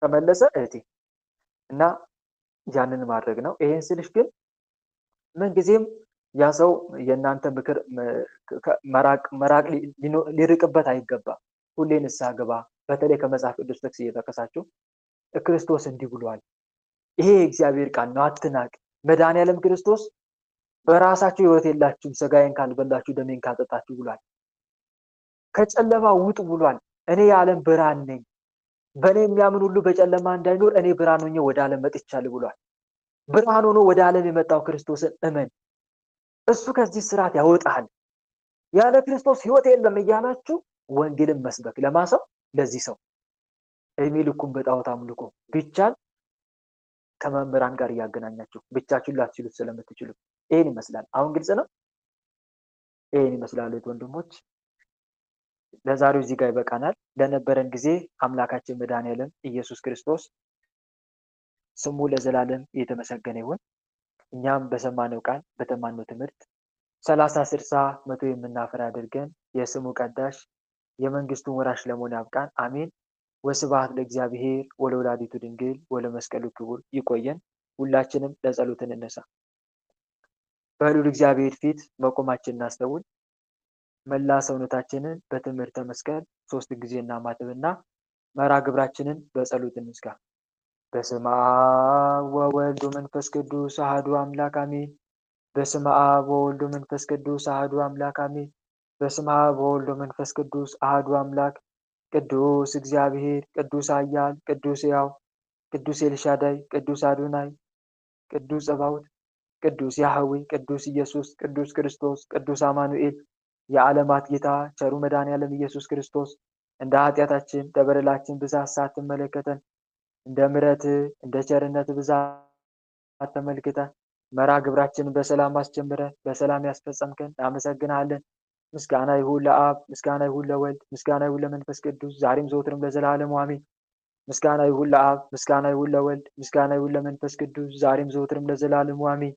S2: ተመለሰ እህቴ። እና ያንን ማድረግ ነው። ይሄን ስልሽ ግን ምን ጊዜም ያ ሰው የእናንተ ምክር መራቅ ሊርቅበት አይገባም። ሁሌ ንስሐ ግባ። በተለይ ከመጽሐፍ ቅዱስ ጥቅስ እየጠቀሳችሁ ክርስቶስ እንዲህ ብሏል፣ ይሄ የእግዚአብሔር ቃል ነው፣ አትናቅ። መድኃኒዓለም ክርስቶስ በራሳችሁ ህይወት የላችሁም ስጋዬን ካልበላችሁ ደሜን ካልጠጣችሁ ብሏል። ከጨለማ ውጡ ብሏል። እኔ የዓለም ብርሃን ነኝ፣ በእኔ የሚያምን ሁሉ በጨለማ እንዳይኖር እኔ ብርሃን ሆኜ ወደ ዓለም መጥቻለሁ ብሏል። ብርሃን ሆኖ ወደ ዓለም የመጣው ክርስቶስን እመን፣ እሱ ከዚህ ስርዓት ያወጣል። ያለ ክርስቶስ ህይወት የለም እያላችሁ ወንጌልን መስበክ ለማሰብ ለዚህ ሰው እድሜ ልኩን በጣዖት አምልኮ ቢቻል ከመምህራን ጋር እያገናኛችሁ ብቻችሁን ላትችሉት ስለምትችሉ ይሄን ይመስላል። አሁን ግልጽ ነው። ይሄን ይመስላል ወንድሞች። ለዛሬው እዚህ ጋር ይበቃናል። ለነበረን ጊዜ አምላካችን መድኃኒዓለም ኢየሱስ ክርስቶስ ስሙ ለዘላለም የተመሰገነ ይሁን። እኛም በሰማነው ቃል በተማነው ትምህርት 30 60 100 የምናፈራ አድርገን የስሙ ቀዳሽ የመንግስቱን ወራሽ ለመሆን ያብቃን። አሜን። ወስብሐት ለእግዚአብሔር ወለወላዲቱ ድንግል ወለመስቀሉ ክቡር። ይቆየን። ሁላችንም ለጸሎት እንነሳ። በልዑል እግዚአብሔር ፊት መቆማችንን እናስተውል። መላ ሰውነታችንን በትምህርተ መስቀል 3 ጊዜ እናማትብና መርሐ ግብራችንን በጸሎት እንዝጋ። በስመ አብ ወወልድ ወመንፈስ ቅዱስ አሐዱ አምላክ አሜን። በስመ አብ ወወልድ ወመንፈስ ቅዱስ አሐዱ አምላክ አሜን። በስመ አብ ወወልድ ወመንፈስ ቅዱስ አሐዱ አምላክ። ቅዱስ እግዚአብሔር፣ ቅዱስ ኃያል፣ ቅዱስ ሕያው፣ ቅዱስ ኤልሻዳይ፣ ቅዱስ አዶናይ፣ ቅዱስ ጸባኦት፣ ቅዱስ ያህዌ፣ ቅዱስ ኢየሱስ፣ ቅዱስ ክርስቶስ፣ ቅዱስ አማኑኤል፣ የዓለማት ጌታ ቸሩ መድኃኒዓለም ኢየሱስ ክርስቶስ እንደ ኃጢአታችን እንደ በደላችን ብዛት ሳትመለከተን እንደ ምሕረት እንደ ቸርነት ብዛት ተመልክተን መርሐ ግብራችንን በሰላም አስጀምረን በሰላም ያስፈጸምከን እናመሰግናለን። ምስጋና ይሁን ለአብ፣ ምስጋና ይሁን ለወልድ፣ ምስጋና ይሁን ለመንፈስ ቅዱስ ዛሬም ዘወትርም ለዘላለሙ አሜን። ምስጋና ይሁን ለአብ፣ ምስጋና ይሁን ለወልድ፣ ምስጋና ይሁን ለመንፈስ ቅዱስ ዛሬም ዘወትርም ለዘላለሙ አሜን።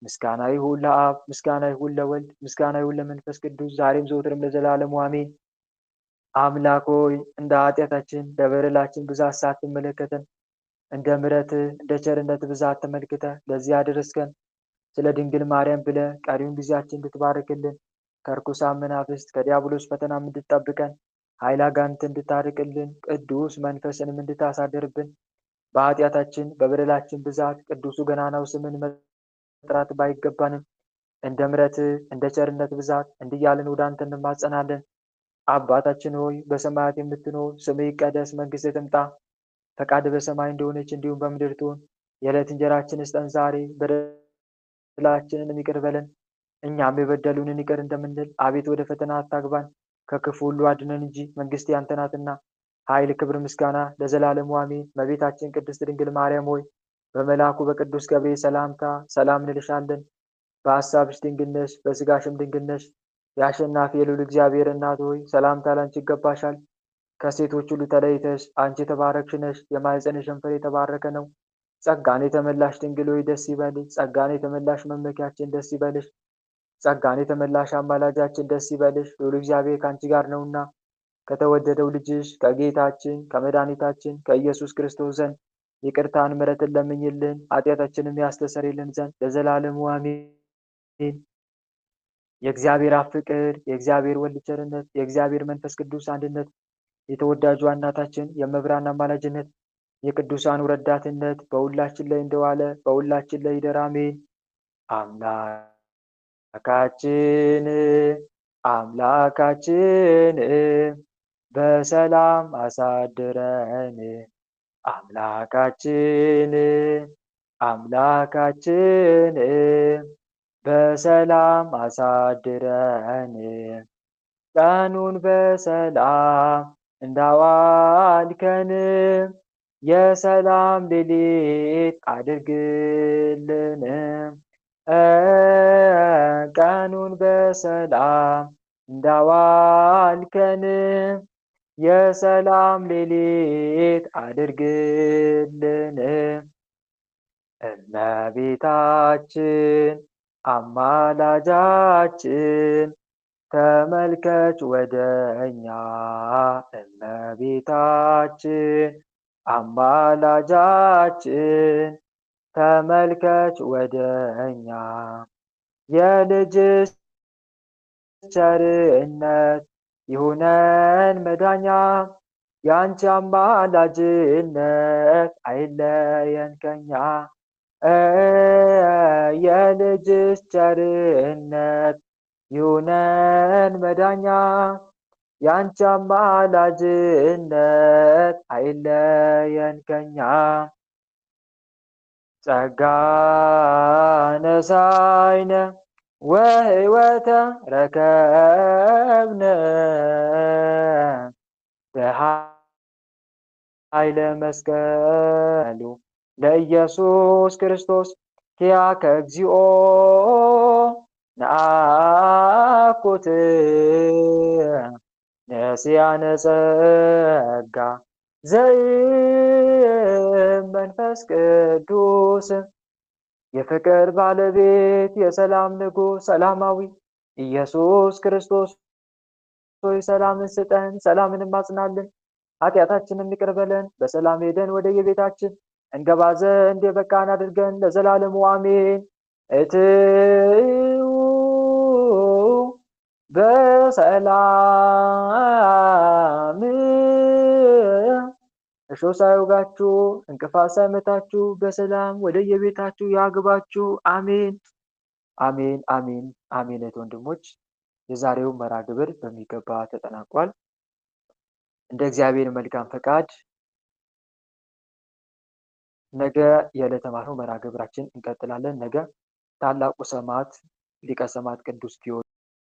S2: ምስጋና ይሁን ለአብ፣ ምስጋና ይሁን ለወልድ፣ ምስጋና ይሁን ለመንፈስ ቅዱስ ዛሬም ዘወትርም ለዘላለሙ አሜን። አምላክ ሆይ እንደ ኃጢአታችን እንደ በደላችን ብዛት ሳትመለከተን እንደ ምሕረት እንደ ቸርነት ብዛት ተመልክተ ለዚህ አደረስከን። ስለ ድንግል ማርያም ብለ ቀሪውን ጊዜያችን እንድትባርክልን ከርኩሳን መናፍስት ከዲያብሎስ ፈተናም እንድትጠብቀን ኃይለ አጋንንት እንድታርቅልን ቅዱስ መንፈስንም እንድታሳድርብን በኃጢአታችን በበደላችን ብዛት ቅዱሱ ገናናው ስምን መጥራት ባይገባንም እንደ ምሕረት እንደ ቸርነት ብዛት እንዲያልን ወደ አንተ እንማጸናለን። አባታችን ሆይ በሰማያት የምትኖር ስምህ ይቀደስ፣ መንግስትህ ትምጣ፣ ፈቃድህ በሰማይ እንደሆነች እንዲሁም በምድር ትሁን። የዕለት እንጀራችንን ስጠን ዛሬ፣ በደላችንን ይቅር በለን እኛም የበደሉንን ይቅር እንደምንል፣ አቤት ወደ ፈተና አታግባን ከክፉ ሁሉ አድነን እንጂ መንግስት ያንተ ናትና ኃይል፣ ክብር፣ ምስጋና ለዘላለሙ አሜን። እመቤታችን ቅድስት ድንግል ማርያም ሆይ በመልአኩ በቅዱስ ገብርኤል ሰላምታ ሰላም እንልሻለን። በሐሳብሽ ድንግል ነሽ፣ በስጋሽም ድንግል ነሽ። የአሸናፊ የልዑል እግዚአብሔር እናት ሆይ ሰላምታ ላንቺ ይገባሻል። ከሴቶች ሁሉ ተለይተሽ አንቺ የተባረክሽ ነሽ፣ የማኅፀንሽም ፍሬ የተባረከ ነው። ጸጋን የተመላሽ ድንግል ሆይ ደስ ይበልሽ። ጸጋን የተመላሽ መመኪያችን ደስ ይበልሽ። ጸጋን የተመላሽ አማላጃችን ደስ ይበልሽ። ልዑል እግዚአብሔር ከአንቺ ጋር ነውና ከተወደደው ልጅሽ ከጌታችን ከመድኃኒታችን ከኢየሱስ ክርስቶስ ዘንድ ይቅርታን ምሕረትን ለምኝልን ኃጢአታችንም ያስተሰርይልን ዘንድ ለዘላለሙ አሜን። የእግዚአብሔር አብ ፍቅር፣ የእግዚአብሔር ወልድ ቸርነት፣ የእግዚአብሔር መንፈስ ቅዱስ አንድነት፣ የተወዳጁ እናታችን የእመብርሃን አማላጅነት የቅዱሳኑ ረዳትነት በሁላችን ላይ እንደዋለ በሁላችን ላይ ይደር። አሜን። አምላካችን በሰላም አሳድረን። አምላካችን በሰላም አሳድረን። ቀኑን በሰላም እንዳዋልከን የሰላም ሌሊት አድርግልን። ቀኑን በሰላም እንዳዋልከን የሰላም ሌሊት አድርግልን። እመቤታችን አማላጃችን ተመልከች ወደኛ። እመቤታችን አማላጃችን ተመልከች ወደኛ። የልጅሽ ቸርነት ይሁነን መዳኛ። ያንቺ አማላጅነት አይለየን ከኛ። የልጅሽ ቸርነት ይሁነን መዳኛ። ያንቺ አማላጅነት አይለየን ከኛ። ጸጋ ነሳይነ ወሕይወተ ረከብነ በኃይለ መስቀሉ ለኢየሱስ ክርስቶስ ኪያከ እግዚኦ ነአኩት ነሲያነ ጸጋ ዘእመንፈስ ቅዱስ። የፍቅር ባለቤት የሰላም ንጉሥ ሰላማዊ ኢየሱስ ክርስቶስ ሆይ ሰላምን ስጠን፣ ሰላምንም አጽናልን፣ ኃጢአታችንን ይቅር በለን፣ በሰላም ሄደን ወደ የቤታችን እንገባ ዘንድ የበቃን አድርገን ለዘላለሙ አሜን። እትኡ በሰላም እሾህ ሳይወጋችሁ እንቅፋት ሳይመታችሁ በሰላም ወደ የቤታችሁ ያግባችሁ። አሜን አሜን አሜን አሜን። ወንድሞች የዛሬው መርሐ ግብር በሚገባ ተጠናቋል። እንደ እግዚአብሔር መልካም ፈቃድ ነገ የዕለተ ማክሰኞ መርሐ ግብራችን እንቀጥላለን። ነገ ታላቁ ሰማዕት ሊቀ ሰማዕት ቅዱስ ጊዮርጊስ